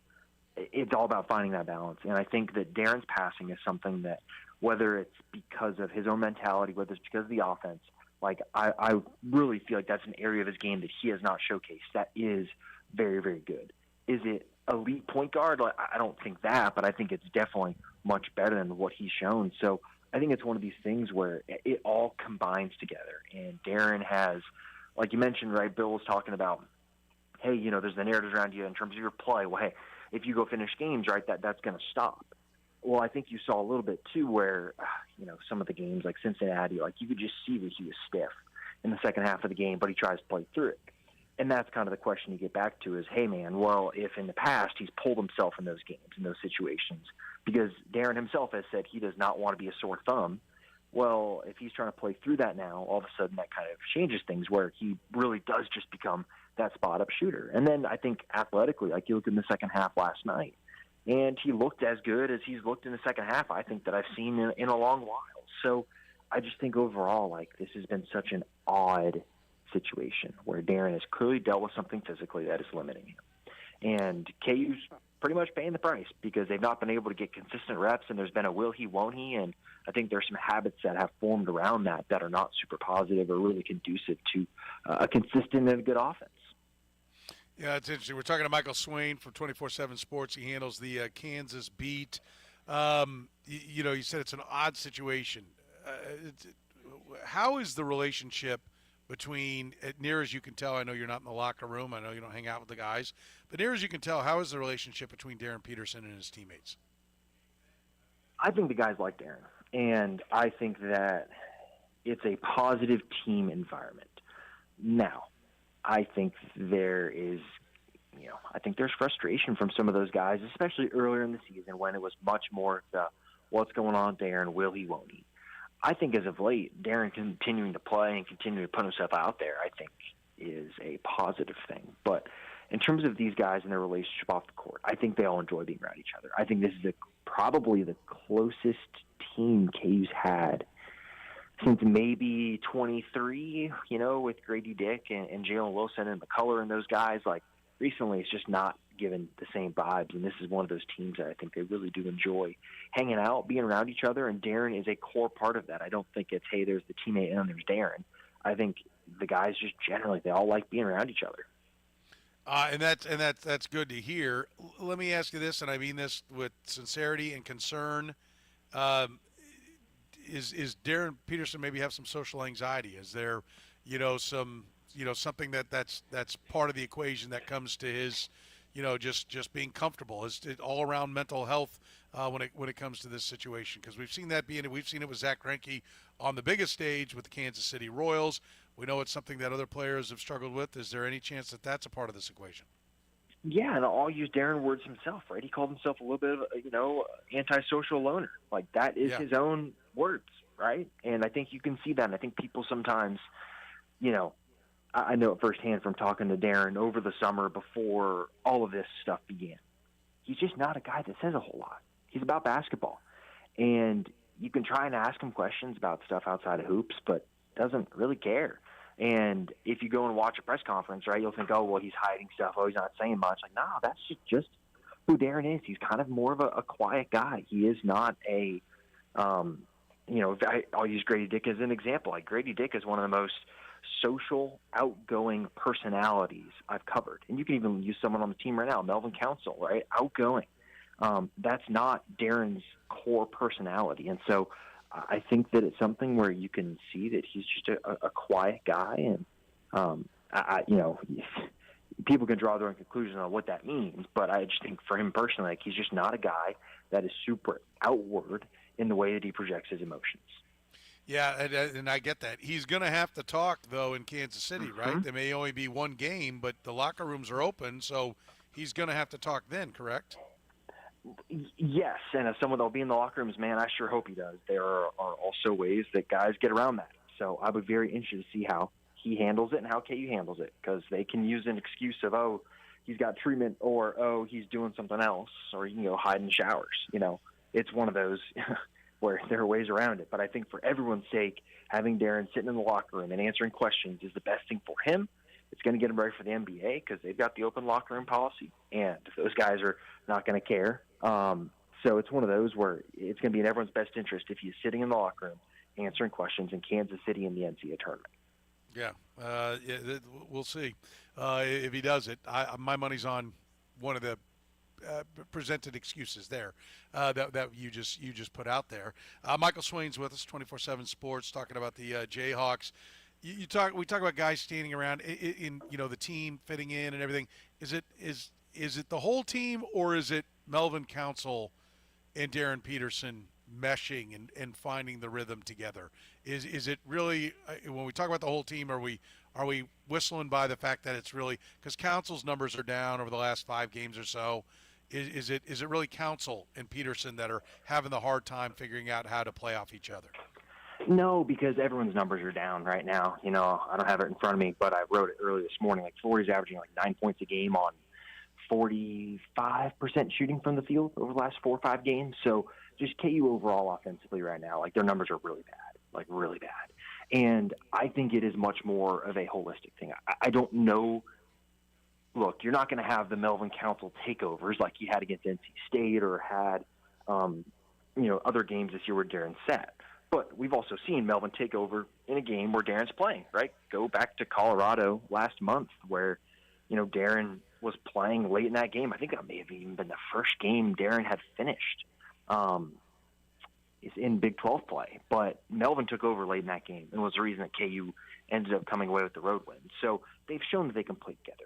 it's all about finding that balance. And I think that Darren's passing is something that, whether it's because of his own mentality, whether it's because of the offense, like I really feel like that's an area of his game that he has not showcased. That is very, very good. Is it elite point guard? Like, I don't think that, but I think it's definitely much better than what he's shown. So I think it's one of these things where it all combines together. And Darren has, like you mentioned, right, Bill was talking about, hey, there's the narratives around you in terms of your play. Well, hey, if you go finish games, right, that's going to stop. Well, I think you saw a little bit, too, where, some of the games like Cincinnati, like you could just see that he was stiff in the second half of the game, but he tries to play through it. And that's kind of the question you get back to is, hey, man, well, if in the past he's pulled himself in those games, in those situations, because Darren himself has said he does not want to be a sore thumb, well, if he's trying to play through that now, all of a sudden that kind of changes things where he really does just become that spot-up shooter. And then I think athletically, like you look in the second half last night, and he looked as good as he's looked in the second half, I think, that I've seen in a long while. So I just think overall, like, this has been such an odd situation where Darren has clearly dealt with something physically that is limiting him. And KU's pretty much paying the price because they've not been able to get consistent reps, and there's been a will he, won't he, and I think there's some habits that have formed around that are not super positive or really conducive to a consistent and good offense. Yeah, it's interesting. We're talking to Michael Swain from 24/7 Sports. He handles the Kansas beat. You said it's an odd situation. How is the relationship between, near as you can tell, I know you're not in the locker room, I know you don't hang out with the guys, but near as you can tell, how is the relationship between Darren Peterson and his teammates? I think the guys like Darren, and I think that it's a positive team environment. Now, I think there's frustration from some of those guys, especially earlier in the season when it was much more the what's going on there and will he, won't he. I think as of late, Darren continuing to play and continuing to put himself out there, I think is a positive thing. But in terms of these guys and their relationship off the court, I think they all enjoy being around each other. I think this is probably the closest team KU's had since maybe 23, with Grady Dick and Jalen Wilson and McCullough and those guys. Like, recently it's just not given the same vibes. And this is one of those teams that I think they really do enjoy hanging out, being around each other. And Darren is a core part of that. I don't think it's, hey, there's the teammate and there's Darren. I think the guys just generally, they all like being around each other. And that's good to hear. Let me ask you this, and I mean this with sincerity and concern. Is Darren Peterson maybe have some social anxiety? Is there, some, something that's part of the equation that comes to his, just being comfortable? Is it all around mental health when it comes to this situation? Because we've seen it with Zach Greinke on the biggest stage with the Kansas City Royals. We know it's something that other players have struggled with. Is there any chance that that's a part of this equation? Yeah, and I'll use Darren words himself, right? He called himself a little bit of, antisocial loner. Like, that is his own words, right? And I think you can see that. And I think people sometimes, I know it firsthand from talking to Darren over the summer before all of this stuff began. He's just not a guy that says a whole lot. He's about basketball. And you can try and ask him questions about stuff outside of hoops, but doesn't really care. And if you go and watch a press conference, right, you'll think, oh, well, he's hiding stuff. Oh, he's not saying much. Like, no, that's just who Darren is. He's kind of more of a quiet guy. He is not a, I'll use Grady Dick as an example. Like, Grady Dick is one of the most social, outgoing personalities I've covered. And you can even use someone on the team right now, Melvin Council, right? Outgoing. That's not Darren's core personality. And so I think that it's something where you can see that he's just a quiet guy. And, people can draw their own conclusions on what that means. But I just think for him personally, like, he's just not a guy that is super outward in the way that he projects his emotions. Yeah, and I get that. He's going to have to talk, though, in Kansas City, right? There may only be one game, but the locker rooms are open, so he's going to have to talk then, correct? Yes, and as someone that will be in the locker rooms, man, I sure hope he does. There are also ways that guys get around that. So I would be very interested to see how he handles it and how KU handles it, because they can use an excuse of, oh, he's got treatment, or, oh, he's doing something else, or you can go hide in the showers. It's one of those where there are ways around it. But I think for everyone's sake, having Darren sitting in the locker room and answering questions is the best thing for him. It's going to get him ready for the NBA because they've got the open locker room policy, and those guys are not going to care. So it's one of those where it's going to be in everyone's best interest if he's sitting in the locker room answering questions in Kansas City in the NCAA tournament. Yeah, we'll see if he does it. My money's on one of the presented excuses there that you just put out there. Michael Swain's with us, 24/7 Sports, talking about the Jayhawks. We talk about guys standing around in the team fitting in and everything. Is it the whole team, or is it Melvin Council and Darren Peterson meshing and finding the rhythm together? Is it really, when we talk about the whole team, are we whistling by the fact that it's really, because Council's numbers are down over the last 5 games or so? Is it really Council and Peterson that are having the hard time figuring out how to play off each other? No, because everyone's numbers are down right now. I don't have it in front of me, but I wrote it early this morning. Like, Florida's averaging like 9 points a game on 45% shooting from the field over the last 4 or 5 games. So just KU overall offensively right now, like, their numbers are really bad, like really bad. And I think it is much more of a holistic thing. I don't know. Look, you're not going to have the Melvin Council takeovers like you had against NC State or had, other games this year where Darren sat. But we've also seen Melvin take over in a game where Darren's playing, right? Go back to Colorado last month where, Darren was playing late in that game. I think that may have even been the first game Darren had finished. Is in Big 12 play. But Melvin took over late in that game and was the reason that KU ended up coming away with the road win. So they've shown that they can play together.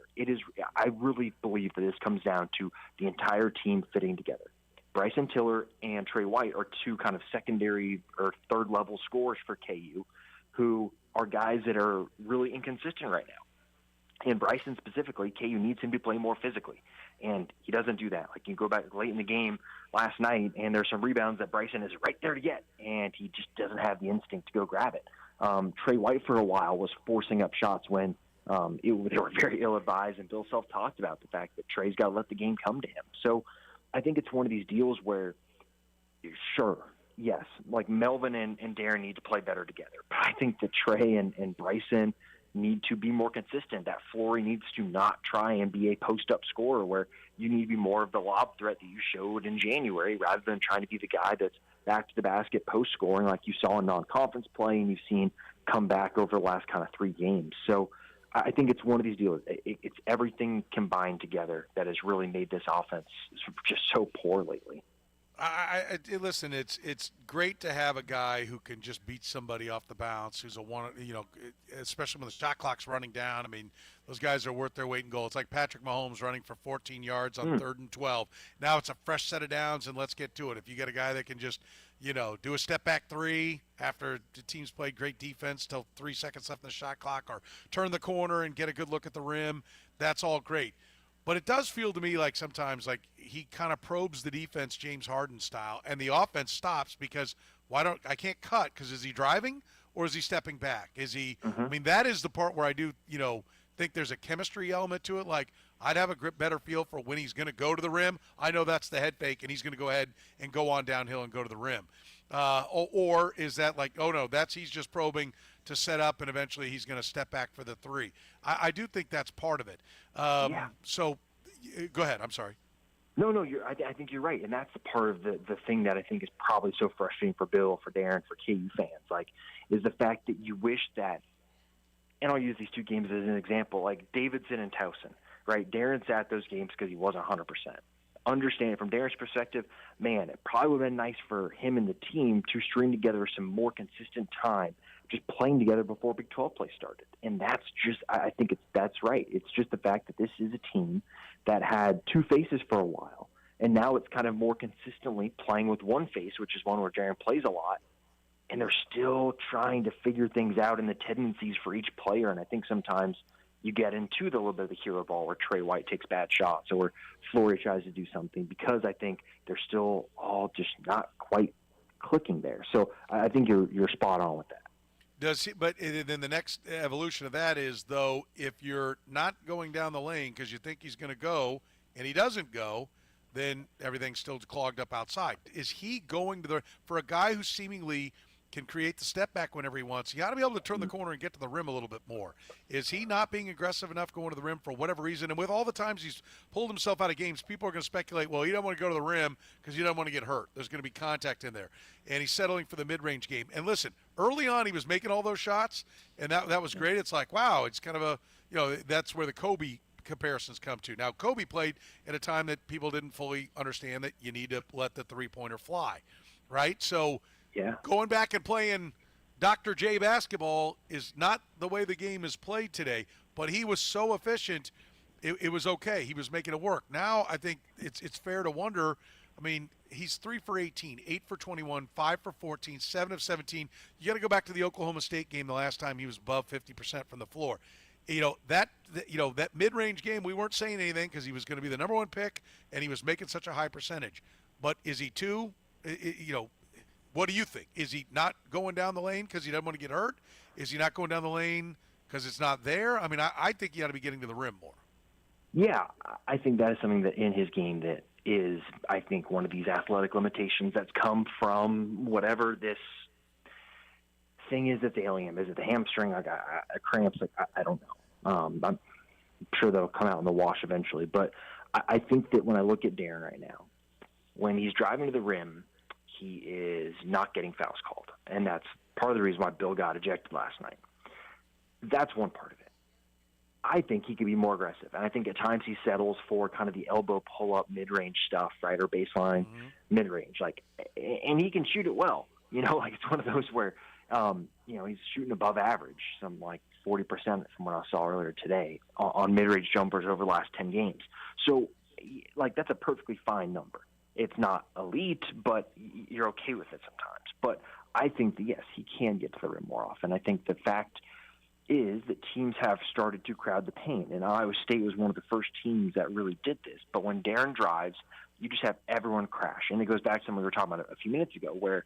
I really believe that this comes down to the entire team fitting together. Bryson Tiller and Trey White are 2 kind of secondary or third-level scorers for KU who are guys that are really inconsistent right now. And Bryson specifically, KU needs him to play more physically, and he doesn't do that. Like, you go back late in the game last night, and there's some rebounds that Bryson is right there to get, and he just doesn't have the instinct to go grab it. Trey White for a while was forcing up shots when they were very ill-advised, and Bill Self talked about the fact that Trey's got to let the game come to him. So I think it's one of these deals where, sure, yes, like Melvin and Darren need to play better together. But I think that Trey and Bryson need to be more consistent. That Flory needs to not try and be a post-up scorer where you need to be more of the lob threat that you showed in January rather than trying to be the guy that's back to the basket post-scoring like you saw in non-conference play and you've seen come back over the last kind of 3 games. So I think it's one of these deals. It's everything combined together that has really made this offense just so poor lately. Listen, it's great to have a guy who can just beat somebody off the bounce, who's a one, especially when the shot clock's running down. I mean, those guys are worth their weight in gold. It's like Patrick Mahomes running for 14 yards on 3rd and 12. Now it's a fresh set of downs, and let's get to it. If you get a guy that can just, do a step back 3 after the team's played great defense till 3 seconds left in the shot clock, or turn the corner and get a good look at the rim, that's all great. But it does feel to me like sometimes like he kind of probes the defense James Harden style, and the offense stops because I can't cut because is he driving or is he stepping back? Is he? I mean, that is the part where I do think there's a chemistry element to it. Like I'd have a better feel for when he's going to go to the rim. I know that's the head fake, and he's going to go ahead and go on downhill and go to the rim. Or is that like, oh no, he's just probing to set up, and eventually he's going to step back for the 3. I do think that's part of it. So go ahead. I'm sorry. No, I think you're right, and that's the part of the thing that I think is probably so frustrating for Bill, for Darren, for KU fans, like, is the fact that you wish that, and I'll use these 2 games as an example, like Davidson and Towson, right? Darren's at those games because he wasn't 100%. Understand it from Darren's perspective, man, it probably would have been nice for him and the team to string together some more consistent time, just playing together before Big 12 play started. And that's just, I think that's right. It's just the fact that this is a team that had 2 faces for a while, and now it's kind of more consistently playing with one face, which is one where Darren plays a lot, and they're still trying to figure things out in the tendencies for each player. And I think sometimes you get into the little bit of the hero ball where Trey White takes bad shots or Flory tries to do something, because I think they're still all just not quite clicking there. So I think you're spot on with that. But then the next evolution of that is, though, if you're not going down the lane because you think he's going to go and he doesn't go, then everything's still clogged up outside. Is he going to for a guy who seemingly can create the step back whenever he wants, you got to be able to turn the corner and get to the rim a little bit more. Is he not being aggressive enough going to the rim for whatever reason? And with all the times he's pulled himself out of games, people are going to speculate, well, he doesn't want to go to the rim because he doesn't want to get hurt. There's going to be contact in there. And he's settling for the mid-range game. And listen, early on he was making all those shots, and that was great. It's like, wow, it's kind of that's where the Kobe comparisons come to. Now, Kobe played at a time that people didn't fully understand that you need to let the three-pointer fly, right? So going back and playing Dr. J basketball is not the way the game is played today, but he was so efficient, it was okay. He was making it work. Now I think it's fair to wonder, I mean, he's 3 for 18, 8 for 21, 5 for 14, 7 of 17. You got to go back to the Oklahoma State game the last time he was above 50% from the floor. That mid-range game, we weren't saying anything because he was going to be the number 1 pick and he was making such a high percentage. But is he 2? What do you think? Is he not going down the lane because he doesn't want to get hurt? Is he not going down the lane because it's not there? I mean, I think he ought to be getting to the rim more. Yeah, I think that is something that in his game that is, I think, one of these athletic limitations that's come from whatever this thing is that's ailing him. Is it the hamstring? Like cramps? Like I don't know. I'm sure that'll come out in the wash eventually. But I think that when I look at Darren right now, when he's driving to the rim, he is not getting fouls called. And that's part of the reason why Bill got ejected last night. That's one part of it. I think he could be more aggressive. And I think at times he settles for kind of the elbow pull-up mid-range stuff, right, or baseline mid-range. And he can shoot it well. It's one of those where, he's shooting above average, some like 40% from what I saw earlier today on mid-range jumpers over the last 10 games. So, that's a perfectly fine number. It's not elite, but you're okay with it sometimes. But I think that, yes, he can get to the rim more often. I think the fact is that teams have started to crowd the paint, and Iowa State was one of the first teams that really did this. But when Darren drives, you just have everyone crash. And it goes back to something we were talking about a few minutes ago where,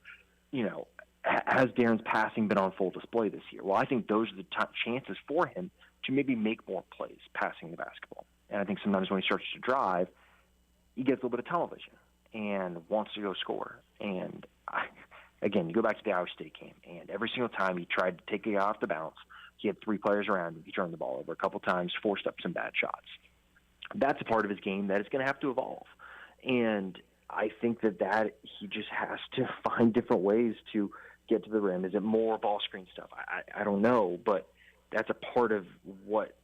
has Darren's passing been on full display this year? Well, I think those are the chances for him to maybe make more plays passing the basketball. And I think sometimes when he starts to drive, he gets a little bit of television and wants to go score. And again, you go back to the Iowa State game, and every single time he tried to take it off the bounce, He had 3 players around him. He turned the ball over a couple times, forced up some bad shots. That's a part of his game that is going to have to evolve. And I think that he just has to find different ways to get to the rim. Is it more ball screen stuff? I don't know, but that's a part of what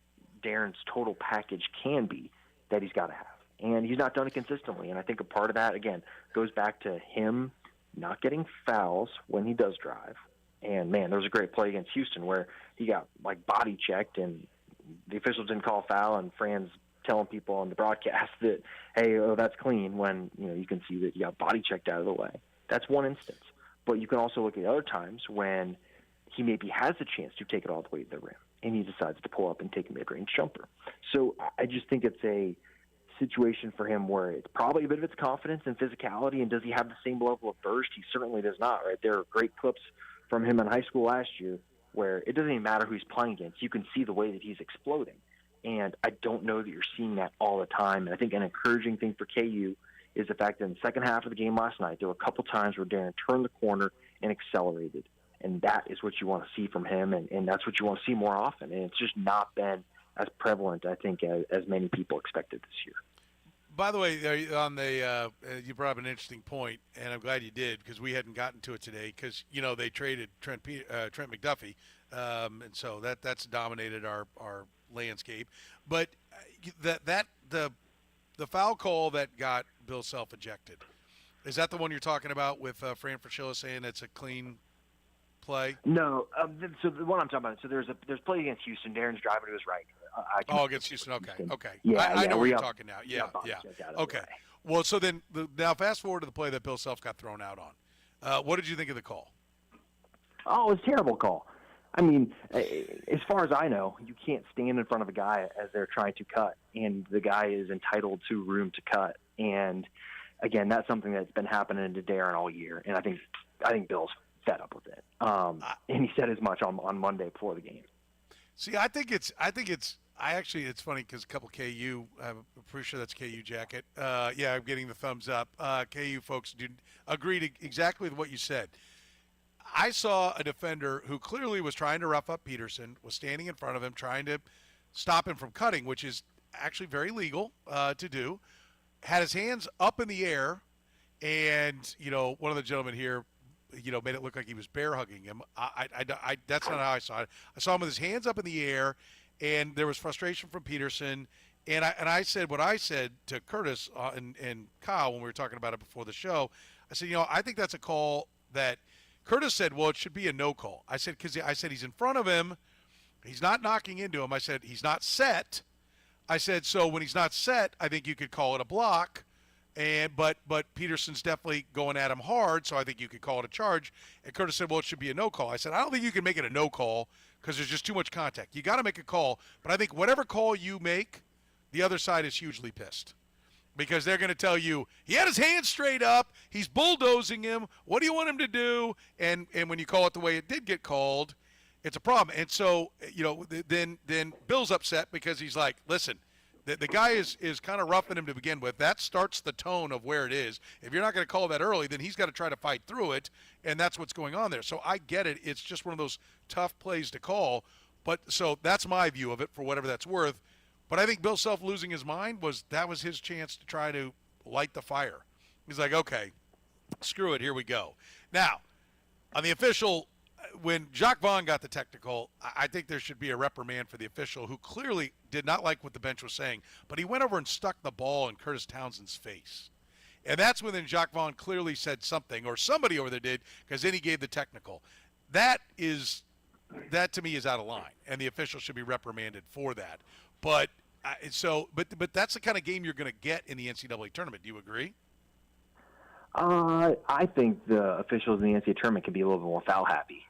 Darren's total package can be that he's got to have. And he's not done it consistently. And I think a part of that, again, goes back to him not getting fouls when he does drive. And, man, there was a great play against Houston where he got, body checked, and the officials didn't call a foul, and Fran's telling people on the broadcast that, hey, that's clean, when, you can see that you got body checked out of the way. That's one instance. But you can also look at other times when he maybe has a chance to take it all the way to the rim, and he decides to pull up and take a mid-range jumper. So I just think it's a situation for him where it's probably a bit of its confidence and physicality, and does he have the same level of burst? He certainly does not, right? There are great clips from him in high school last year where it doesn't even matter who he's playing against. You can see the way that he's exploding. And I don't know that you're seeing that all the time. And I think an encouraging thing for KU is the fact that in the second half of the game last night, there were a couple times where Darren turned the corner and accelerated. And that is what you want to see from him, and that's what you want to see more often. And it's just not been as prevalent, I think, as many people expected this year. By the way, on the you brought up an interesting point, and I'm glad you did, because we hadn't gotten to it today. Because they traded Trent McDuffie, and so that's dominated our landscape. But the foul call that got Bill Self ejected, is that the one you're talking about with Fran Fraschilla saying it's a clean play? No. So the one I'm talking about. So there's play against Houston. Darren's driving to his right. Against Houston. Okay. Yeah, I know what you're up, talking now. Yeah. Out Okay. Well, so then now fast forward to the play that Bill Self got thrown out on. What did you think of the call? Oh, it was a terrible call. I mean, as far as I know, you can't stand in front of a guy as they're trying to cut, and the guy is entitled to room to cut. And again, that's something that's been happening to Darren all year, and I think Bill's fed up with it. And he said as much on Monday before the game. See, it's funny because a couple KU, I'm pretty sure that's KU jacket. Yeah, I'm getting the thumbs up. KU folks do agree to exactly with what you said. I saw a defender who clearly was trying to rough up Peterson, was standing in front of him, trying to stop him from cutting, which is actually very legal to do, had his hands up in the air, and, one of the gentlemen here, made it look like he was bear hugging him. That's not how I saw it. I saw him with his hands up in the air, and there was frustration from Peterson. And I said what I said to Kurtis and Kyle when we were talking about it before the show. I said, I think that's a call that Kurtis said, well, it should be a no call. I said, because he's in front of him. He's not knocking into him. I said, he's not set. I said, so when he's not set, I think you could call it a block. But Peterson's definitely going at him hard, so I think you could call it a charge. And Kurtis said, well, it should be a no call. I said, I don't think you can make it a no call because there's just too much contact. You got to make a call, but I think whatever call you make, the other side is hugely pissed because they're going to tell you he had his hands straight up, he's bulldozing him. What do you want him to do? And when you call it the way it did get called, it's a problem. And so then Bill's upset because he's like, listen. The guy is kind of roughing him to begin with. That starts the tone of where it is. If you're not going to call that early, then he's got to try to fight through it, and that's what's going on there. So I get it. It's just one of those tough plays to call. But so that's my view of it for whatever that's worth. But I think Bill Self losing his mind was his chance to try to light the fire. He's like, okay, screw it, here we go. Now, on the official, when Jacques Vaughn got the technical, I think there should be a reprimand for the official who clearly did not like what the bench was saying, but he went over and stuck the ball in Curtis Townsend's face. And that's when then Jacques Vaughn clearly said something, or somebody over there did, because then he gave the technical. That to me is out of line, and the official should be reprimanded for that. But that's the kind of game you're going to get in the NCAA tournament. Do you agree? I think the officials in the NCAA tournament can be a little bit more foul happy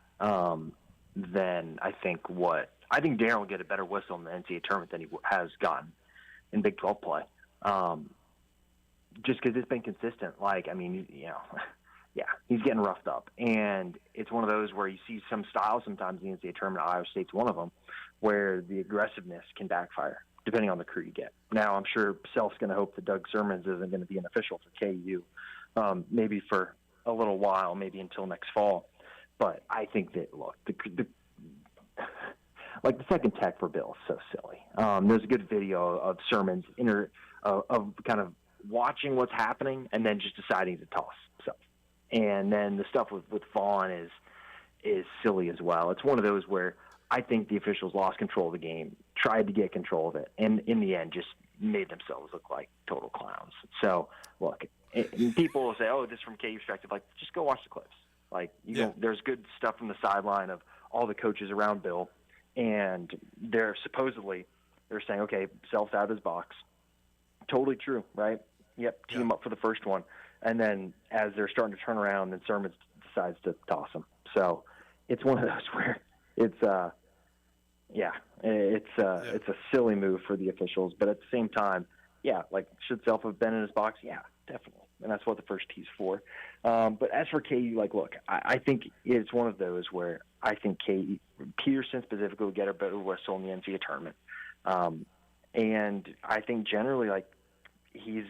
than I think Darren will get a better whistle in the NCAA tournament than he has gotten in Big 12 play. Just because it's been consistent. Yeah, he's getting roughed up. And it's one of those where you see some styles sometimes in the NCAA tournament. Iowa State's one of them, where the aggressiveness can backfire, depending on the crew you get. Now, I'm sure Self's going to hope that Doug Sermons isn't going to be an official for KU, maybe for a little while, maybe until next fall. But I think that, look, like the second tech for Bill is so silly. There's a good video of Sermon's of kind of watching what's happening and then just deciding to toss himself. And then the stuff with Vaughn is silly as well. It's one of those where I think the officials lost control of the game, tried to get control of it, and in the end just made themselves look like total clowns. So, look, people will say, oh, this is from KU perspective. Like, just go watch the clips. Like, there's good stuff from the sideline of all the coaches around Bill, and they're saying, okay, Self's out of his box. Totally true, right? Yep, team up for the first one. And then as they're starting to turn around, then Sermon decides to toss him. So it's one of those where it's a silly move for the officials. But at the same time, like, should Self have been in his box? Yeah, definitely. And that's what the first tee's for. But as for KU, like, look, I think it's one of those where I think Peterson specifically will get a better whistle in the NCAA tournament. And I think generally, like, he's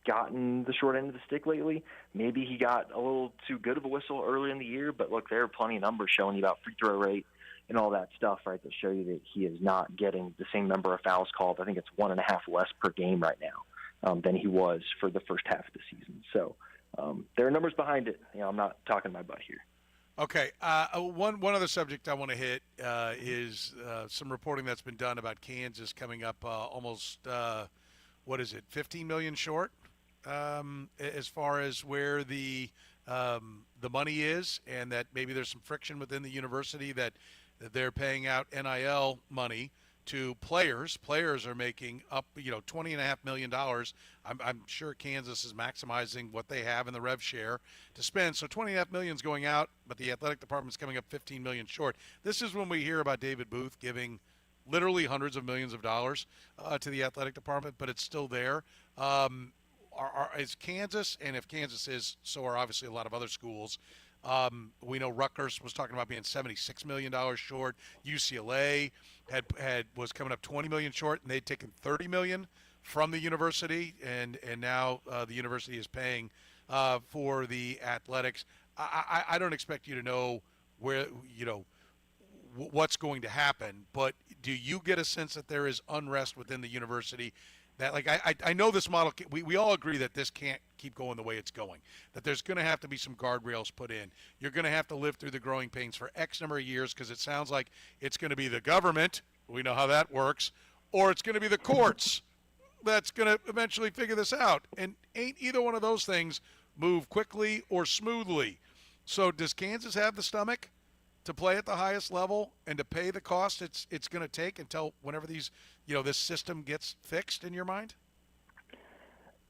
gotten the short end of the stick lately. Maybe he got a little too good of a whistle early in the year, but look, there are plenty of numbers showing you about free throw rate and all that stuff, right, that show you that he is not getting the same number of fouls called. I think it's 1.5 less per game right now than he was for the first half of the season. So there are numbers behind it. I'm not talking my butt here. Okay. One other subject I want to hit is some reporting that's been done about Kansas coming up almost, 15 million short as far as where the money is, and that maybe there's some friction within the university that they're paying out NIL money to players. Players are making up, $20.5 million. I'm sure Kansas is maximizing what they have in the rev share to spend. So $20.5 million is going out, but the athletic department's coming up $15 million short. This is when we hear about David Booth giving literally hundreds of millions of dollars to the athletic department, but it's still there. Is Kansas, and if Kansas is, so are obviously a lot of other schools. We know Rutgers was talking about being $76 million short. UCLA was coming up $20 million short, and they'd taken $30 million from the university, and now the university is paying for the athletics. I don't expect you to know where what's going to happen, but do you get a sense that there is unrest within the university? That, like, I know this model, we all agree that this can't keep going the way it's going, that there's going to have to be some guardrails put in. You're going to have to live through the growing pains for X number of years, because it sounds like it's going to be the government, we know how that works, or it's going to be the courts that's going to eventually figure this out. And ain't either one of those things move quickly or smoothly. So does Kansas have the stomach to play at the highest level and to pay the cost it's going to take until whenever these, this system gets fixed, in your mind?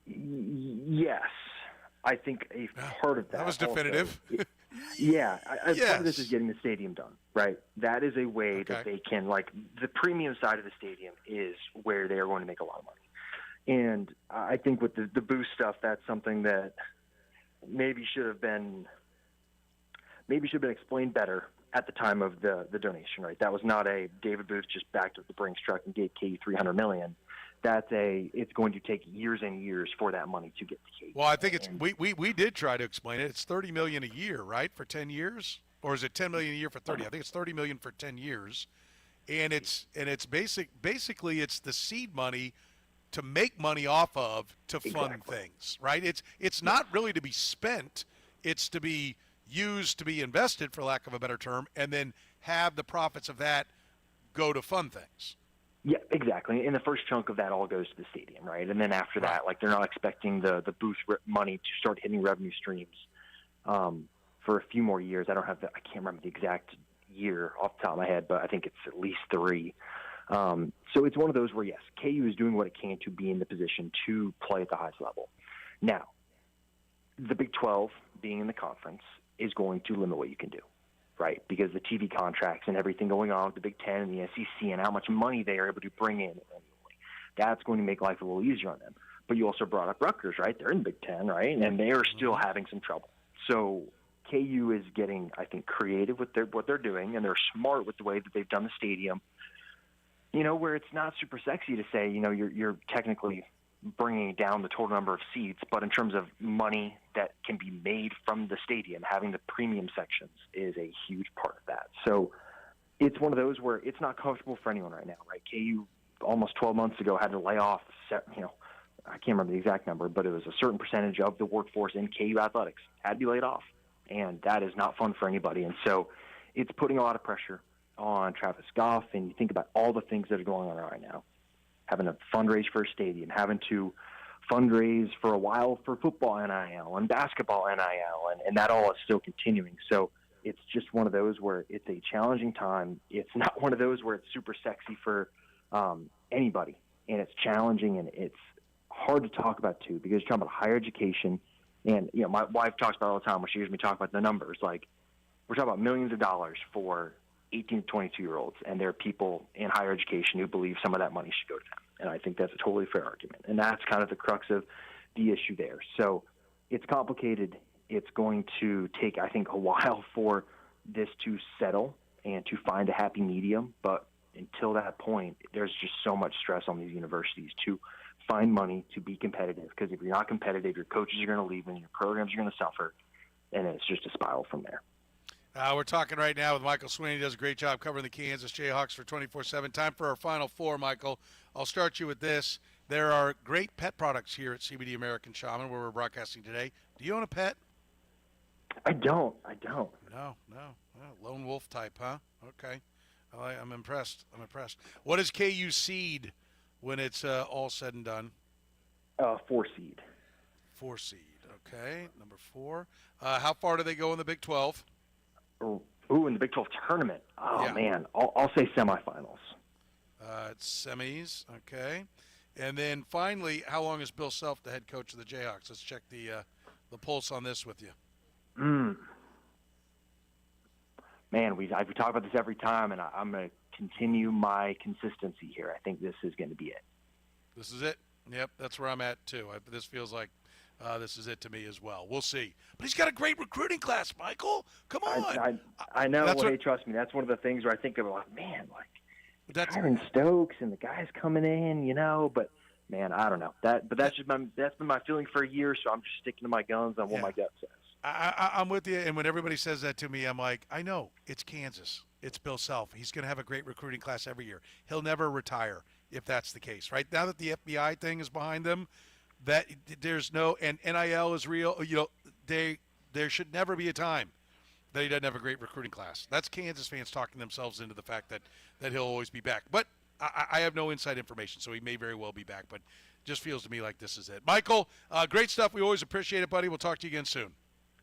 Yes. I think a part of that was definitive. Also, part of this is getting the stadium done, right? That is a way that they can, like, the premium side of the stadium is where they are going to make a lot of money. And I think with the boost stuff, that's something that maybe should have been explained better at the time of the donation, right? That was not a David Booth just backed up the Brinks truck and gave KU $300 million. It's going to take years and years for that money to get to KU. Well, I think we did try to explain it. It's $30 million a year, right, for 10 years, or is it $10 million a year for 30? I think it's $30 million for 10 years, and it's basically it's the seed money to make money off of to fund things, right? It's not really to be spent; it's to be used to be invested, for lack of a better term, and then have the profits of that go to fund things. Yeah, exactly. And the first chunk of that all goes to the stadium, right? And then after that, like, they're not expecting the booth money to start hitting revenue streams for a few more years. I can't remember the exact year off the top of my head, but I think it's at least 3. So it's one of those where, yes, KU is doing what it can to be in the position to play at the highest level. Now, the Big 12 being in the conference is going to limit what you can do, right? Because the TV contracts and everything going on with the Big 10 and the SEC and how much money they are able to bring in annually, that's going to make life a little easier on them. But you also brought up Rutgers, right? They're in the Big 10, right? And they are still having some trouble. So KU is getting, I think, creative with what they're doing, and they're smart with the way that they've done the stadium, where it's not super sexy to say, you're technically bringing down the total number of seats, but in terms of money that can be made from the stadium, having the premium sections is a huge part of that. So it's one of those where it's not comfortable for anyone right now, right? KU almost 12 months ago had to lay off, I can't remember the exact number, but it was a certain percentage of the workforce in KU athletics had to be laid off, and that is not fun for anybody. And so it's putting a lot of pressure on Travis Goff, and you think about all the things that are going on right now, having to fundraise for a stadium, having to fundraise for a while for football NIL and basketball NIL, and that all is still continuing. So it's just one of those where it's a challenging time. It's not one of those where it's super sexy for anybody, and it's challenging, and it's hard to talk about too, because you're talking about higher education, and my wife talks about it all the time when she hears me talk about the numbers. Like, we're talking about millions of dollars for 18 to 22-year-olds, and there are people in higher education who believe some of that money should go to them. And I think that's a totally fair argument. And that's kind of the crux of the issue there. So it's complicated. It's going to take, I think, a while for this to settle and to find a happy medium. But until that point, there's just so much stress on these universities to find money to be competitive. Because if you're not competitive, your coaches are going to leave and your programs are going to suffer. And it's just a spiral from there. We're talking right now with Michael Swain. He does a great job covering the Kansas Jayhawks for 24/7. Time for our Final Four, Michael. I'll start you with this. There are great pet products here at CBD American Shaman, where we're broadcasting today. Do you own a pet? I don't. No. Lone wolf type, huh? Okay. I'm impressed. What is KU seed when it's all said and done? 4 seed. 4 seed. Okay. Number 4. How far do they go in the Big 12? Ooh, in the Big 12 tournament. Oh, Yeah. man. I'll say semifinals. It's semis. Okay. And then finally, how long is Bill Self the head coach of the Jayhawks? Let's check the pulse on this with you. Man, we talk about this every time, and I'm going to continue my consistency here. I think this is going to be it. This is it? Yep, that's where I'm at, too. This feels like this is it to me as well. We'll see. But he's got a great recruiting class, Michael. Come on. I know. Hey, trust me, that's one of the things where I think of, like, man, Aaron Stokes and the guys coming in, but, man, I don't know. That's been my feeling for a year, so I'm just sticking to my guns on what my gut says. I'm with you, and when everybody says that to me, I'm like, I know, it's Kansas. It's Bill Self. He's going to have a great recruiting class every year. He'll never retire if that's the case, right? Now that the FBI thing is behind them, that there's no, and NIL is real, there should never be a time that he doesn't have a great recruiting class. That's Kansas fans talking themselves into the fact that he'll always be back. But I have no inside information, so he may very well be back, but just feels to me like this is it. Michael, great stuff. We always appreciate it, buddy. We'll talk to you again soon.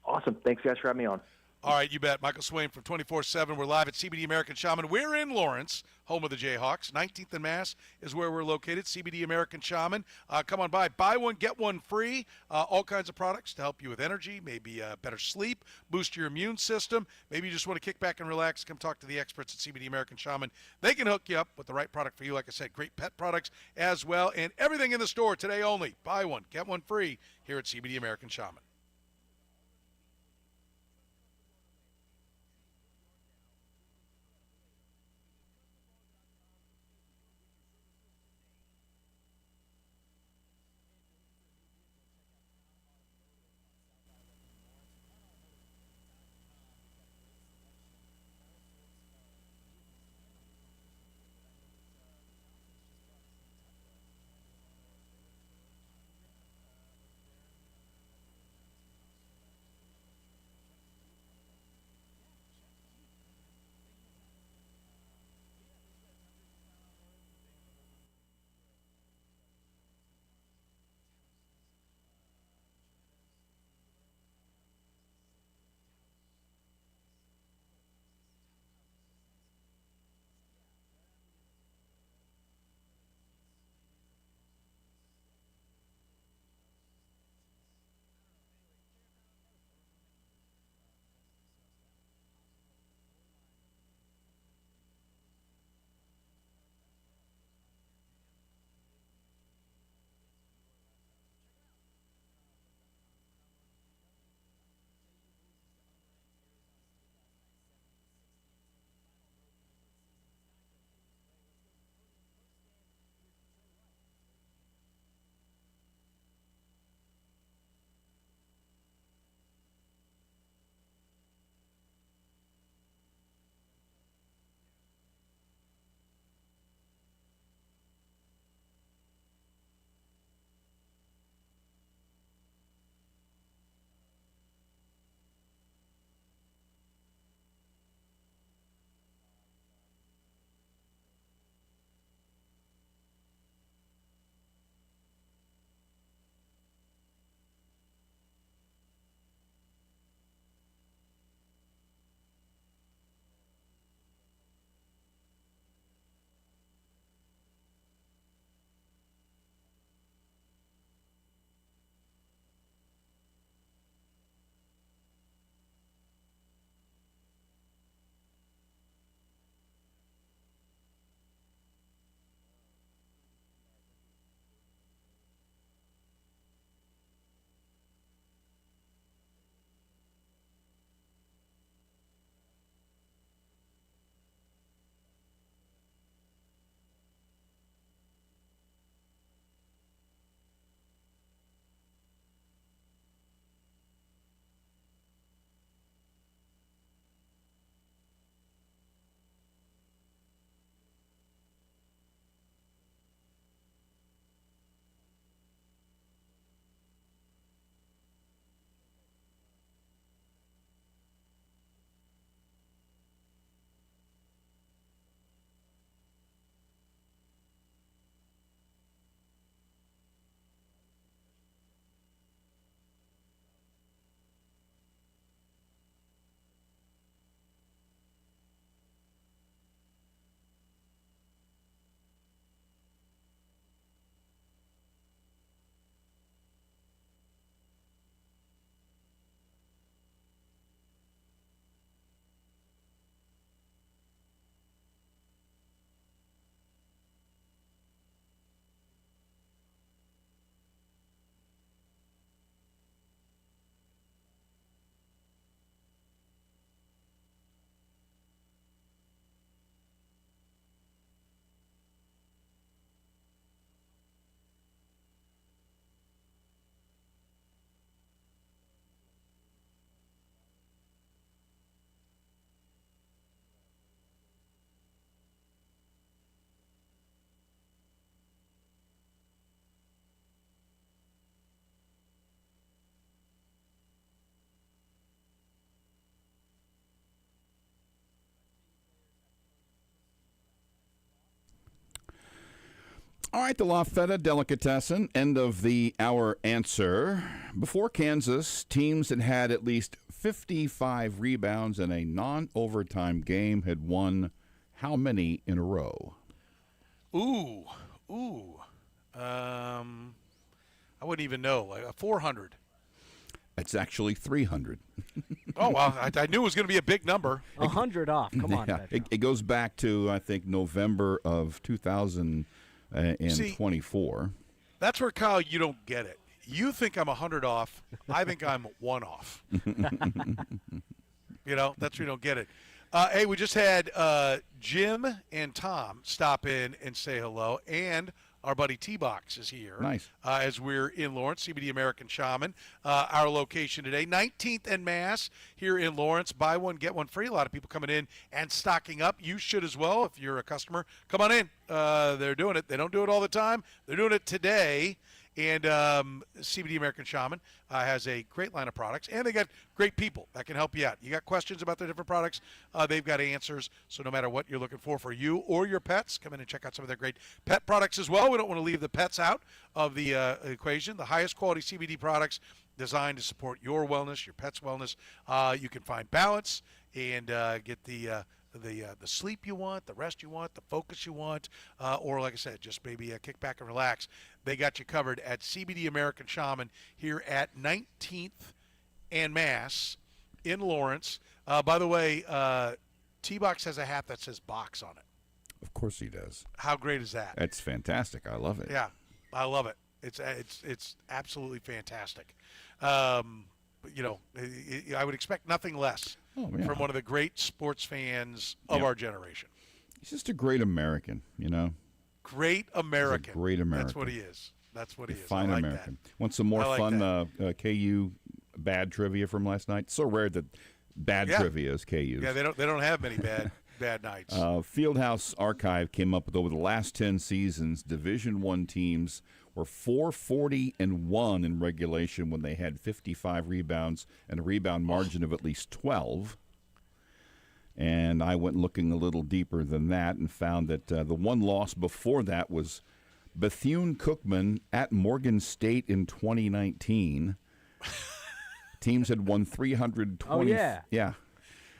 Awesome. Thanks, guys, for having me on. All right, you bet. Michael Swain from 24/7. We're live at CBD American Shaman. We're in Lawrence, home of the Jayhawks. 19th and Mass is where we're located, CBD American Shaman. Come on by. Buy one, get one free. All kinds of products to help you with energy, maybe better sleep, boost your immune system. Maybe you just want to kick back and relax. Come talk to the experts at CBD American Shaman. They can hook you up with the right product for you. Like I said, great pet products as well. And everything in the store today only. Buy one, get one free here at CBD American Shaman. All right, the La Feta Delicatessen, end of the hour answer. Before Kansas, teams that had at least 55 rebounds in a non-overtime game had won how many in a row? Ooh. I wouldn't even know. Like 400. It's actually 300. Oh, well, I knew it was going to be a big number. 100 off. Come on, yeah, it goes back to, I think, November of 2024. That's where, Kyle, you don't get it. You think I'm 100 off. I think I'm 1 off. That's where you don't get it. Hey, we just had Jim and Tom stop in and say hello, and our buddy T-Box is here. Nice. As we're in Lawrence, CBD American Shaman. Our location today, 19th and Mass here in Lawrence. Buy one, get one free. A lot of people coming in and stocking up. You should as well if you're a customer. Come on in. They're doing it. They don't do it all the time. They're doing it today. And CBD American Shaman has a great line of products, and they got great people that can help you out. You got questions about their different products, they've got answers. So no matter what you're looking for you or your pets, come in and check out some of their great pet products as well. We don't want to leave the pets out of the equation. The highest quality CBD products designed to support your wellness, your pet's wellness. You can find balance and get the sleep you want, the rest you want, the focus you want, or like I said, just maybe kick back and relax. They got you covered at CBD American Shaman here at 19th and Mass in Lawrence. By the way, T-Box has a hat that says box on it. Of course he does. How great is that? That's fantastic. I love it. Yeah, I love it. It's absolutely fantastic. I would expect nothing less from one of the great sports fans of our generation. He's just a great American, Great American. He's a great American. That's what he is. That's what he is. Fine I like American. That. Want some more I like fun KU bad trivia from last night? It's so rare that bad trivia is KU. Yeah, they don't have many bad nights. Fieldhouse Archive came up with over the last 10 seasons, Division I teams were 440-1 in regulation when they had 55 rebounds and a rebound margin of at least 12. And I went looking a little deeper than that and found that the one loss before that was Bethune-Cookman at Morgan State in 2019. Teams had won 320. Oh, yeah. Yeah.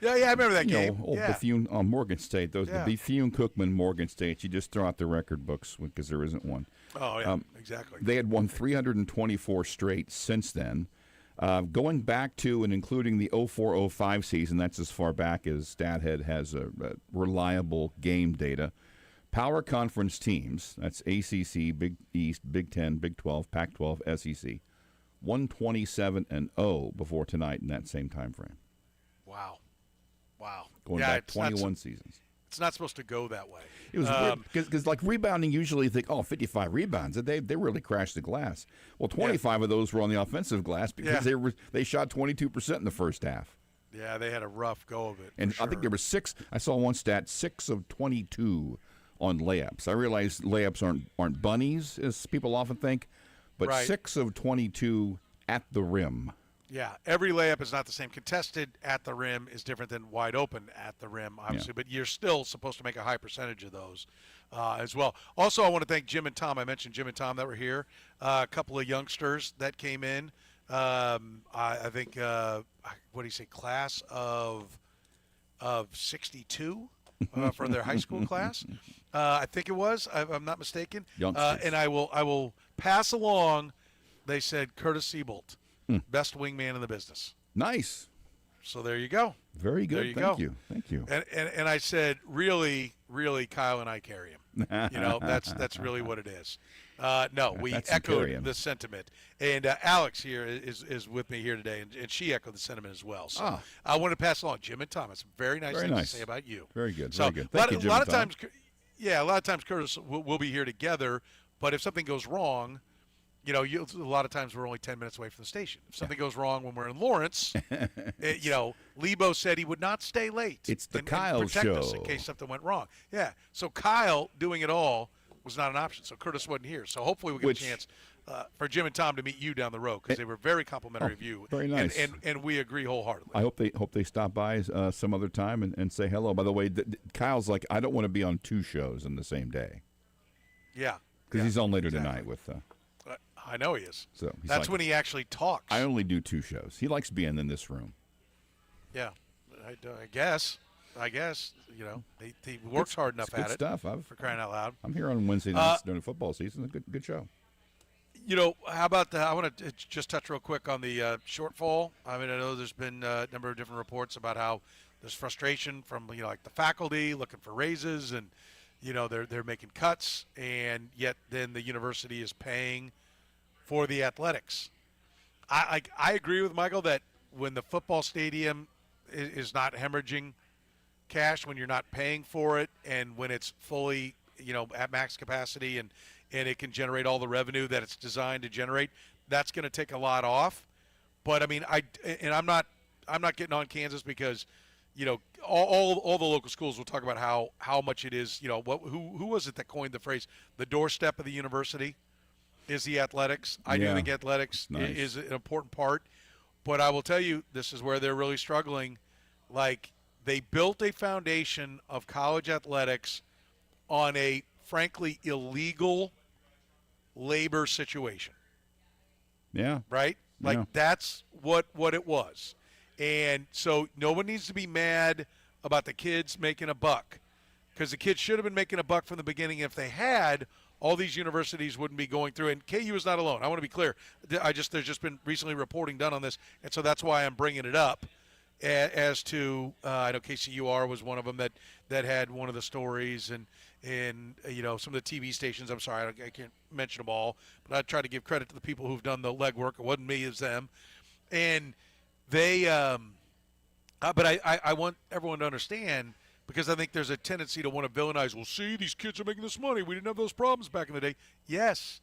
Yeah, I remember that game. Bethune Morgan State. The Bethune-Cookman Morgan State. You just throw out the record books because there isn't one. Oh, yeah, exactly. They had won 324 straight since then. Going back to and including the 04-05 season, that's as far back as StatHead has reliable game data. Power Conference teams, that's ACC, Big East, Big 10, Big 12, Pac-12, SEC, 127-0 before tonight in that same time frame. Wow. Going back 21 seasons. It's not supposed to go that way. It was weird because like rebounding, usually you think, 55 rebounds. They really crashed the glass. Well, 25 of those were on the offensive glass because they shot 22% in the first half. Yeah, they had a rough go of it. And I think there were 6. I saw one stat: 6 of 22 on layups. I realize layups aren't bunnies, as people often think, but 6 of 22 at the rim. Yeah, every layup is not the same. Contested at the rim is different than wide open at the rim, obviously, but you're still supposed to make a high percentage of those as well. Also, I want to thank Jim and Tom. I mentioned Jim and Tom that were here. A couple of youngsters that came in. I think, what do you say, class of 62 for their high school class. I think it was, if I'm not mistaken. And I will pass along, they said, Kurtis Seaboldt. Best wingman in the business. Nice. So there you go. Very good. Thank you. And I said, really, Kyle and I carry him. That's really what it is. No, we echoed the sentiment. And Alex here is with me here today, and she echoed the sentiment as well. So I want to pass along Jim and Thomas. Very nice things to say about you. Very good. So very good. Thank you, Jim a lot of times Kurtis will be here together, but if something goes wrong, a lot of times we're only 10 minutes away from the station. If something goes wrong when we're in Lawrence, Lebo said he would not stay late. It's the and Kyle protect show. us in case something went wrong. Yeah. So Kyle doing it all was not an option. So Kurtis wasn't here. So hopefully we get a chance for Jim and Tom to meet you down the road because they were very complimentary of you. Very nice. And we agree wholeheartedly. I hope they stop by some other time and say hello. By the way, Kyle's like, I don't want to be on 2 shows in the same day. Yeah. because he's on later tonight with. I know he is. So that's when he actually talks. I only do 2 shows. He likes being in this room. Yeah, I guess. He works hard enough good at stuff. it. For crying out loud. I'm here on Wednesday nights during the football season. A good show. How about I want to just touch real quick on the shortfall. I mean, I know there's been a number of different reports about how there's frustration from like the faculty looking for raises, and they're making cuts, and yet then the university is paying for the athletics. I agree with Michael that when the football stadium is not hemorrhaging cash, when you're not paying for it, and when it's fully at max capacity and it can generate all the revenue that it's designed to generate, that's going to take a lot off. But I mean, I'm not getting on Kansas because all the local schools will talk about how much it is. Who was it that coined the phrase the doorstep of the university is the athletics? I do think athletics is an important part, but I will tell you, this is where they're really struggling. Like, they built a foundation of college athletics on a frankly illegal labor situation. Yeah. Right? Like, that's what it was. And so no one needs to be mad about the kids making a buck, because the kids should have been making a buck from the beginning. If they had, all these universities wouldn't be going through. And KU is not alone. I want to be clear. There's just been recently reporting done on this, and so that's why I'm bringing it up. As to, I know KCUR was one of them that had one of the stories, and some of the TV stations. I'm sorry, I can't mention them all, but I try to give credit to the people who've done the legwork. It wasn't me, it was them, and they. But I want everyone to understand, because I think there's a tendency to want to villainize. Well, see, these kids are making this money. We didn't have those problems back in the day. Yes,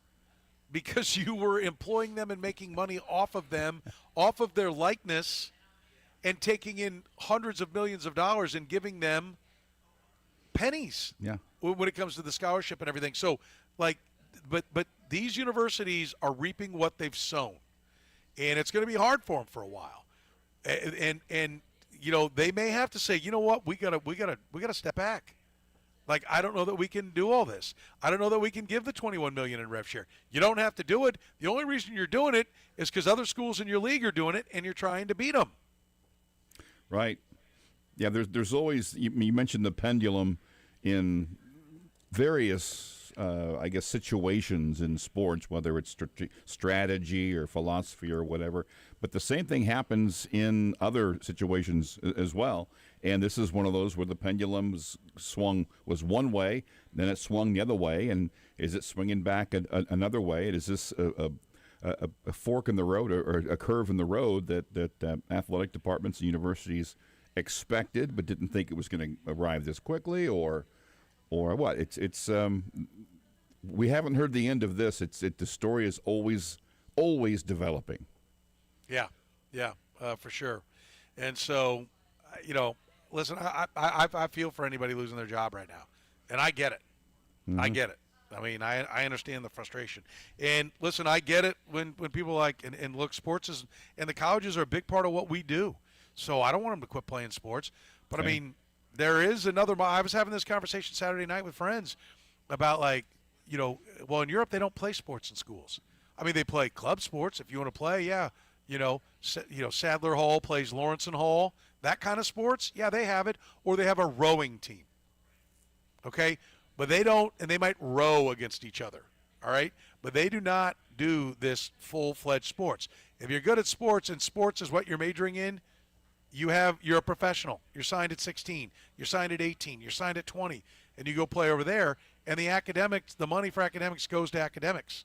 because you were employing them and making money off of them, off of their likeness, and taking in hundreds of millions of dollars and giving them pennies. Yeah. When it comes to the scholarship and everything. So, but these universities are reaping what they've sown, and it's going to be hard for them for a while. And they may have to say, you know what, we gotta step back. Like, I don't know that we can do all this. I don't know that we can give the $21 million in rev share. You don't have to do it. The only reason you're doing it is because other schools in your league are doing it, and you're trying to beat them. Right. Yeah, there's always, you mentioned the pendulum in various, situations in sports, whether it's strategy or philosophy or whatever. But the same thing happens in other situations as well. And this is one of those where the pendulum was one way, then it swung the other way. And is it swinging back another way? Is this a fork in the road or a curve in the road that athletic departments and universities expected but didn't think it was going to arrive this quickly, or what? It's we haven't heard the end of this. The story is always developing. Yeah, for sure. And so, listen, I feel for anybody losing their job right now, and I get it. Mm-hmm. I get it. I mean, I understand the frustration. And listen, I get it when people and look, sports is, and the colleges are a big part of what we do. So I don't want them to quit playing sports. But, I mean, there is another – I was having this conversation Saturday night with friends about, well, in Europe they don't play sports in schools. I mean, they play club sports. If you want to play, yeah. Sadler Hall plays Lawrenson Hall. That kind of sports, yeah, they have it. Or they have a rowing team. Okay? But they don't, and they might row against each other, all right? But they do not do this full-fledged sports. If you're good at sports and sports is what you're majoring in, you're a professional. You're signed at 16. You're signed at 18. You're signed at 20. And you go play over there, and the money for academics goes to academics.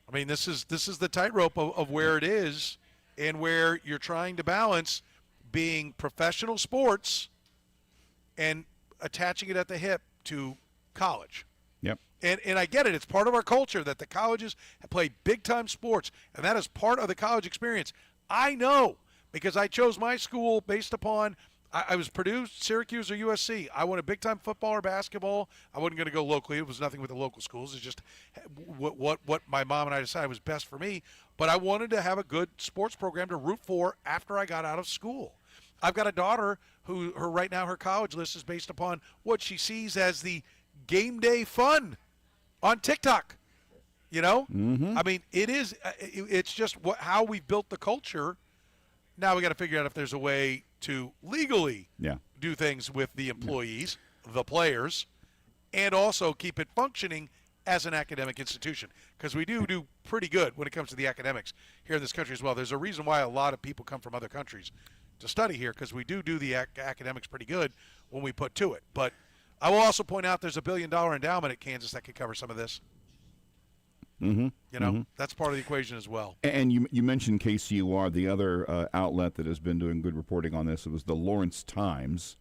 I mean, this is the tightrope of where it is, and where you're trying to balance being professional sports and attaching it at the hip to college. Yep. And I get it. It's part of our culture that the colleges play big-time sports, and that is part of the college experience. I know, because I chose my school based upon I was Purdue, Syracuse, or USC. I wanted big-time football or basketball. I wasn't going to go locally. It was nothing with the local schools. It's just what my mom and I decided was best for me. But I wanted to have a good sports program to root for after I got out of school. I've got a daughter who right now her college list is based upon what she sees as the game day fun on TikTok. You know, Mm-hmm. I mean, it's just how we built the culture. Now we got to figure out if there's a way to legally do things with the employees, the players, and also keep it functioning as an academic institution, because we do pretty good when it comes to the academics here in this country as well. There's a reason why a lot of people come from other countries to study here, because we do the academics pretty good when we put to it. But I will also point out there's a $1 billion endowment at Kansas that could cover some of this. Mm-hmm. You know, that's part of the equation as well. And you mentioned KCUR, the other outlet that has been doing good reporting on this. It was the Lawrence Times,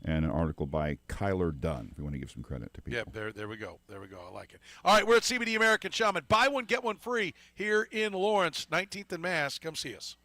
and an article by Kyler Dunn, if we want to give some credit to people. Yep, there we go. There we go. I like it. All right, we're at CBD American Shaman. Buy one, get one free here in Lawrence, 19th and Mass. Come see us.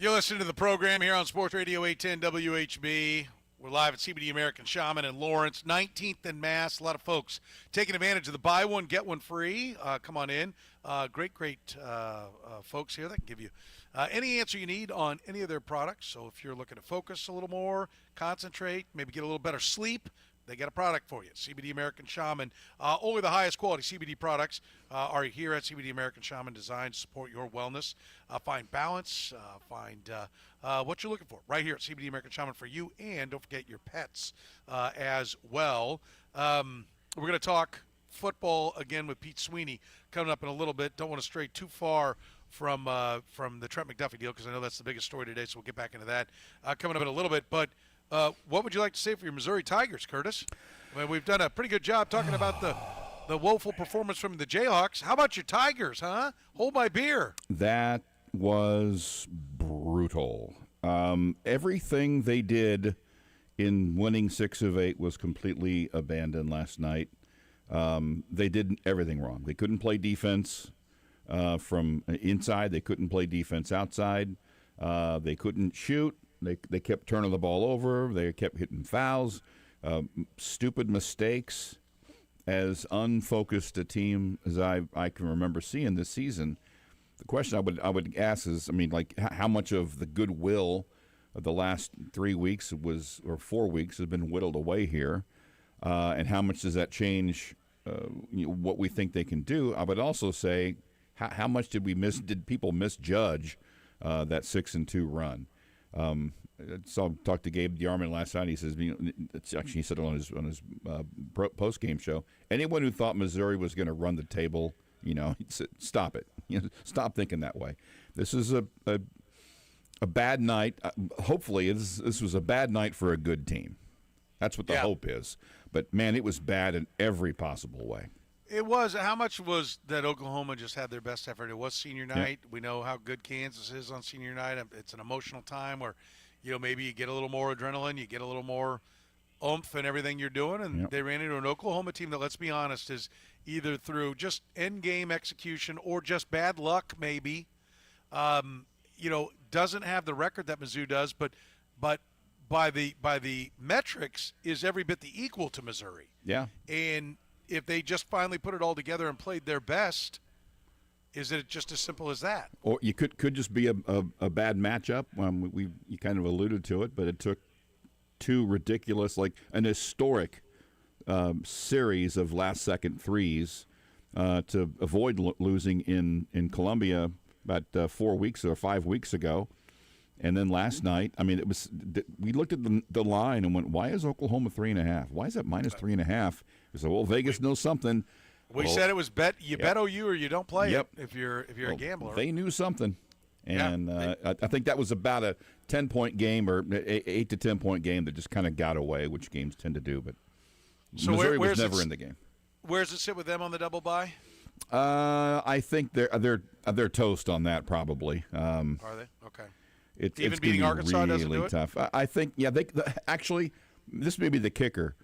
You're listening to the program here on Sports Radio 810 WHB. We're live at CBD American Shaman in Lawrence, 19th and Mass. A lot of folks taking advantage of the buy one, get one free. Come on in. Great folks here that can give you any answer you need on any of their products. So if you're looking to focus a little more, concentrate, maybe get a little better sleep, they got a product for you. CBD American Shaman. Only the highest quality CBD products are here at CBD American Shaman, designed to support your wellness. Find balance, find what you're looking for right here at CBD American Shaman for you, and don't forget your pets as well. We're going to talk football again with Pete Sweeney coming up in a little bit. Don't want to stray too far from the Trent McDuffie deal because I know that's the biggest story today, so we'll get back into that coming up in a little bit. But what would you like to say for your Missouri Tigers, Kurtis? I mean, we've done a pretty good job talking about the woeful performance from the Jayhawks. How about your Tigers, huh? Hold my beer. That was brutal. Everything they did in winning 6 of 8 was completely abandoned last night. They did everything wrong. They couldn't play defense from inside. They couldn't play defense outside. They couldn't shoot. They kept turning the ball over. They kept hitting fouls. Stupid mistakes. As unfocused a team as I can remember seeing this season, the question I would ask is, I mean, like how much of the goodwill of the last 3 weeks or 4 weeks has been whittled away here, and how much does that change what we think they can do? I would also say, how much did people misjudge that 6-2 run? Talked to Gabe DeArmond last night. He says, he said on his post game show, anyone who thought Missouri was going to run the table, he said, stop it. Stop thinking that way. This is a bad night. Hopefully, this was a bad night for a good team. That's what the hope is. But man, it was bad in every possible way. It was. How much was that Oklahoma just had their best effort? It was senior night. We know how good Kansas is on senior night. It's an emotional time where, maybe you get a little more adrenaline, you get a little more oomph in everything you're doing. And they ran into an Oklahoma team that, let's be honest, is either through just end-game execution or just bad luck maybe, doesn't have the record that Mizzou does, but by the metrics is every bit the equal to Missouri. Yeah. And if they just finally put it all together and played their best, is it just as simple as that? Or you could just be a bad matchup. You kind of alluded to it, but it took 2 ridiculous, like an historic series of last-second threes to avoid losing in Columbia about 4 weeks or 5 weeks ago. And then last night, I mean, we looked at the line and went, why is Oklahoma 3.5? Why is it minus 3.5? We said, well, Vegas knows something. We said it was bet OU or you don't play it if you're a gambler. They knew something. And I think that was about a 10-point game or 8 to 10-point game that just kind of got away, which games tend to do. But so Missouri was never in the game. Where does it sit with them on the double bye? I think they're toast on that probably. Are they? Okay. It's beating Arkansas really doesn't do it? Tough. I think actually this may be the kicker.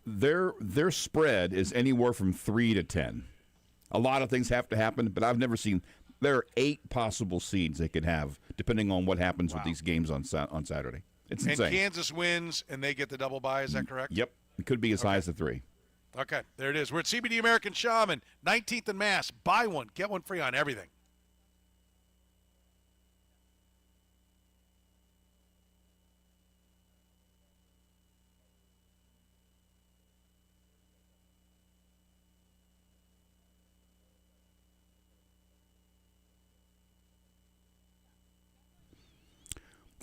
Their spread is anywhere from 3 to 10. A lot of things have to happen, but I've never seen. There are 8 possible seeds they could have, depending on what happens with these games on Saturday. It's insane. And Kansas wins, and they get the double bye. Is that correct? Yep. It could be as high as a 3. Okay, there it is. We're at CBD American Shaman, 19th and Mass. Buy one, get one free on everything.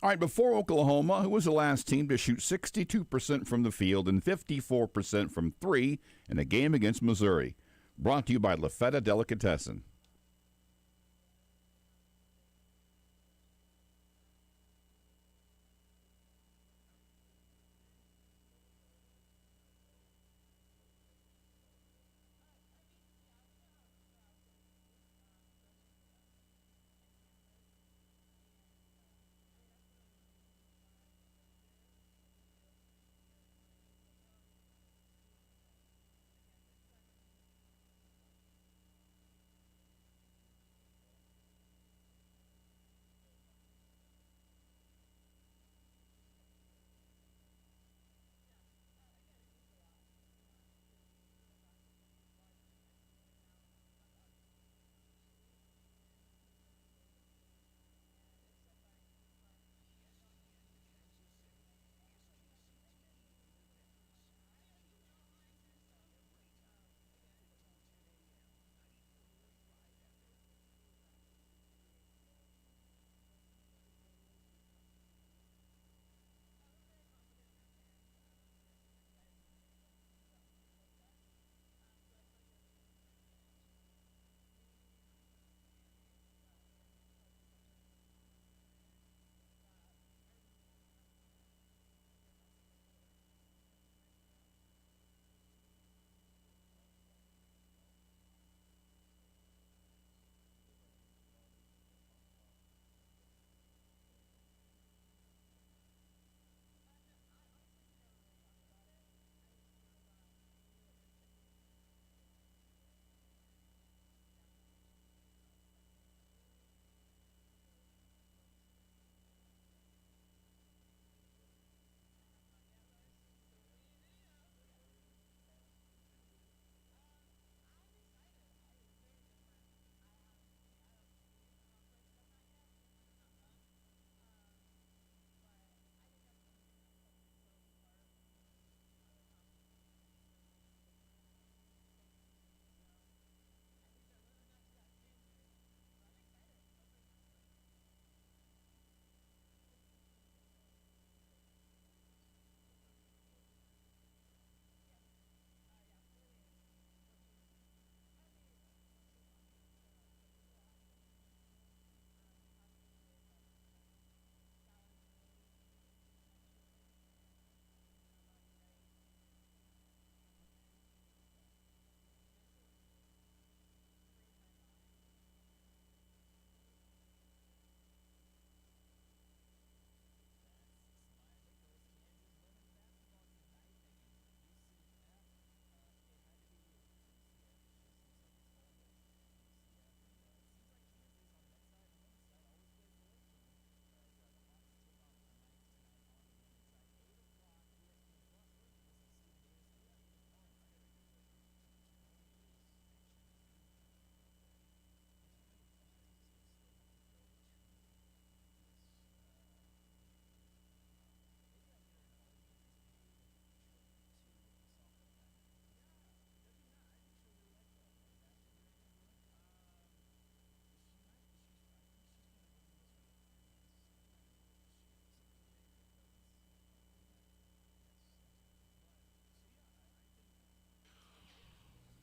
All right, before Oklahoma, who was the last team to shoot 62% from the field and 54% from 3 in a game against Missouri. Brought to you by La Feta Delicatessen.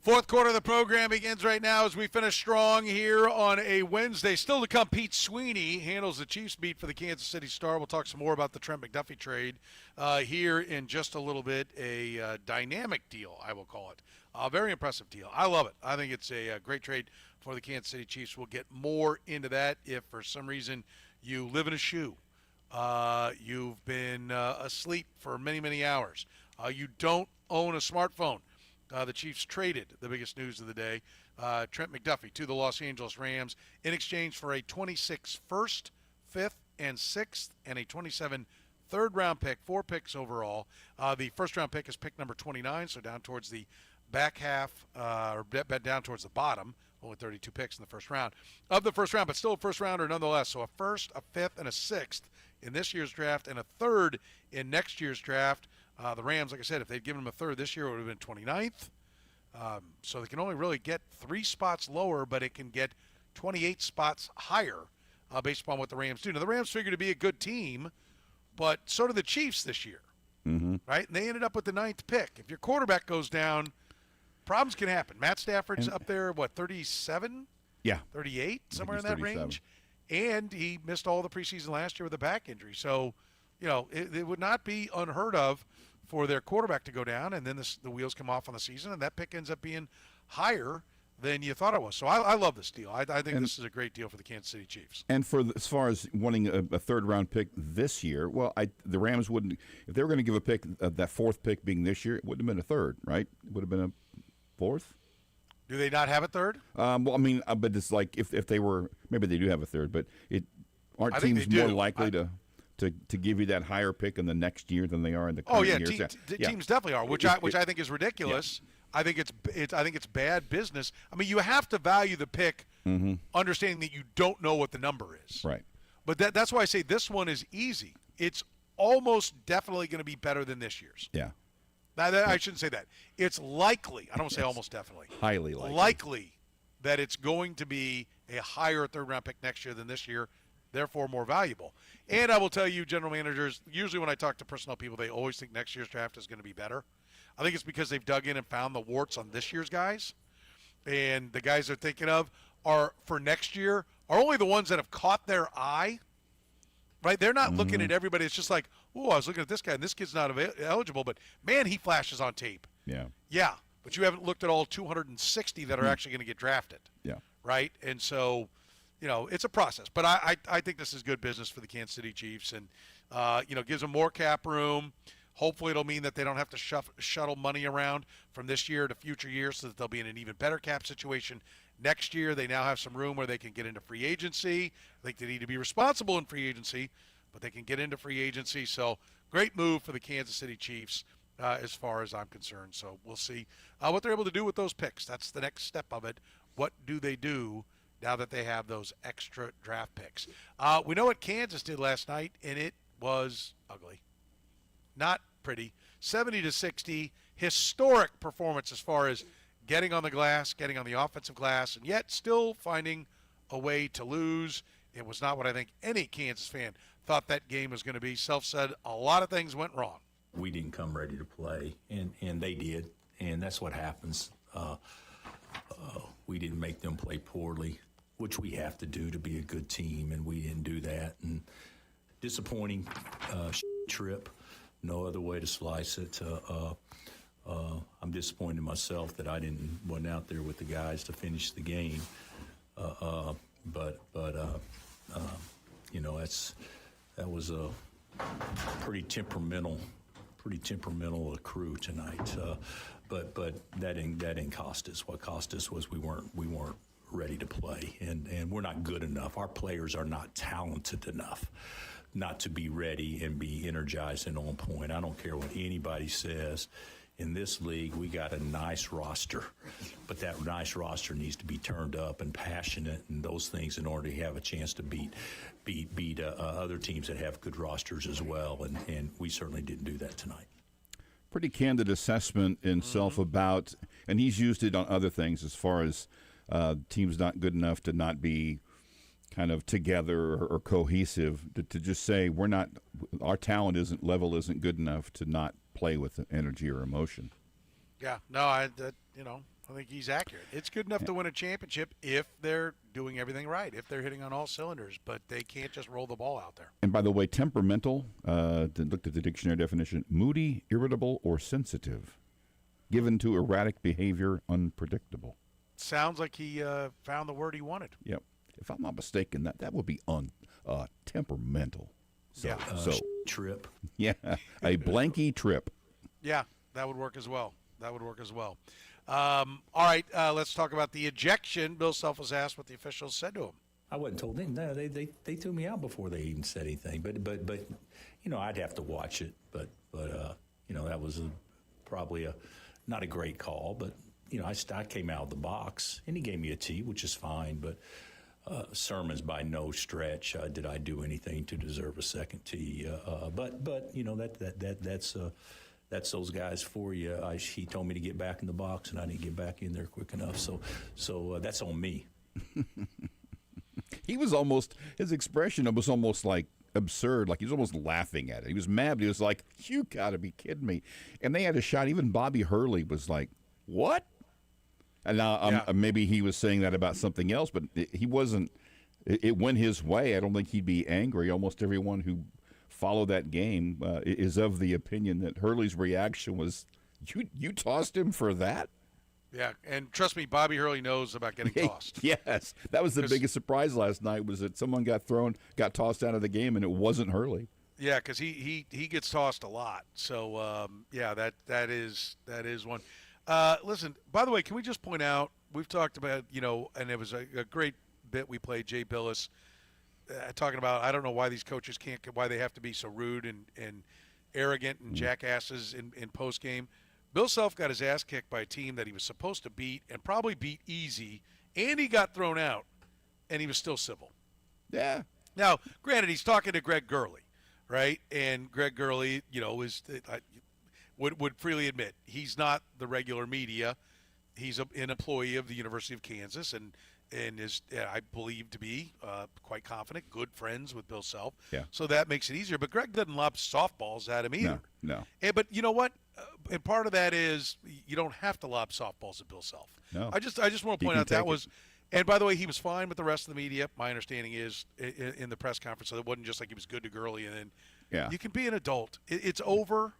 Fourth quarter of the program begins right now as we finish strong here on a Wednesday. Still to come, Pete Sweeney handles the Chiefs beat for the Kansas City Star. We'll talk some more about the Trent McDuffie trade here in just a little bit. A dynamic deal, I will call it. A very impressive deal. I love it. I think it's a great trade for the Kansas City Chiefs. We'll get more into that if for some reason you live in a shoe. You've been asleep for many, many hours. You don't own a smartphone. The Chiefs traded the biggest news of the day, Trent McDuffie, to the Los Angeles Rams in exchange for a 26 first, 5th, and 6th, and a 27 third-round pick, 4 picks overall. The first-round pick is pick number 29, so down towards the back half, or down towards the bottom. Only 32 picks in the first round of the first round, but still a first-rounder nonetheless. So a 1st, a 5th, and a 6th in this year's draft, and a 3rd in next year's draft. The Rams, like I said, if they'd given him a 3rd this year, it would have been 29th. So they can only really get 3 spots lower, but it can get 28 spots higher based upon what the Rams do. Now, the Rams figured to be a good team, but so did the Chiefs this year, right? And they ended up with the 9th pick. If your quarterback goes down, problems can happen. Matt Stafford's up there, 37? Yeah. 38, somewhere in that range. And he missed all the preseason last year with a back injury. So, it would not be unheard of for their quarterback to go down, and then the wheels come off on the season, and that pick ends up being higher than you thought it was. So I love this deal. I think this is a great deal for the Kansas City Chiefs. And as far as wanting a third-round pick this year, well, the Rams wouldn't – if they were going to give a pick, that 4th pick being this year, it wouldn't have been a 3rd, right? It would have been a 4th. Do they not have a 3rd? Well, I mean, but it's like if they were – maybe they do have a 3rd, but aren't teams more likely to give you that higher pick in the next year than they are in the current years? Teams definitely are, which I think is ridiculous. Yeah. I think it's bad business. I mean, you have to value the pick, understanding that you don't know what the number is. Right. But that's why I say this one is easy. It's almost definitely going to be better than this year's. Yeah. I shouldn't say that. It's likely. I don't want to say almost definitely. Highly likely. Likely that it's going to be a higher third-round pick next year than this year, therefore more valuable. And I will tell you, general managers, usually when I talk to personnel people, they always think next year's draft is going to be better. I think it's because they've dug in and found the warts on this year's guys. And the guys they're thinking of are for next year are only the ones that have caught their eye. Right? They're not looking at everybody. It's just like, oh, I was looking at this guy, and this kid's not eligible, but, man, he flashes on tape. Yeah. Yeah, but you haven't looked at all 260 that are actually going to get drafted. Yeah. Right? And so, it's a process. But I think this is good business for the Kansas City Chiefs and, gives them more cap room. Hopefully it'll mean that they don't have to shuttle money around from this year to future years so that they'll be in an even better cap situation next year. They now have some room where they can get into free agency. I think they need to be responsible in free agency, but they can get into free agency. So great move for the Kansas City Chiefs as far as I'm concerned. So we'll see what they're able to do with those picks. That's the next step of it. What do they do now that they have those extra draft picks? We know what Kansas did last night, and it was ugly. Not pretty. 70-60, historic performance as far as getting on the glass, getting on the offensive glass, and yet still finding a way to lose. It was not what I think any Kansas fan thought that game was going to be. Self said a lot of things went wrong. We didn't come ready to play, and they did, and that's what happens. We didn't make them play poorly, which we have to do to be a good team, and we didn't do that. And disappointing trip. No other way to slice it. I'm disappointed in myself that I wasn't out there with the guys to finish the game. But that was a pretty temperamental crew tonight. But that didn't cost us. What cost us was we weren't ready to play, and we're not good enough. Our players are not talented enough not to be ready and be energized and on point. I don't care what anybody says. In this league, we got a nice roster, but that nice roster needs to be turned up and passionate and those things in order to have a chance to beat other teams that have good rosters as well, and we certainly didn't do that tonight. Pretty candid assessment in self about, and he's used it on other things as far as teams not good enough to not be kind of together or cohesive, to just say our talent isn't good enough to not play with energy or emotion. Yeah, no, I think he's accurate. It's good enough to win a championship if they're doing everything right, if they're hitting on all cylinders, but they can't just roll the ball out there. And by the way, temperamental, looked at the dictionary definition, moody, irritable, or sensitive, given to erratic behavior, unpredictable. Sounds like he found the word he wanted. Yep. If I'm not mistaken, that would be temperamental. So, Yeah. Trip. Yeah, a blanky trip. Yeah, that would work as well. All right, let's talk about the ejection. Bill Self was asked what the officials said to him. I wasn't told anything. No, they threw me out before they even said anything. But I'd have to watch it. But that was probably not a great call. But I came out of the box and he gave me a tee, which is fine. But sermons by no stretch did I do anything to deserve a second tee. But that's those guys for you. He told me to get back in the box, and I didn't get back in there quick enough. So that's on me. He was his expression was almost like absurd, like he was almost laughing at it. He was mad, but he was like, "You got to be kidding me!" And they had a shot. Even Bobby Hurley was like, "What?" And now maybe he was saying that about something else, but he wasn't. It went his way. I don't think he'd be angry. Almost everyone who follow that game is of the opinion that Hurley's reaction was, you tossed him for that? Yeah, and trust me, Bobby Hurley knows about getting tossed. Yes, that was the biggest surprise last night, was that someone got tossed out of the game, and it wasn't Hurley. Yeah, because he gets tossed a lot. So, that is one. Listen, by the way, can we just point out, we've talked about, and it was a great bit we played, Jay Billis, talking about, I don't know why these coaches why they have to be so rude and arrogant and jackasses in post game. Bill Self got his ass kicked by a team that he was supposed to beat and probably beat easy, and he got thrown out, and he was still civil. Yeah. Now, granted, he's talking to Greg Gurley, right? And Greg Gurley, would freely admit he's not the regular media. He's an employee of the University of Kansas, and is, I believe, to be quite confident, good friends with Bill Self. Yeah. So that makes it easier. But Greg doesn't lob softballs at him either. No. But you know what? And part of that is you don't have to lob softballs at Bill Self. No. I just want to point out that was. And by the way, he was fine with the rest of the media. My understanding is in the press conference, so it wasn't just like he was good to Gurley. And then you can be an adult. It's over.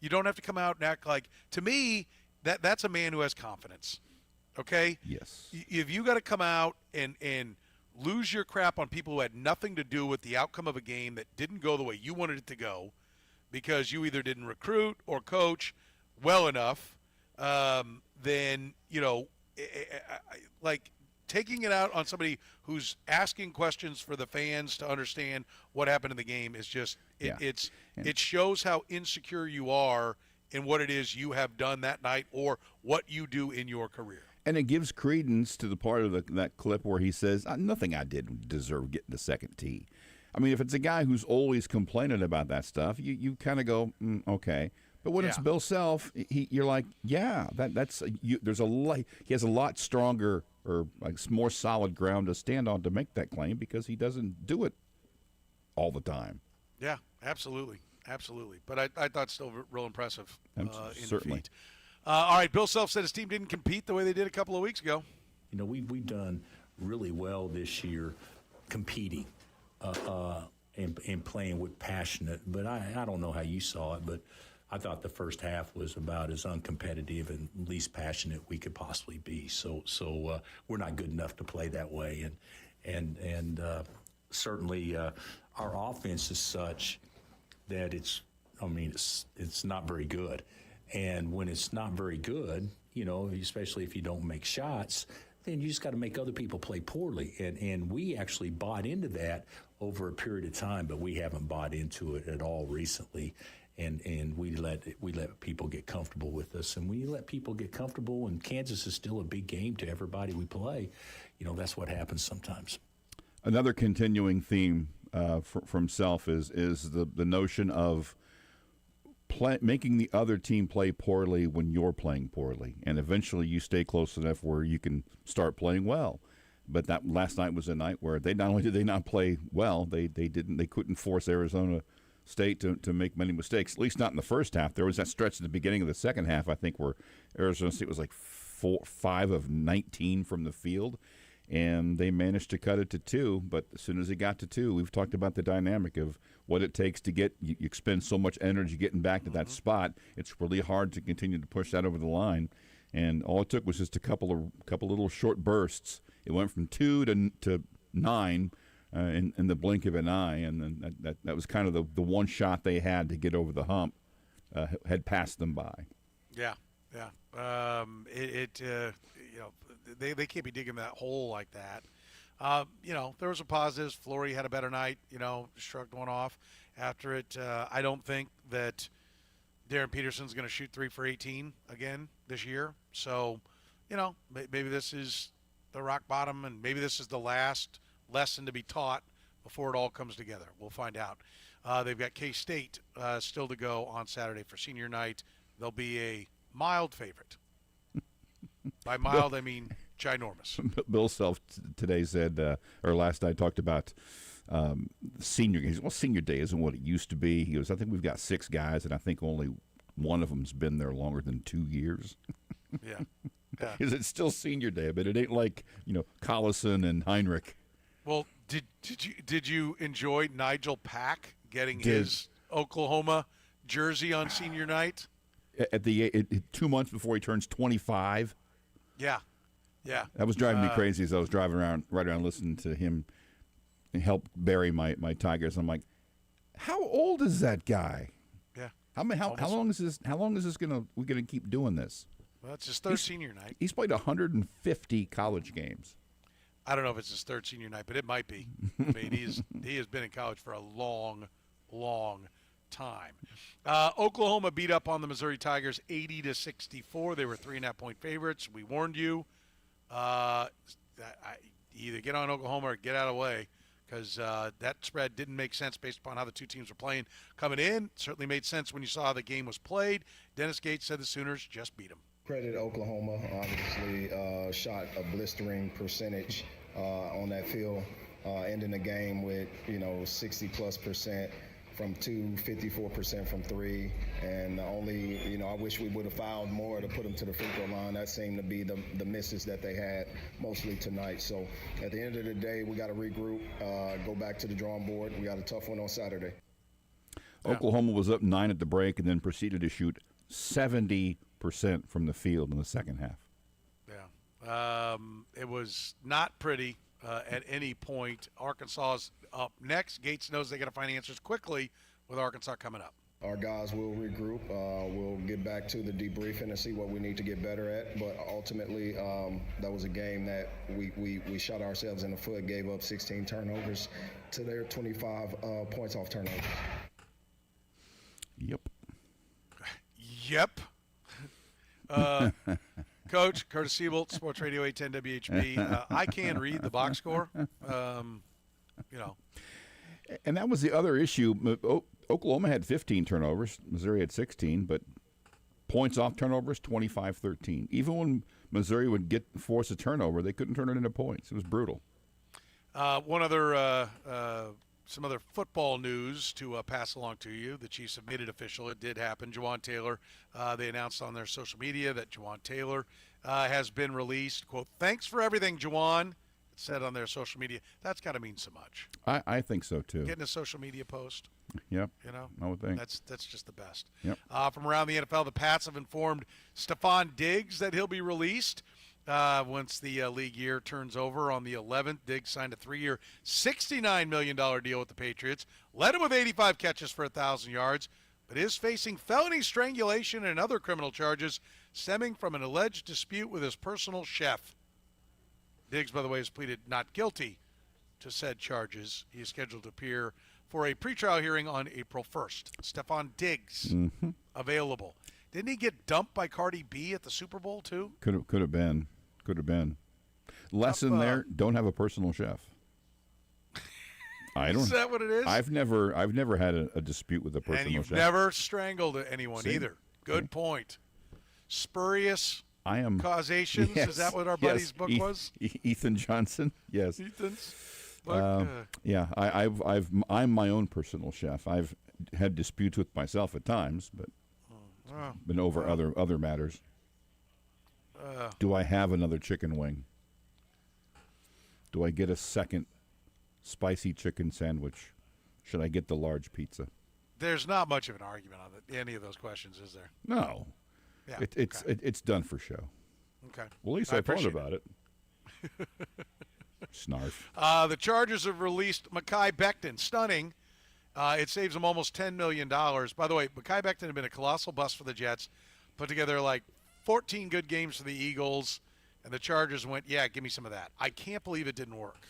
You don't have to come out and act like. To me, that's a man who has confidence. Okay? Yes. If you got to come out and lose your crap on people who had nothing to do with the outcome of a game that didn't go the way you wanted it to go, because you either didn't recruit or coach well enough, then like taking it out on somebody who's asking questions for the fans to understand what happened in the game is just it shows how insecure you are in what it is you have done that night or what you do in your career. And it gives credence to the part of that clip where he says, nothing I did deserve getting the second tee. I mean, if it's a guy who's always complaining about that stuff, you kind of go, okay. But when it's Bill Self, you're like, that's there's a lot. He has a lot stronger or more solid ground to stand on to make that claim, because he doesn't do it all the time. Yeah, absolutely. But I thought still real impressive in certainly. defeat. All right, Bill Self said his team didn't compete the way they did a couple of weeks ago. We've done really well this year competing and playing with passionate. But I don't know how you saw it, but I thought the first half was about as uncompetitive and least passionate we could possibly be. So we're not good enough to play that way, and certainly our offense is such that it's not very good. And when it's not very good, especially if you don't make shots, then you just got to make other people play poorly. And we actually bought into that over a period of time, but we haven't bought into it at all recently. And we let people get comfortable with us. And when you let people get comfortable, and Kansas is still a big game to everybody we play, that's what happens sometimes. Another continuing theme from Self is the notion of making the other team play poorly when you're playing poorly, and eventually you stay close enough where you can start playing well. But that last night was a night where they not only did they not play well, they couldn't force Arizona State to make many mistakes. At least not in the first half. There was that stretch at the beginning of the second half, I think, where Arizona State was like 5 of 19 from the field, and they managed to cut it to 2. But as soon as it got to 2, we've talked about the dynamic of what it takes to get you expend so much energy getting back to that spot. It's really hard to continue to push that over the line, and all it took was just a couple little short bursts. It went from 2 to 9 in the blink of an eye, and then that was kind of the one shot they had to get over the hump. Had passed them by. Yeah. They can't be digging that hole like that. There was some positives. Flory had a better night. Shrugged one off after it. I don't think that Darren Peterson's going to shoot 3 for 18 again this year. So, maybe this is the rock bottom, and maybe this is the last lesson to be taught before it all comes together. We'll find out. They've got K-State still to go on Saturday for senior night. They'll be a mild favorite. By mild, I mean ginormous. Bill Self today said, or last night talked about senior games. Well, senior day isn't what it used to be. He goes, I think we've got 6 guys, and I think only one of them's been there longer than 2 years. Yeah. Because it's still senior day, but it ain't like, Collison and Heinrich. Well, did you enjoy Nigel Pack getting his Oklahoma jersey on senior night? At 2 months before he turns 25. Yeah. That was driving me crazy as I was driving right around listening to him help bury my Tigers. I'm like, how old is that guy? Yeah. How long is this? How long is this we're gonna keep doing this? Well, it's his third senior night. He's played 150 college games. I don't know if it's his third senior night, but it might be. I mean, he has been in college for a long time. Oklahoma beat up on the Missouri Tigers 80-64. They were 3.5-point favorites. We warned you. Either get on Oklahoma or get out of the way, because that spread didn't make sense based upon how the two teams were playing coming in. Certainly made sense when you saw how the game was played. Dennis Gates said the Sooners just beat them. Credit Oklahoma, obviously shot a blistering percentage on that field, ending the game with 60+% from 2, 54% from 3, and only I wish we would have fouled more to put them to the free throw line. That seemed to be the misses that they had mostly tonight. So at the end of the day, we got to regroup, go back to the drawing board. We got a tough one on Saturday. Oklahoma was up 9 at the break and then proceeded to shoot 70% from the field in the second half. Yeah. It was not pretty at any point. Arkansas is up next. Gates knows they got to find answers quickly with Arkansas coming up. Our guys will regroup. We'll get back to the debriefing and see what we need to get better at. But ultimately, that was a game that we shot ourselves in the foot, gave up 16 turnovers to their 25 points off turnovers. Yep. Coach, Kurtis Seaboldt, Sports Radio 810 WHB. I can read the box score. And that was the other issue. Oklahoma had 15 turnovers. Missouri had 16, but points off turnovers, 25-13. Even when Missouri would force a turnover, they couldn't turn it into points. It was brutal. Some other football news to pass along to you. The Chiefs have made it official. It did happen. Juwan Taylor, they announced on their social media that Juwan Taylor has been released. Quote, "Thanks for everything, Juwan." It said on their social media. That's got to mean so much. I think so, too. Getting a social media post. Yep. I would think. That's just the best. Yep. From around the NFL, the Pats have informed Stephon Diggs that he'll be released. Once the league year turns over on the 11th, Diggs signed a 3-year, $69 million deal with the Patriots, led him with 85 catches for 1,000 yards, but is facing felony strangulation and other criminal charges stemming from an alleged dispute with his personal chef. Diggs, by the way, has pleaded not guilty to said charges. He is scheduled to appear for a pretrial hearing on April 1st. Stephon Diggs, available. Didn't he get dumped by Cardi B at the Super Bowl, too? Could have been. Lesson there, don't have a personal chef. I don't. Is that what it is? I've never had a dispute with a personal chef. And you've never strangled anyone either. Good point. Spurious causations. Yes, is that what our buddy's book was? Ethan Johnson. Yes. Ethan's book. Yeah. I'm my own personal chef. I've had disputes with myself at times, but been over other matters. Do I have another chicken wing? Do I get a second spicy chicken sandwich? Should I get the large pizza? There's not much of an argument on any of those questions, is there? No. Yeah. It's done for show. Okay. Well, at least I thought appreciate about it. Snarf. The Chargers have released Mekhi Becton. Stunning. It saves them almost $10 million. By the way, Mekhi Becton had been a colossal bust for the Jets. Put together like 14 good games for the Eagles, and the Chargers went, yeah, give me some of that. I can't believe it didn't work.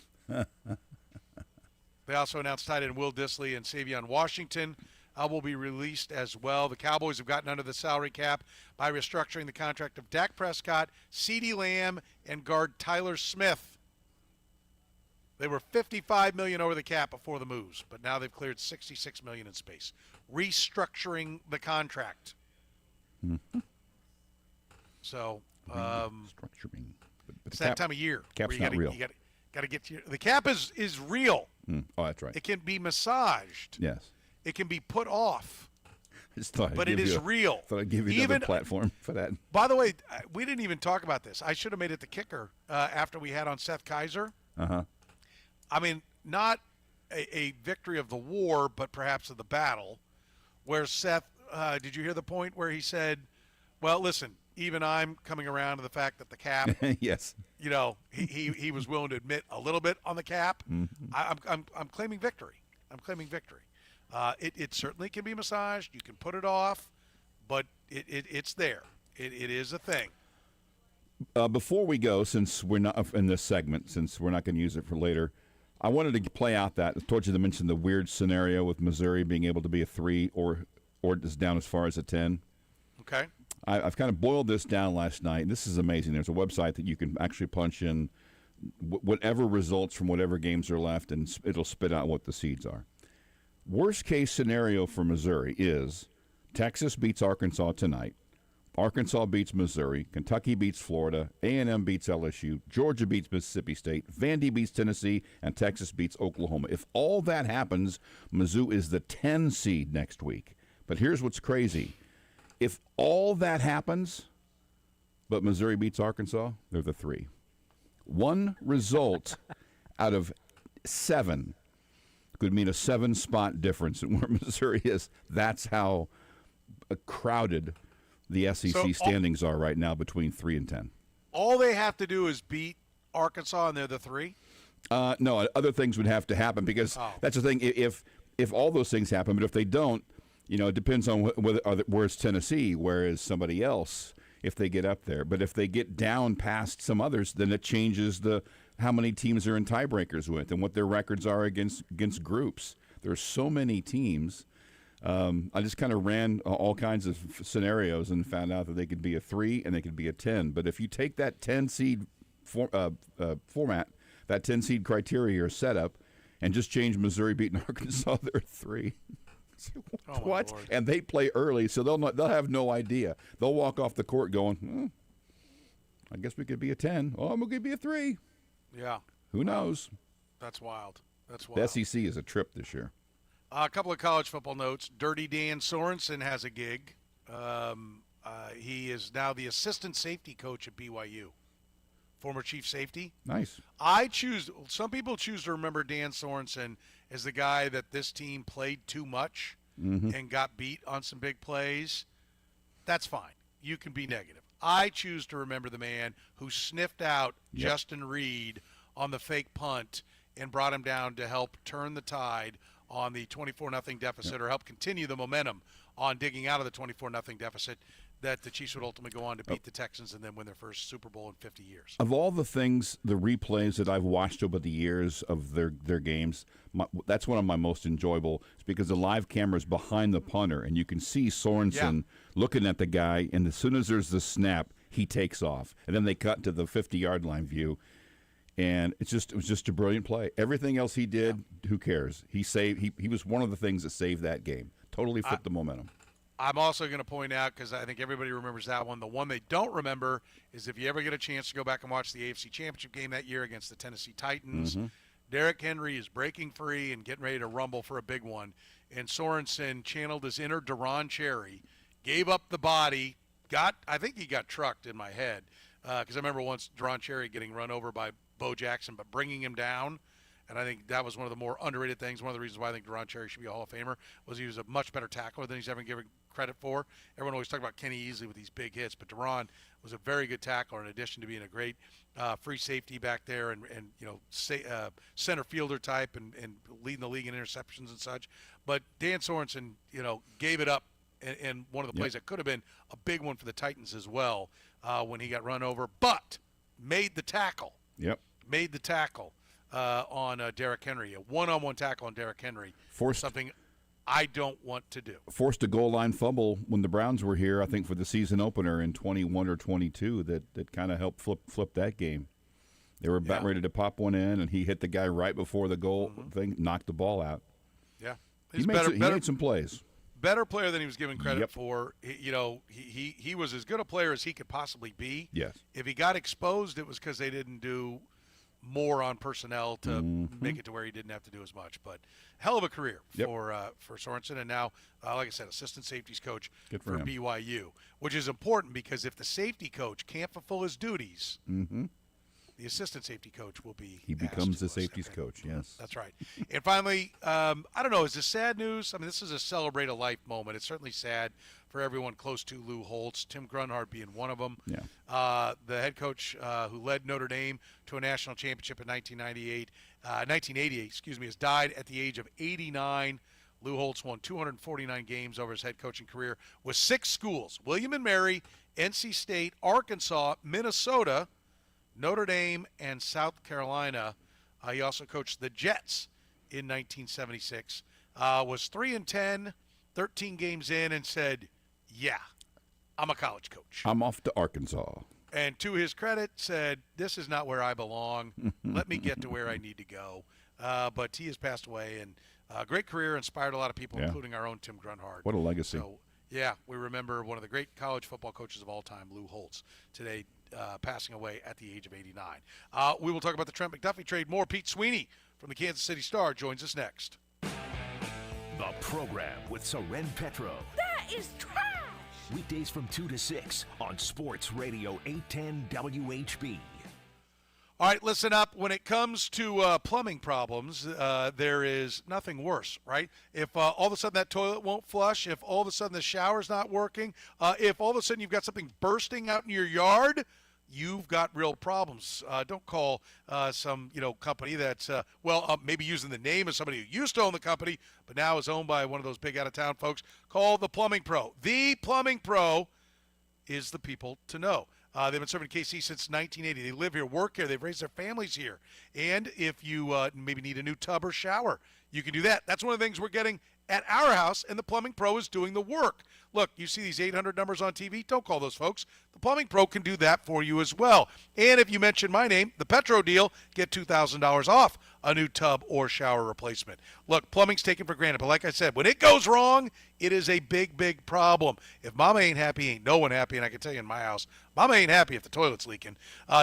They also announced tight end Will Dissly and Savion Washington will be released as well. The Cowboys have gotten under the salary cap by restructuring the contract of Dak Prescott, CeeDee Lamb, and guard Tyler Smith. They were $55 million over the cap before the moves, but now they've cleared $66 million in space, restructuring the contract. Mm-hmm. So Restructuring. it's that time of year. Cap's where not real. You got to get to the cap is real. Oh, that's right. It can be massaged. Yes. It can be put off. But it is real. Thought I'd give you another platform for that. By the way, we didn't even talk about this. I should have made it the kicker after we had on Seth Kaiser. Uh-huh. I mean, not a victory of the war, but perhaps of the battle, where Seth, did you hear the point where he said, well, listen, even I'm coming around to the fact that the cap, yes, you know, he was willing to admit a little bit on the cap. Mm-hmm. I'm claiming victory. I'm claiming victory. It certainly can be massaged. You can put it off, but it's there. It is a thing. Before we go, since we're not in this segment, since we're not going to use it for later, I wanted to play out that. I told you to mention the weird scenario with Missouri being able to be a 3 or just down as far as a 10. Okay. I've kind of boiled this down last night. This is amazing. There's a website that you can actually punch in whatever results from whatever games are left, and it'll spit out what the seeds are. Worst case scenario for Missouri is Texas beats Arkansas tonight. Arkansas beats Missouri. Kentucky beats Florida. A&M beats LSU. Georgia beats Mississippi State. Vandy beats Tennessee. And Texas beats Oklahoma. If all that happens, Mizzou is the 10 seed next week. But here's what's crazy. If all that happens, but Missouri beats Arkansas, they're the 3. One result out of 7 could mean a 7-spot difference in where Missouri is. That's how crowded the SEC standings are right now between 3 and 10. All they have to do is beat Arkansas, and they're the 3? No, other things would have to happen because that's the thing. If all those things happen, but if they don't, you know, it depends on where's Tennessee, where is somebody else if they get up there. But if they get down past some others, then it changes how many teams are in tiebreakers with and what their records are against groups. There's so many teams. I just kind of ran all kinds of scenarios and found out that they could be a 3 and they could be a 10. But if you take that 10 seed format, that 10 seed criteria or setup, and just change Missouri beating Arkansas, they're 3. What? And they play early, so they'll have no idea. They'll walk off the court going, I guess we could be a 10. Oh, I'm going to be a 3. Yeah. Who knows? That's wild. That's wild. The SEC is a trip this year. A couple of college football notes. Dirty Dan Sorensen has a gig. He is now the assistant safety coach at BYU. Former chief safety. Nice. Some people choose to remember Dan Sorensen as the guy that this team played too much and got beat on some big plays. That's fine. You can be negative. I choose to remember the man who sniffed out Justin Reed on the fake punt and brought him down to help turn the tide on the 24-0 deficit or help continue the momentum on digging out of the 24-0 deficit that the Chiefs would ultimately go on to beat the Texans and then win their first Super Bowl in 50 years. Of all the things, the replays that I've watched over the years of their games, that's one of my most enjoyable. It's because the live camera's behind the punter, and you can see Sorensen looking at the guy, and as soon as there's the snap, he takes off. And then they cut to the 50-yard line view, and it was just a brilliant play. Everything else he did, who cares? He was one of the things that saved that game. Totally flipped the momentum. I'm also going to point out, because I think everybody remembers that one, the one they don't remember is if you ever get a chance to go back and watch the AFC Championship game that year against the Tennessee Titans, Derrick Henry is breaking free and getting ready to rumble for a big one, and Sorensen channeled his inner Deron Cherry, gave up the body, I think he got trucked in my head, Because I remember once Deron Cherry getting run over by Bo Jackson, but bringing him down. And I think that was one of the more underrated things. One of the reasons why I think Deron Cherry should be a Hall of Famer was he was a much better tackler than he's ever given credit for. Everyone always talks about Kenny Easley with these big hits, but Deron was a very good tackler in addition to being a great free safety back there and center fielder type and leading the league in interceptions and such. But Dan Sorensen, gave it up in one of the plays that could have been a big one for the Titans as well when he got run over, but made the tackle. Made the tackle on Derrick Henry, a one-on-one tackle on Derrick Henry. Something I don't want to do. Forced a goal line fumble when the Browns were here, I think, for the season opener in 21 or 22 that kind of helped flip that game. They were about ready to pop one in, and he hit the guy right before the goal thing, knocked the ball out. Yeah. He made some plays. Better player than he was given credit for. He was as good a player as he could possibly be. Yes. If he got exposed, it was because they didn't do more on personnel to make it to where he didn't have to do as much. But hell of a career for Sorensen, and now, like I said, assistant safeties coach for BYU, which is important because if the safety coach can't fulfill his duties, the assistant safety coach will be. He becomes the safeties coach. Yes, that's right. And finally, I don't know. Is this sad news? I mean, this is a celebrate a life moment. It's certainly sad for everyone close to Lou Holtz, Tim Grunhard being one of them. Yeah. The head coach who led Notre Dame to a national championship in 1988, has died at the age of 89. Lou Holtz won 249 games over his head coaching career with 6 schools: William and Mary, NC State, Arkansas, Minnesota, Notre Dame, and South Carolina. He also coached the Jets in 1976. Was 3-10, 13 games in, and said, "Yeah, I'm a college coach. I'm off to Arkansas." And to his credit, said, "This is not where I belong. Let me get to where I need to go." But he has passed away, and a great career, inspired a lot of people, including our own Tim Grunhard. What a legacy. So, we remember one of the great college football coaches of all time, Lou Holtz, today passing away at the age of 89. We will talk about the Trent McDuffie trade more. Pete Sweeney from the Kansas City Star joins us next. The program with Soren Petro. That is trash! Weekdays from 2 to 6 on Sports Radio 810 WHB. All right, listen up. When it comes to plumbing problems, there is nothing worse, right? If all of a sudden that toilet won't flush, if all of a sudden the shower's not working, if all of a sudden you've got something bursting out in your yard, you've got real problems. Don't call some company that's, maybe using the name of somebody who used to own the company, but now is owned by one of those big out-of-town folks. Call the Plumbing Pro. The Plumbing Pro is the people to know. They've been serving KC since 1980. They live here, work here. They've raised their families here. And if you maybe need a new tub or shower, you can do that. That's one of the things we're getting at our house, and the Plumbing Pro is doing the work. Look, you see these 800 numbers on TV? Don't call those folks. The Plumbing Pro can do that for you as well. And if you mention my name, the Petro deal, get $2,000 off a new tub or shower replacement. Look, plumbing's taken for granted, but like I said, when it goes wrong, it is a big, big problem. If mama ain't happy, ain't no one happy, and I can tell you in my house, mama ain't happy if the toilet's leaking.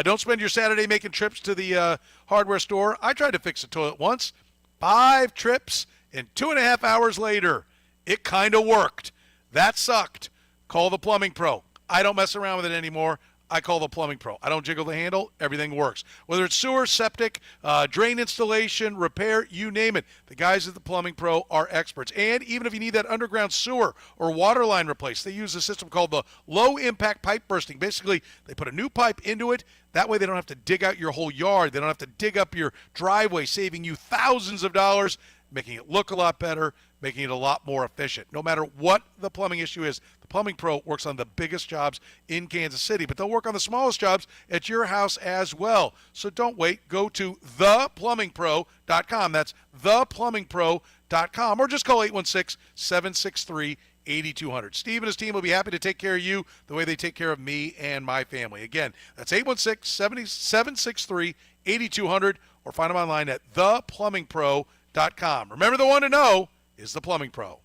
Don't spend your Saturday making trips to the hardware store. I tried to fix a toilet once. 5 trips, and 2.5 hours later, it kind of worked. That sucked. Call the Plumbing Pro. I don't mess around with it anymore. I call the Plumbing Pro. I don't jiggle the handle. Everything works. Whether it's sewer, septic, drain installation, repair, you name it. The guys at the Plumbing Pro are experts. And even if you need that underground sewer or water line replaced, they use a system called the low-impact pipe bursting. Basically, they put a new pipe into it. That way they don't have to dig out your whole yard. They don't have to dig up your driveway, saving you thousands of dollars, making it look a lot better, making it a lot more efficient. No matter what the plumbing issue is, the Plumbing Pro works on the biggest jobs in Kansas City, but they'll work on the smallest jobs at your house as well. So don't wait. Go to theplumbingpro.com. That's theplumbingpro.com, or just call 816-763-8200. Steve and his team will be happy to take care of you the way they take care of me and my family. Again, that's 816-763-8200, or find them online at theplumbingpro.com. Remember, the one to know is the Plumbing Pro.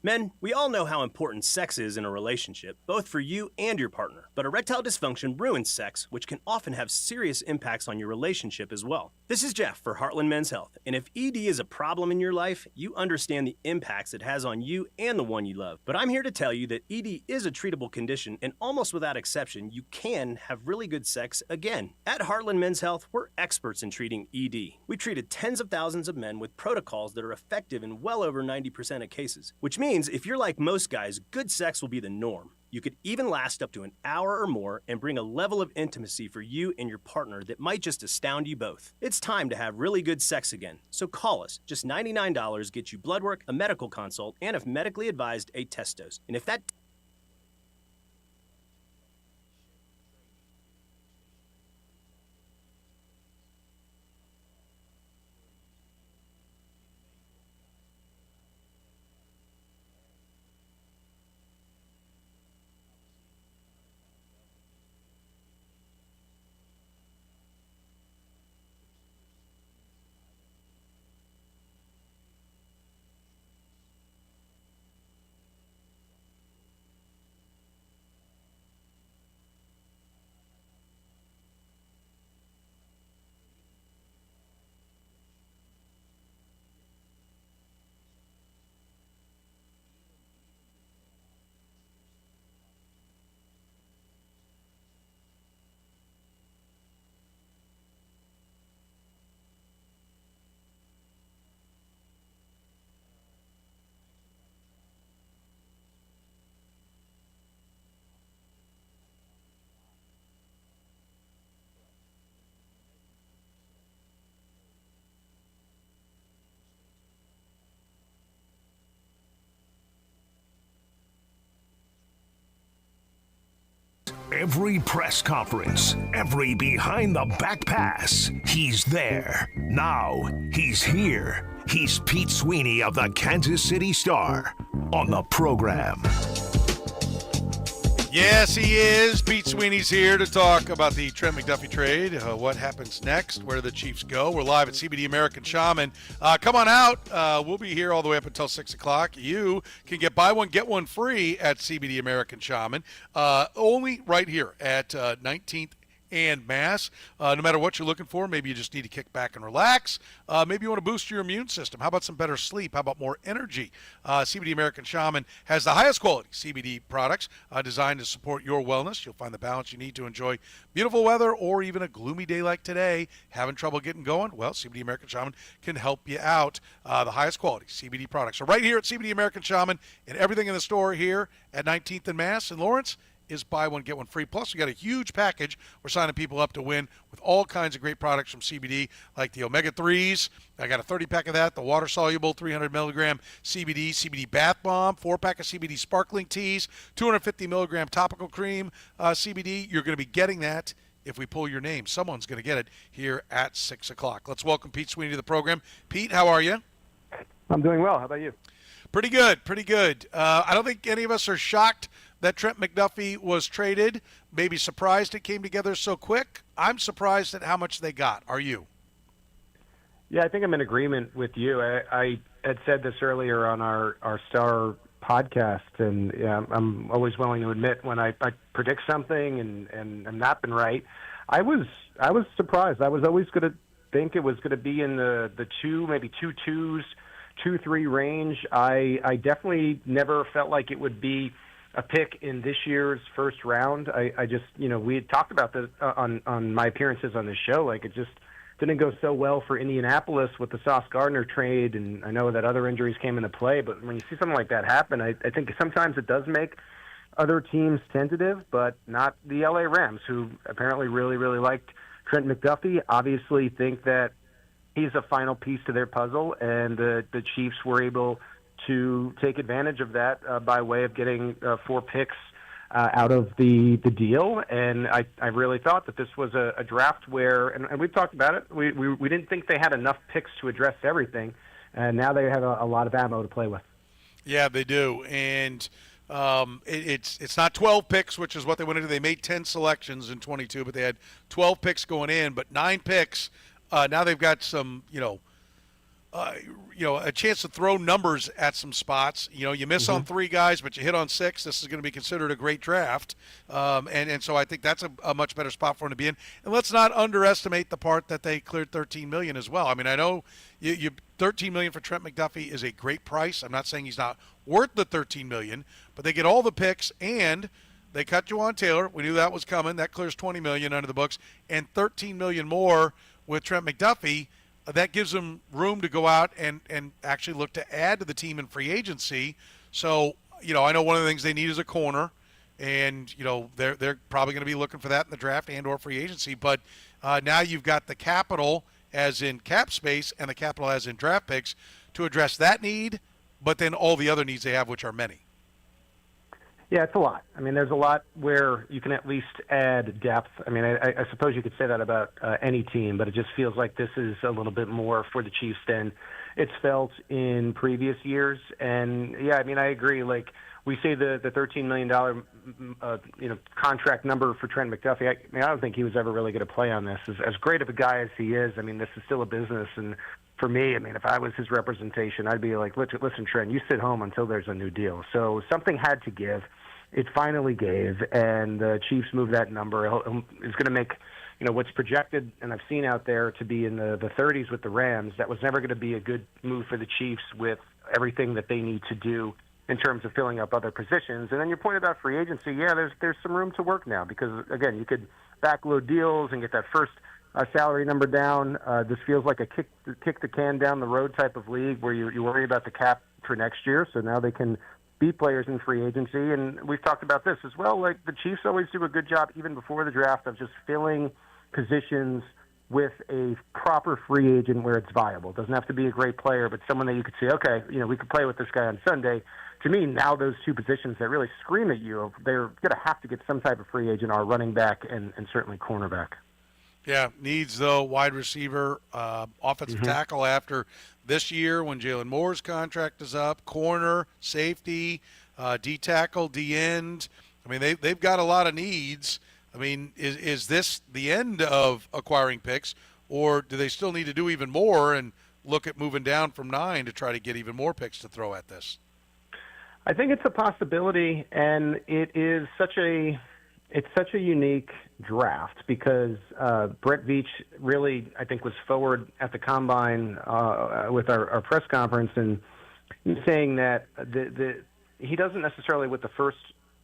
Men, we all know how important sex is in a relationship, both for you and your partner. But erectile dysfunction ruins sex, which can often have serious impacts on your relationship as well. This is Jeff for Heartland Men's Health, and if ED is a problem in your life, you understand the impacts it has on you and the one you love. But I'm here to tell you that ED is a treatable condition, and almost without exception, you can have really good sex again. At Heartland Men's Health, we're experts in treating ED. We treated tens of thousands of men with protocols that are effective in well over 90% of cases, which means if you're like most guys, good sex will be the norm. You could even last up to an hour or more and bring a level of intimacy for you and your partner that might just astound you both. It's time to have really good sex again. So call us. Just $99 gets you blood work, a medical consult, and if medically advised, a test dose. And if that Every press conference, every behind the back pass, he's there. Now, he's here. He's Pete Sweeney of the Kansas City Star on the program. Yes, he is. Pete Sweeney's here to talk about the Trent McDuffie trade, what happens next, where the Chiefs go. We're live at CBD American Shaman. Come on out. We'll be here all the way up until 6 o'clock. You can get buy one, get one free at CBD American Shaman, only right here at 19th and Mass. No matter what you're looking for, maybe you just need to kick back and relax. Maybe you want to boost your immune system. How about some better sleep? How about more energy? CBD American Shaman has the highest quality CBD products designed to support your wellness. You'll find the balance you need to enjoy beautiful weather or even a gloomy day like today. Having trouble getting going? Well, CBD American Shaman can help you out. The highest quality CBD products. So right here at CBD American Shaman and everything in the store here at 19th and Mass in Lawrence is buy one, get one free. Plus, we got a huge package we're signing people up to win with all kinds of great products from CBD, like the omega-3s. I got a 30-pack of that, the water-soluble 300-milligram CBD bath bomb, 4-pack of CBD sparkling teas, 250-milligram topical cream CBD. You're going to be getting that if we pull your name. Someone's going to get it here at 6 o'clock. Let's welcome Pete Sweeney to the program. Pete, how are you? I'm doing well. How about you? Pretty good, pretty good. I don't think any of us are shocked that Trent McDuffie was traded. Maybe surprised it came together so quick. I'm surprised at how much they got. Are you? Yeah, I think I'm in agreement with you. I had said this earlier on our Star podcast, and yeah, I'm always willing to admit when I predict something and I'm not been right. I was surprised. I was always going to think it was going to be in the two, maybe 2-2s, 2-3 range. I definitely never felt like it would be a pick in this year's first round. I just, we had talked about this on my appearances on this show. Like, it just didn't go so well for Indianapolis with the Sauce Gardner trade, and I know that other injuries came into play, but when you see something like that happen, I think sometimes it does make other teams tentative, but not the LA Rams, who apparently really, really liked Trent McDuffie, obviously think that he's a final piece to their puzzle, and the Chiefs were able to take advantage of that by way of getting 4 picks out of the deal. And I really thought that this was a draft where, and we've talked about it, we didn't think they had enough picks to address everything, and now they have a lot of ammo to play with. Yeah, they do. And it's not 12 picks, which is what they went into. They made 10 selections in 22, but they had 12 picks going in, but 9 picks. Now they've got some, a chance to throw numbers at some spots. You miss on 3 guys, but you hit on 6. This is going to be considered a great draft. And so I think that's a much better spot for him to be in. And let's not underestimate the part that they cleared $13 million as well. I mean, I know you $13 million for Trent McDuffie is a great price. I'm not saying he's not worth the $13 million, but they get all the picks and they cut Juwan Taylor. We knew that was coming. That clears $20 million under the books, and $13 million more with Trent McDuffie. That gives them room to go out and actually look to add to the team in free agency. So, I know one of the things they need is a corner, and, they're probably going to be looking for that in the draft and or free agency. But now you've got the capital as in cap space and the capital as in draft picks to address that need, but then all the other needs they have, which are many. Yeah, it's a lot. I mean, there's a lot where you can at least add depth. I mean, I suppose you could say that about any team, but it just feels like this is a little bit more for the Chiefs than it's felt in previous years. And, yeah, I mean, I agree. Like, we say the $13 million contract number for Trent McDuffie. I don't think he was ever really going to play on this. As great of a guy as he is, I mean, this is still a business. And for me, I mean, if I was his representation, I'd be like, listen, Trent, you sit home until there's a new deal. So something had to give. It finally gave, and the Chiefs moved that number. It's going to make, what's projected, and I've seen out there, to be in the 30s with the Rams. That was never going to be a good move for the Chiefs with everything that they need to do in terms of filling up other positions. And then your point about free agency, yeah, there's some room to work now because, again, you could backload deals and get that first salary number down. This feels like a kick the can down the road type of league where you worry about the cap for next year. So now they can be players in free agency, and we've talked about this as well. Like, the Chiefs always do a good job, even before the draft, of just filling positions with a proper free agent where it's viable. It doesn't have to be a great player, but someone that you could say, okay, we could play with this guy on Sunday. To me, now those two positions that really scream at you, they're going to have to get some type of free agent, are running back and certainly cornerback. Yeah, needs, though, wide receiver, offensive tackle after this year when Jalen Moore's contract is up, corner, safety, D-tackle, D-end. I mean, they've got a lot of needs. I mean, is this the end of acquiring picks, or do they still need to do even more and look at moving down from 9 to try to get even more picks to throw at this? I think it's a possibility, and it's such a unique draft because Brett Veach really, I think, was forward at the Combine with our press conference and saying that he doesn't necessarily, with the first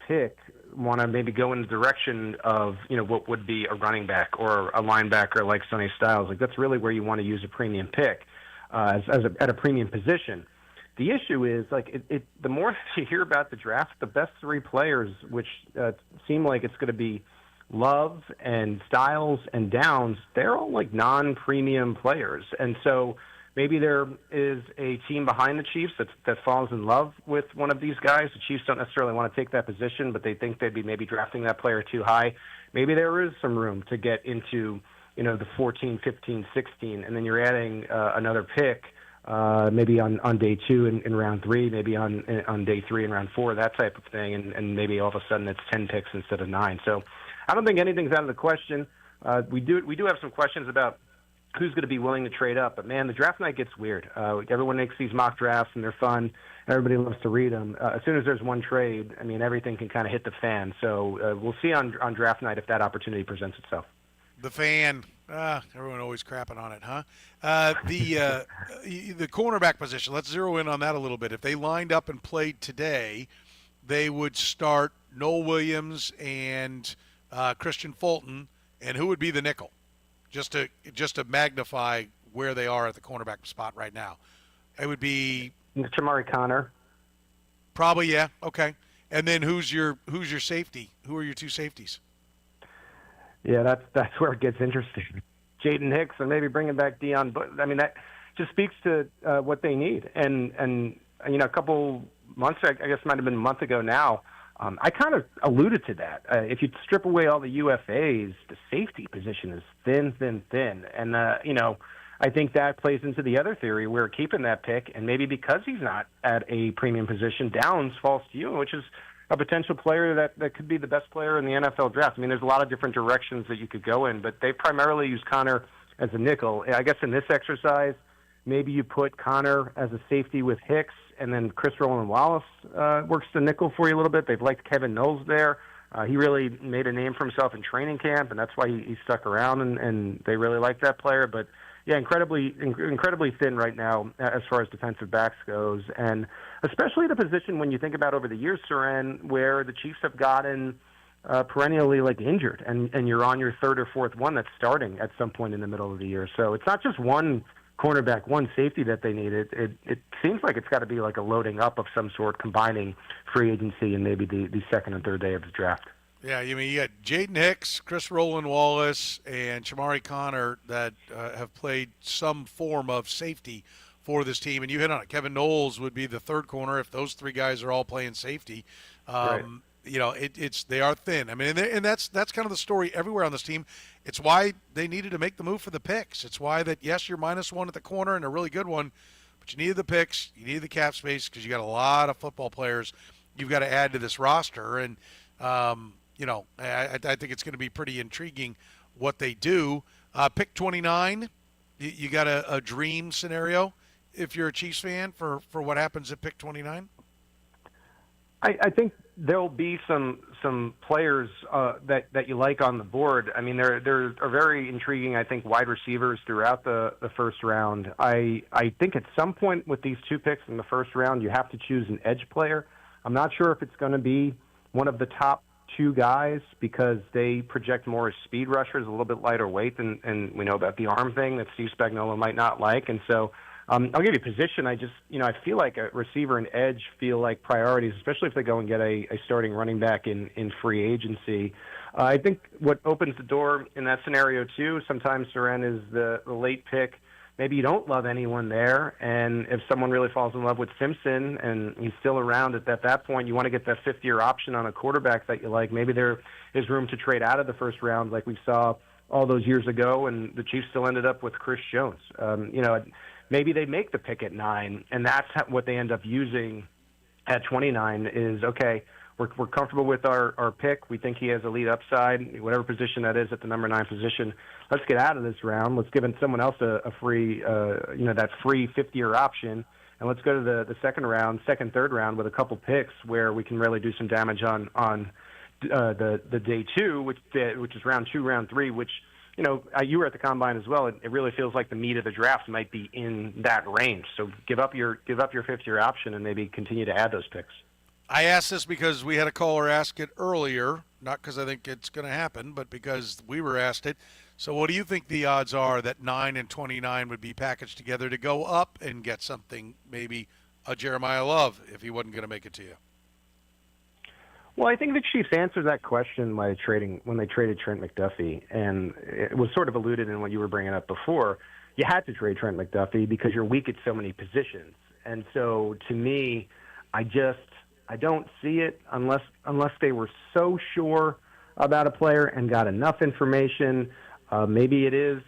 pick, want to maybe go in the direction of, what would be a running back or a linebacker like Sonny Styles. Like, that's really where you want to use a premium pick at a premium position. The issue is, like, the more you hear about the draft, the best 3 players, which seem like it's going to be Love and Styles and Downs, they're all like non-premium players. And so maybe there is a team behind the Chiefs that falls in love with one of these guys. The Chiefs don't necessarily want to take that position, but they think they'd be maybe drafting that player too high. Maybe there is some room to get into, the 14, 15, 16, and then you're adding another pick. Maybe on day 2 in round 3, maybe on day 3 in round 4, that type of thing, and maybe all of a sudden it's 10 picks instead of 9. So I don't think anything's out of the question. We do have some questions about who's going to be willing to trade up, but man, the draft night gets weird. Everyone makes these mock drafts and they're fun. Everybody loves to read them. As soon as there's one trade, I mean, everything can kind of hit the fan. So we'll see on draft night if that opportunity presents itself. The fan. Everyone always crapping on it, huh? The cornerback position, let's zero in on that a little bit. If they lined up and played today, they would start Noel Williams and Christian Fulton, and who would be the nickel? Just to magnify where they are at the cornerback spot right now. It would be Jamari Connor. Probably, yeah. Okay. And then who's your safety? Who are your 2 safeties? Yeah, that's where it gets interesting. Jaden Hicks and maybe bringing back Deion. But I mean, that just speaks to what they need. And a couple months, I guess, might have been a month ago now. I kind of alluded to that. If you strip away all the UFAs, the safety position is thin. And I think that plays into the other theory. We're keeping that pick, and maybe because he's not at a premium position, Downs falls to you, which is a potential player that could be the best player in the NFL draft. I mean, there's a lot of different directions that you could go in, but they primarily use Connor as a nickel. I guess in this exercise, maybe you put Connor as a safety with Hicks, and then Chris Rowland-Wallace works the nickel for you a little bit. They've liked Kevin Knowles there. He really made a name for himself in training camp, and that's why he stuck around, and they really like that player. But, yeah, incredibly thin right now as far as defensive backs goes, and especially the position when you think about over the years, Soren, where the Chiefs have gotten perennially injured, and you're on your third or fourth one that's starting at some point in the middle of the year. So it's not just one cornerback, one safety that they need. It seems like it's got to be like a loading up of some sort, combining free agency and maybe the second and third day of the draft. Yeah, you got Jaden Hicks, Chris Rowland-Wallace, and Shamari Connor that have played some form of safety for this team. And you hit on it. Kevin Knowles would be the third corner if those three guys are all playing safety. Right. They are thin. I mean, and that's kind of the story everywhere on this team. It's why they needed to make the move for the picks. It's why that, yes, you're -1 at the corner and a really good one, but you needed the picks, you needed the cap space because you got a lot of football players you've got to add to this roster. And, I think it's going to be pretty intriguing what they do. Pick 29, you got a dream scenario if you're a Chiefs fan for what happens at pick 29? I think there'll be some players that you like on the board. I mean, there are very intriguing, I think, wide receivers throughout the first round. I think at some point with these two picks in the first round, you have to choose an edge player. I'm not sure if it's going to be one of the top two guys because they project more as speed rushers, a little bit lighter weight, and we know about the arm thing that Steve Spagnuolo might not like. And so I'll give you position. I feel like a receiver and edge feel like priorities, especially if they go and get a starting running back in free agency. I think what opens the door in that scenario, too, sometimes, Soren, is the late pick. Maybe you don't love anyone there, and if someone really falls in love with Simpson and he's still around at that point, you want to get that fifth-year option on a quarterback that you like. Maybe there is room to trade out of the first round like we saw all those years ago, and the Chiefs still ended up with Chris Jones. Maybe they make the pick at 9, and that's what they end up using at 29 is, okay, we're comfortable with our pick. We think he has elite upside, whatever position that is at the number 9 position. Let's get out of this round. Let's give someone else a free, that free fifth-year option, and let's go to the second, third round with a couple picks where we can really do some damage on the day 2, which is round 2, round 3, which, you were at the combine as well. It really feels like the meat of the draft might be in that range. So give up your fifth-year option and maybe continue to add those picks. I asked this because we had a caller ask it earlier, not because I think it's going to happen, but because we were asked it. So what do you think the odds are that 9 and 29 would be packaged together to go up and get something, maybe a Jeremiah Love, if he wasn't going to make it to you? Well, I think the Chiefs answered that question when they traded Trent McDuffie, and it was sort of alluded in what you were bringing up before. You had to trade Trent McDuffie because you're weak at so many positions. And so to me, I don't see it unless they were so sure about a player and got enough information. Maybe it is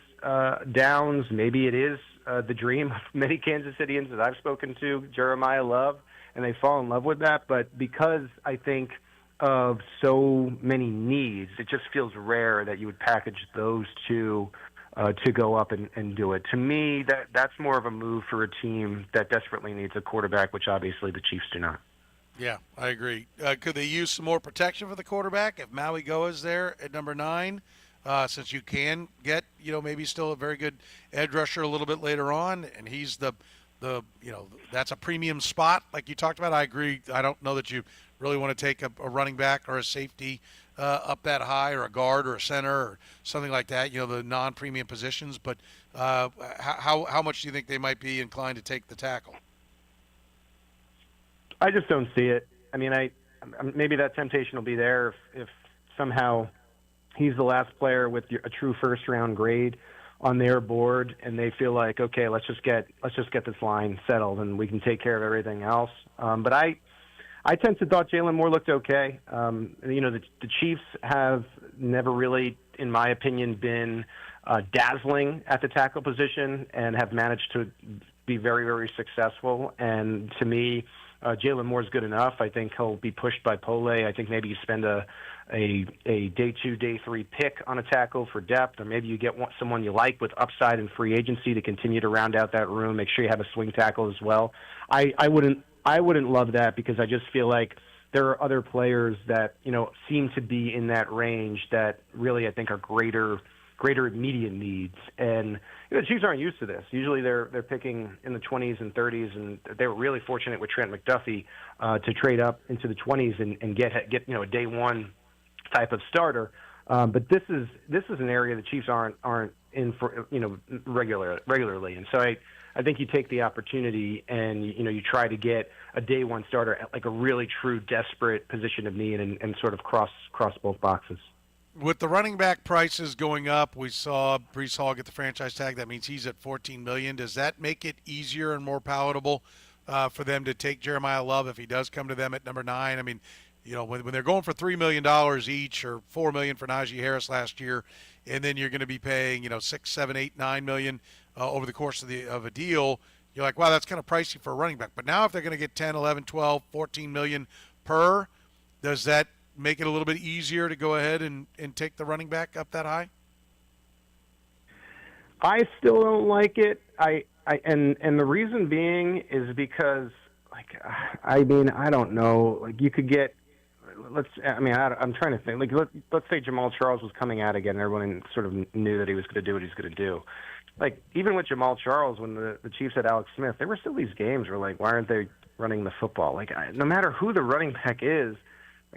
Downs. Maybe it is the dream of many Kansas Cityans that I've spoken to, Jeremiah Love, and they fall in love with that. But because I think of so many needs, it just feels rare that you would package those two to go up and do it. To me, that's more of a move for a team that desperately needs a quarterback, which obviously the Chiefs do not. Yeah, I agree. Could they use some more protection for the quarterback if Maui Goa's there at number 9? Since you can get, maybe still a very good edge rusher a little bit later on, and he's the that's a premium spot like you talked about. I agree. I don't know that you really want to take a running back or a safety up that high, or a guard or a center or something like that, the non-premium positions. But how much do you think they might be inclined to take the tackle? I just don't see it. I mean, maybe that temptation will be there if somehow he's the last player with a true first-round grade on their board, and they feel like, okay, let's just get this line settled, and we can take care of everything else. But I tend to thought Jalen Moore looked okay. The Chiefs have never really, in my opinion, been dazzling at the tackle position and have managed to be very, very successful. And to me, Jalen Moore's good enough. I think he'll be pushed by Pole. I think maybe you spend a day 2, day 3 pick on a tackle for depth, or maybe you get someone you like with upside in free agency to continue to round out that room. Make sure you have a swing tackle as well. I wouldn't love that, because I just feel like there are other players that seem to be in that range that really I think are greater immediate needs. And the Chiefs aren't used to this. Usually they're picking in the 20s and 30s, and they were really fortunate with Trent McDuffie to trade up into the 20s and get a day one type of starter. But this is an area the Chiefs aren't in for regularly, and so I think you take the opportunity and you try to get a day one starter at like a really true desperate position of need and sort of cross both boxes. With the running back prices going up, we saw Breece Hall get the franchise tag. That means he's at $14 million. Does that make it easier and more palatable for them to take Jeremiah Love if he does come to them at number 9? I mean, when they're going for $3 million each, or $4 million for Najee Harris last year, and then you're going to be paying $6, $7, $8, $9 million over the course of a deal, you're like, wow, that's kind of pricey for a running back. But now if they're going to get 10, 11, 12, 14 million per, does that make it a little bit easier to go ahead and take the running back up that high? I still don't like it. And the reason being is because, I don't know. You could get. I'm trying to think. Let's say Jamal Charles was coming out again, and everyone sort of knew that he was going to do what he's going to do. Even with Jamal Charles, when the Chiefs had Alex Smith, there were still these games where why aren't they running the football? No matter who the running back is.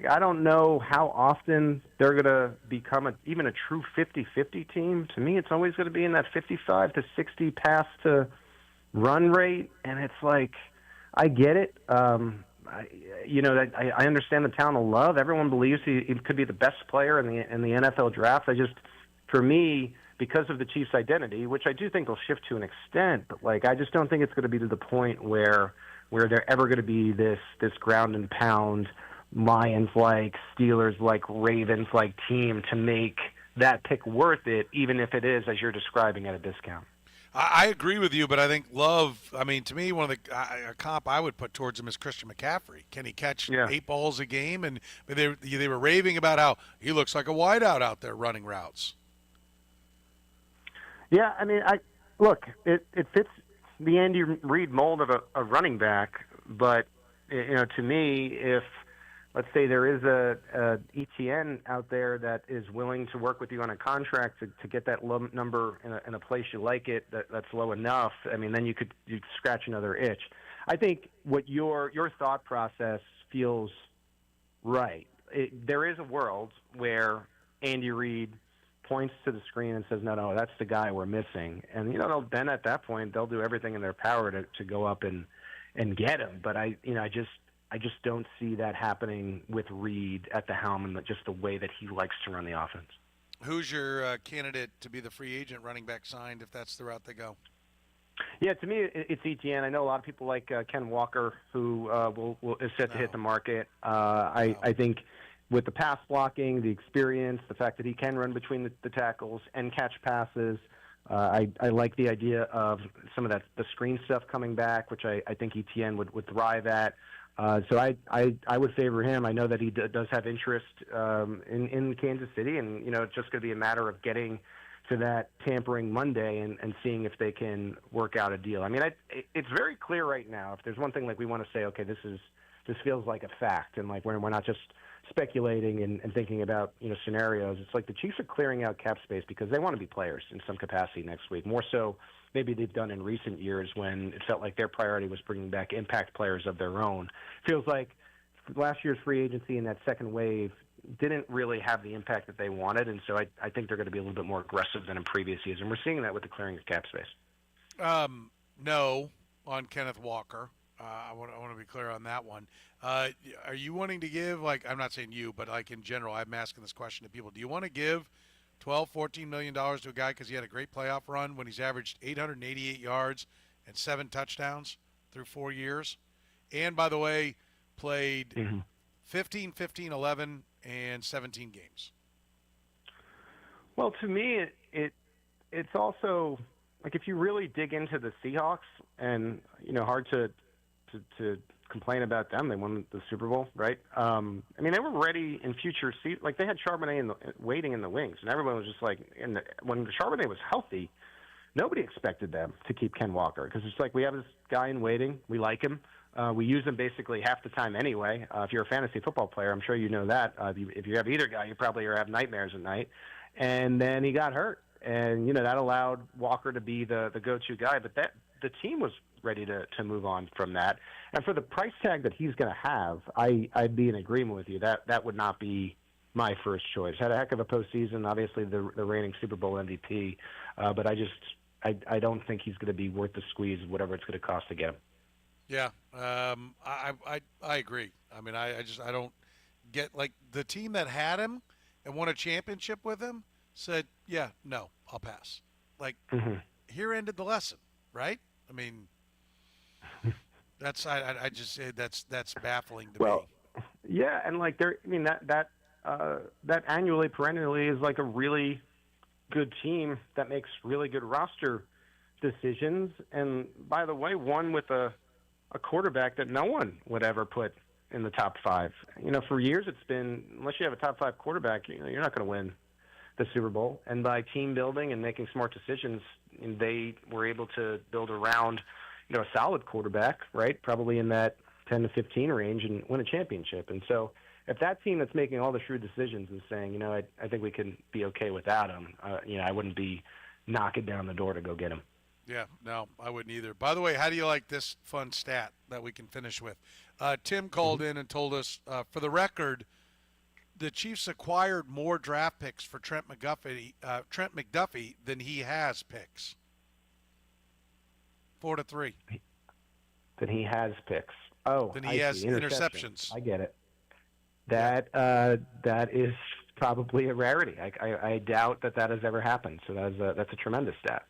I don't know how often they're going to become even a true 50-50 team. To me, it's always going to be in that 55 to 60 pass to run rate, and it's I get it. I understand the talent of Love. Everyone believes he could be the best player in the NFL draft. For me, because of the Chiefs' identity, which I do think they'll shift to an extent, but I just don't think it's going to be to the point where they're ever going to be this ground and pound Lions-like, Steelers-like, Ravens-like team to make that pick worth it, even if it is, as you're describing, at a discount. I agree with you, but I think Love, to me, one of a comp I would put towards him is Christian McCaffrey. Can he catch 8 balls a game? And they were raving about how he looks like a wideout out there running routes. Yeah, it fits the Andy Reid mold of a running back, but to me, if let's say there is a ETN out there that is willing to work with you on a contract to get that low number in a place you like it, that's low enough, then you'd scratch another itch. I think what your thought process feels right. There is a world where Andy Reid points to the screen and says, no, that's the guy we're missing. And, then at that point, they'll do everything in their power to go up and get him. But I just don't see that happening with Reid at the helm and just the way that he likes to run the offense. Who's your candidate to be the free agent running back signed if that's the route they go? Yeah, to me, it's ETN. I know a lot of people like Ken Walker, who is set to hit the market. I think with the pass blocking, the experience, the fact that he can run between the tackles and catch passes, I like the idea of some of the screen stuff coming back, which I think ETN would thrive at. So I would favor him. I know that he does have interest in Kansas City, and it's just going to be a matter of getting to that tampering Monday and seeing if they can work out a deal. It's very clear right now. If there's one thing we want to say, okay, this feels like a fact, and we're not just speculating and thinking about scenarios. It's the Chiefs are clearing out cap space because they want to be players in some capacity next week, more so maybe they've done in recent years when it felt like their priority was bringing back impact players of their own. Feels like last year's free agency and that second wave didn't really have the impact that they wanted, and so I think they're going to be a little bit more aggressive than in previous years, and we're seeing that with the clearing of cap space. No, on Kenneth Walker. I want to be clear on that one. Are you wanting to give, I'm not saying you, but in general, I'm asking this question to people. Do you want to give $12, $14 million to a guy because he had a great playoff run when he's averaged 888 yards and 7 touchdowns through 4 years? And, by the way, played 15, 15, 11, and 17 games. Well, to me, it's also, if you really dig into the Seahawks, and, hard to complain about them. They won the Super Bowl, right? I mean, they were ready in future seasons. Like, they had Charbonnet waiting in the wings, and everyone was just like, when Charbonnet was healthy, nobody expected them to keep Ken Walker because it's like, we have this guy in waiting. We like him. We use him basically half the time anyway. If you're a fantasy football player, I'm sure you know that. If you have either guy, you probably have nightmares at night. And then he got hurt, and that allowed Walker to be the go-to guy. But the team was ready to move on from that. And for the price tag that he's going to have, I'd be in agreement with you. That would not be my first choice. Had a heck of a postseason, obviously the reigning Super Bowl MVP. But I don't think he's going to be worth the squeeze of whatever it's going to cost to get him. Yeah, I agree. I mean, I don't get, like, the team that had him and won a championship with him said, yeah, no, I'll pass. Like, here ended the lesson, right? I mean, I just say that's baffling to me. Yeah, and like that annually, perennially is like a really good team that makes really good roster decisions. And by the way, one with a quarterback that no one would ever put in the top 5. For years it's been, unless you have a top 5 quarterback, you're not going to win the Super Bowl. And by team building and making smart decisions, they were able to build around, a solid quarterback, right? Probably in that 10 to 15 range, and win a championship. And so if that team that's making all the shrewd decisions is saying, I think we can be okay without him, I wouldn't be knocking down the door to go get him. Yeah, no, I wouldn't either. By the way, how do you like this fun stat that we can finish with? Tim called in and told us, for the record, the Chiefs acquired more draft picks for Trent McDuffie than he has picks. 4-3. Than he has picks. Oh, than he has interceptions. I get it. That is probably a rarity. I doubt that has ever happened. So that's a tremendous stat.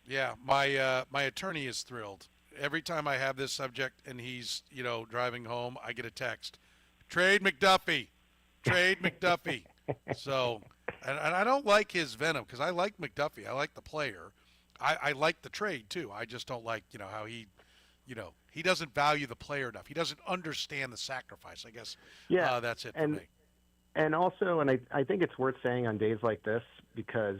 Yeah, my attorney is thrilled. Every time I have this subject and he's, driving home, I get a text. Trade McDuffie. Trade McDuffie. So, and I don't like his venom because I like McDuffie. I like the player. I like the trade too. I just don't like, how he, he doesn't value the player enough. He doesn't understand the sacrifice. I guess that's it for me. And also, I think it's worth saying on days like this, because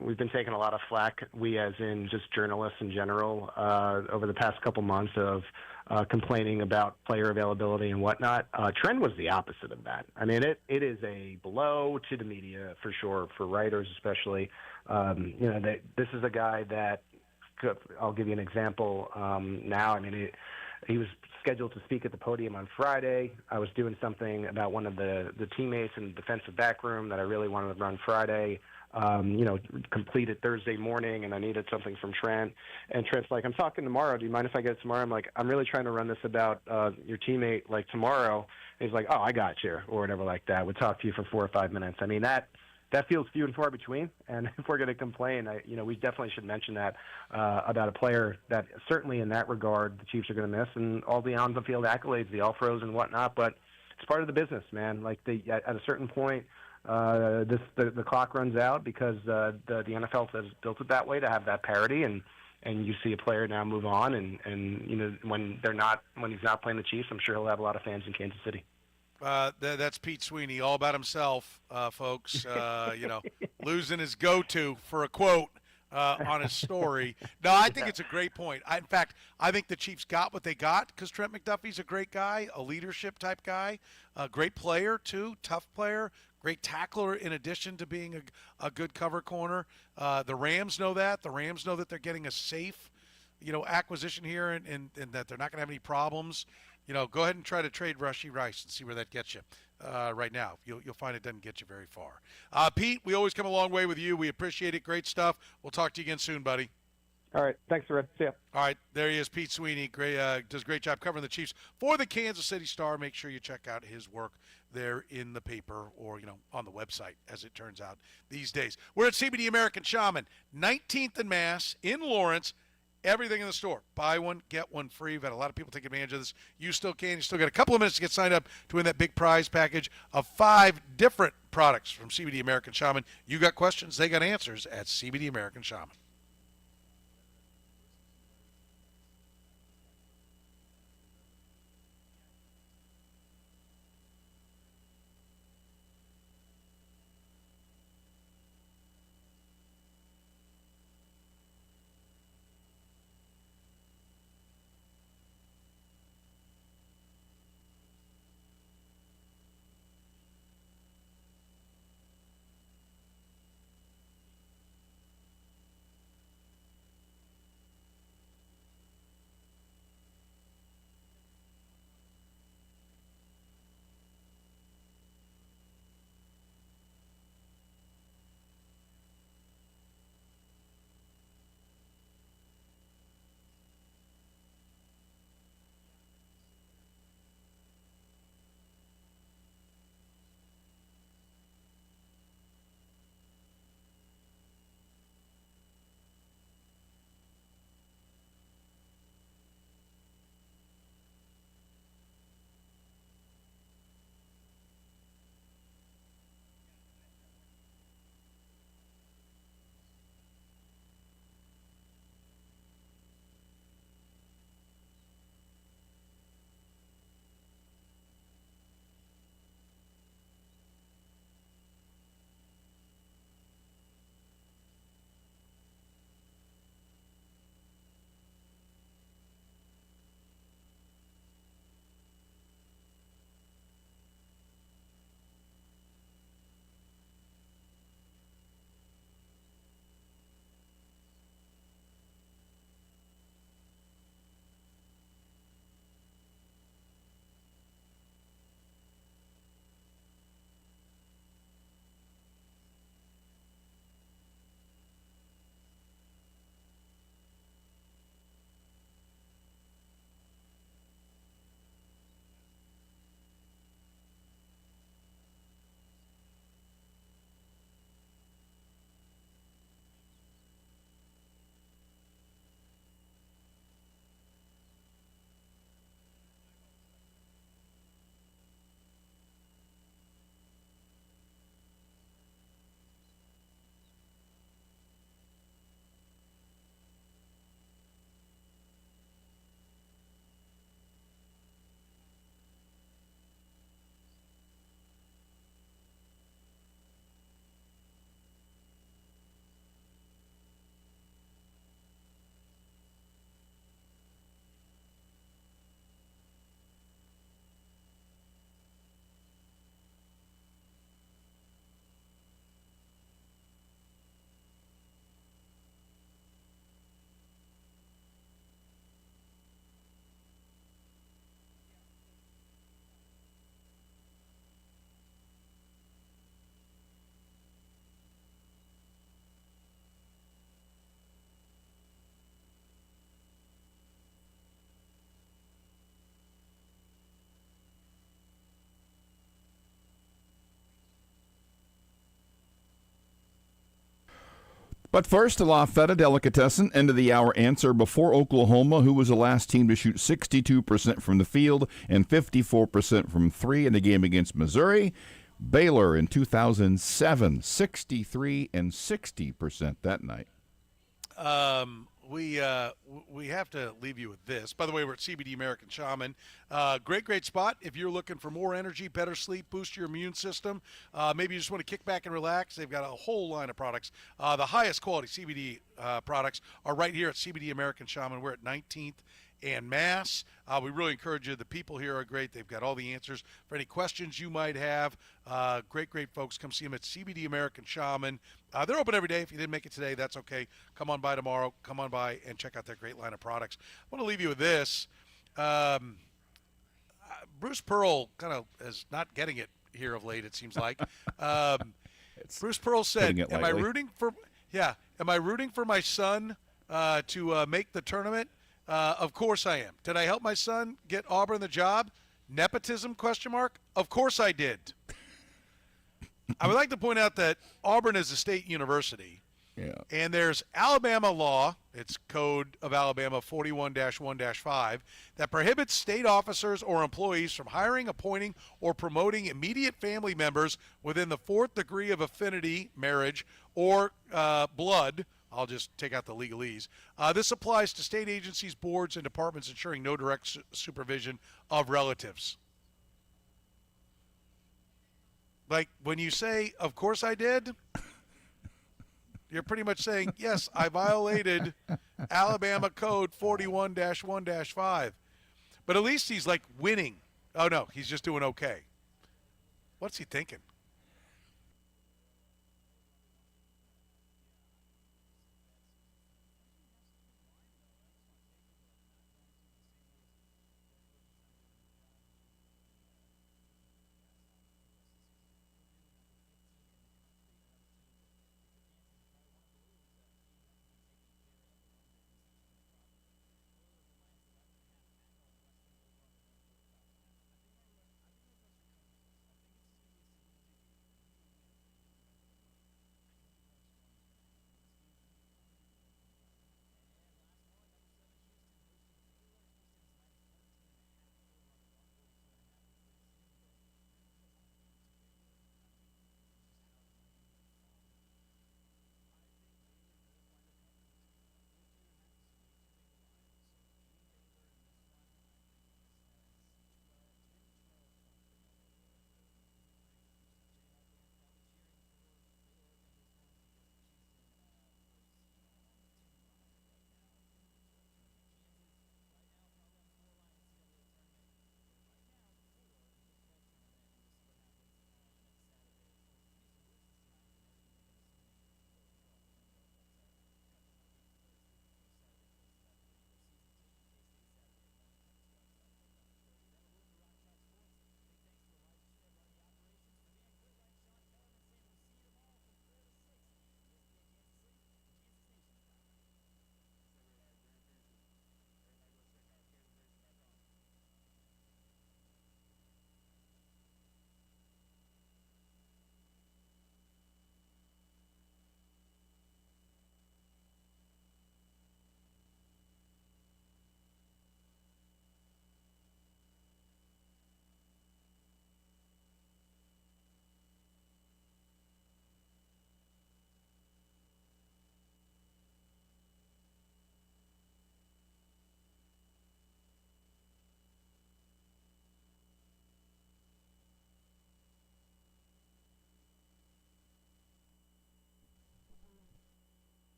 we've been taking a lot of flack, we as in just journalists in general, over the past couple months of complaining about player availability and whatnot. Trend was the opposite of that. I mean, it is a blow to the media for sure, for writers especially. This is a guy that, I'll give you an example now. I mean, he was scheduled to speak at the podium on Friday. I was doing something about one of the teammates in the defensive back room that I really wanted to run Friday. Completed Thursday morning, and I needed something from Trent. And Trent's like, I'm talking tomorrow. Do you mind if I get it tomorrow? I'm like, I'm really trying to run this about your teammate, like, tomorrow. And he's like, oh, I got you, or whatever like that. We'll talk to you for 4 or 5 minutes. I mean, that feels few and far between. And if we're going to complain, we definitely should mention that about a player that certainly in that regard the Chiefs are going to miss, and all the on-the-field accolades, the all-pros and whatnot. But it's part of the business, man. Like, at a certain point, the clock runs out because the NFL has built it that way to have that parity, and you see a player now move on, and when he's not playing the Chiefs, I'm sure he'll have a lot of fans in Kansas City. That's Pete Sweeney, all about himself, folks. Losing his go-to for a quote on his story. No, I think it's a great point. In fact, I think the Chiefs got what they got because Trent McDuffie's a great guy, a leadership type guy, a great player too, tough player, great tackler in addition to being a good cover corner. The Rams know that. The Rams know that they're getting a safe, acquisition here and that they're not going to have any problems. Go ahead and try to trade Rashee Rice and see where that gets you. Right now, you'll find it doesn't get you very far. Pete, we always come a long way with you. We appreciate it. Great stuff. We'll talk to you again soon, buddy. All right. Thanks, Red. See ya. All right. There he is, Pete Sweeney. Great, does a great job covering the Chiefs for the Kansas City Star. Make sure you check out his work there in the paper or, on the website, as it turns out these days. We're at CBD American Shaman, 19th and Mass in Lawrence. Everything in the store. Buy one, get one free. We've had a lot of people take advantage of this. You still can. You still got a couple of minutes to get signed up to win that big prize package of 5 different products from CBD American Shaman. You got questions, they got answers at CBD American Shaman. But first, a La Feta delicatessen, end of the hour answer before Oklahoma, who was the last team to shoot 62% from the field and 54% from three in the game against Missouri. Baylor in 2007, 63 and 60% that night. We have to leave you with this. By the way, we're at CBD American Shaman. Great spot if you're looking for more energy, better sleep, boost your immune system. Maybe you just want to kick back and relax. They've got a whole line of products. The highest quality CBD products are right here at CBD American Shaman. We're at 19th and Mass. We really encourage you. The people here are great. They've got all the answers for any questions you might have. Great folks. Come see them at CBD American Shaman. They're open every day. If you didn't make it today, that's okay. Come on by tomorrow. Come on by and check out their great line of products. I want to leave you with this. Bruce Pearl kind of is not getting it here of late, it seems like. Bruce Pearl said, am I rooting for my son to make the tournament? Of course I am. Did I help my son get Auburn the job? Nepotism, ? Of course I did. I would like to point out that Auburn is a state university. Yeah. And there's Alabama law, it's Code of Alabama 41-1-5, that prohibits state officers or employees from hiring, appointing, or promoting immediate family members within the fourth degree of affinity, marriage, or blood. I'll just take out the legalese. This applies to state agencies, boards, and departments ensuring no direct supervision of relatives. Like when you say, of course I did, you're pretty much saying, yes, I violated Alabama Code 41-1-5. But at least he's like winning. Oh, no, he's just doing okay. What's he thinking?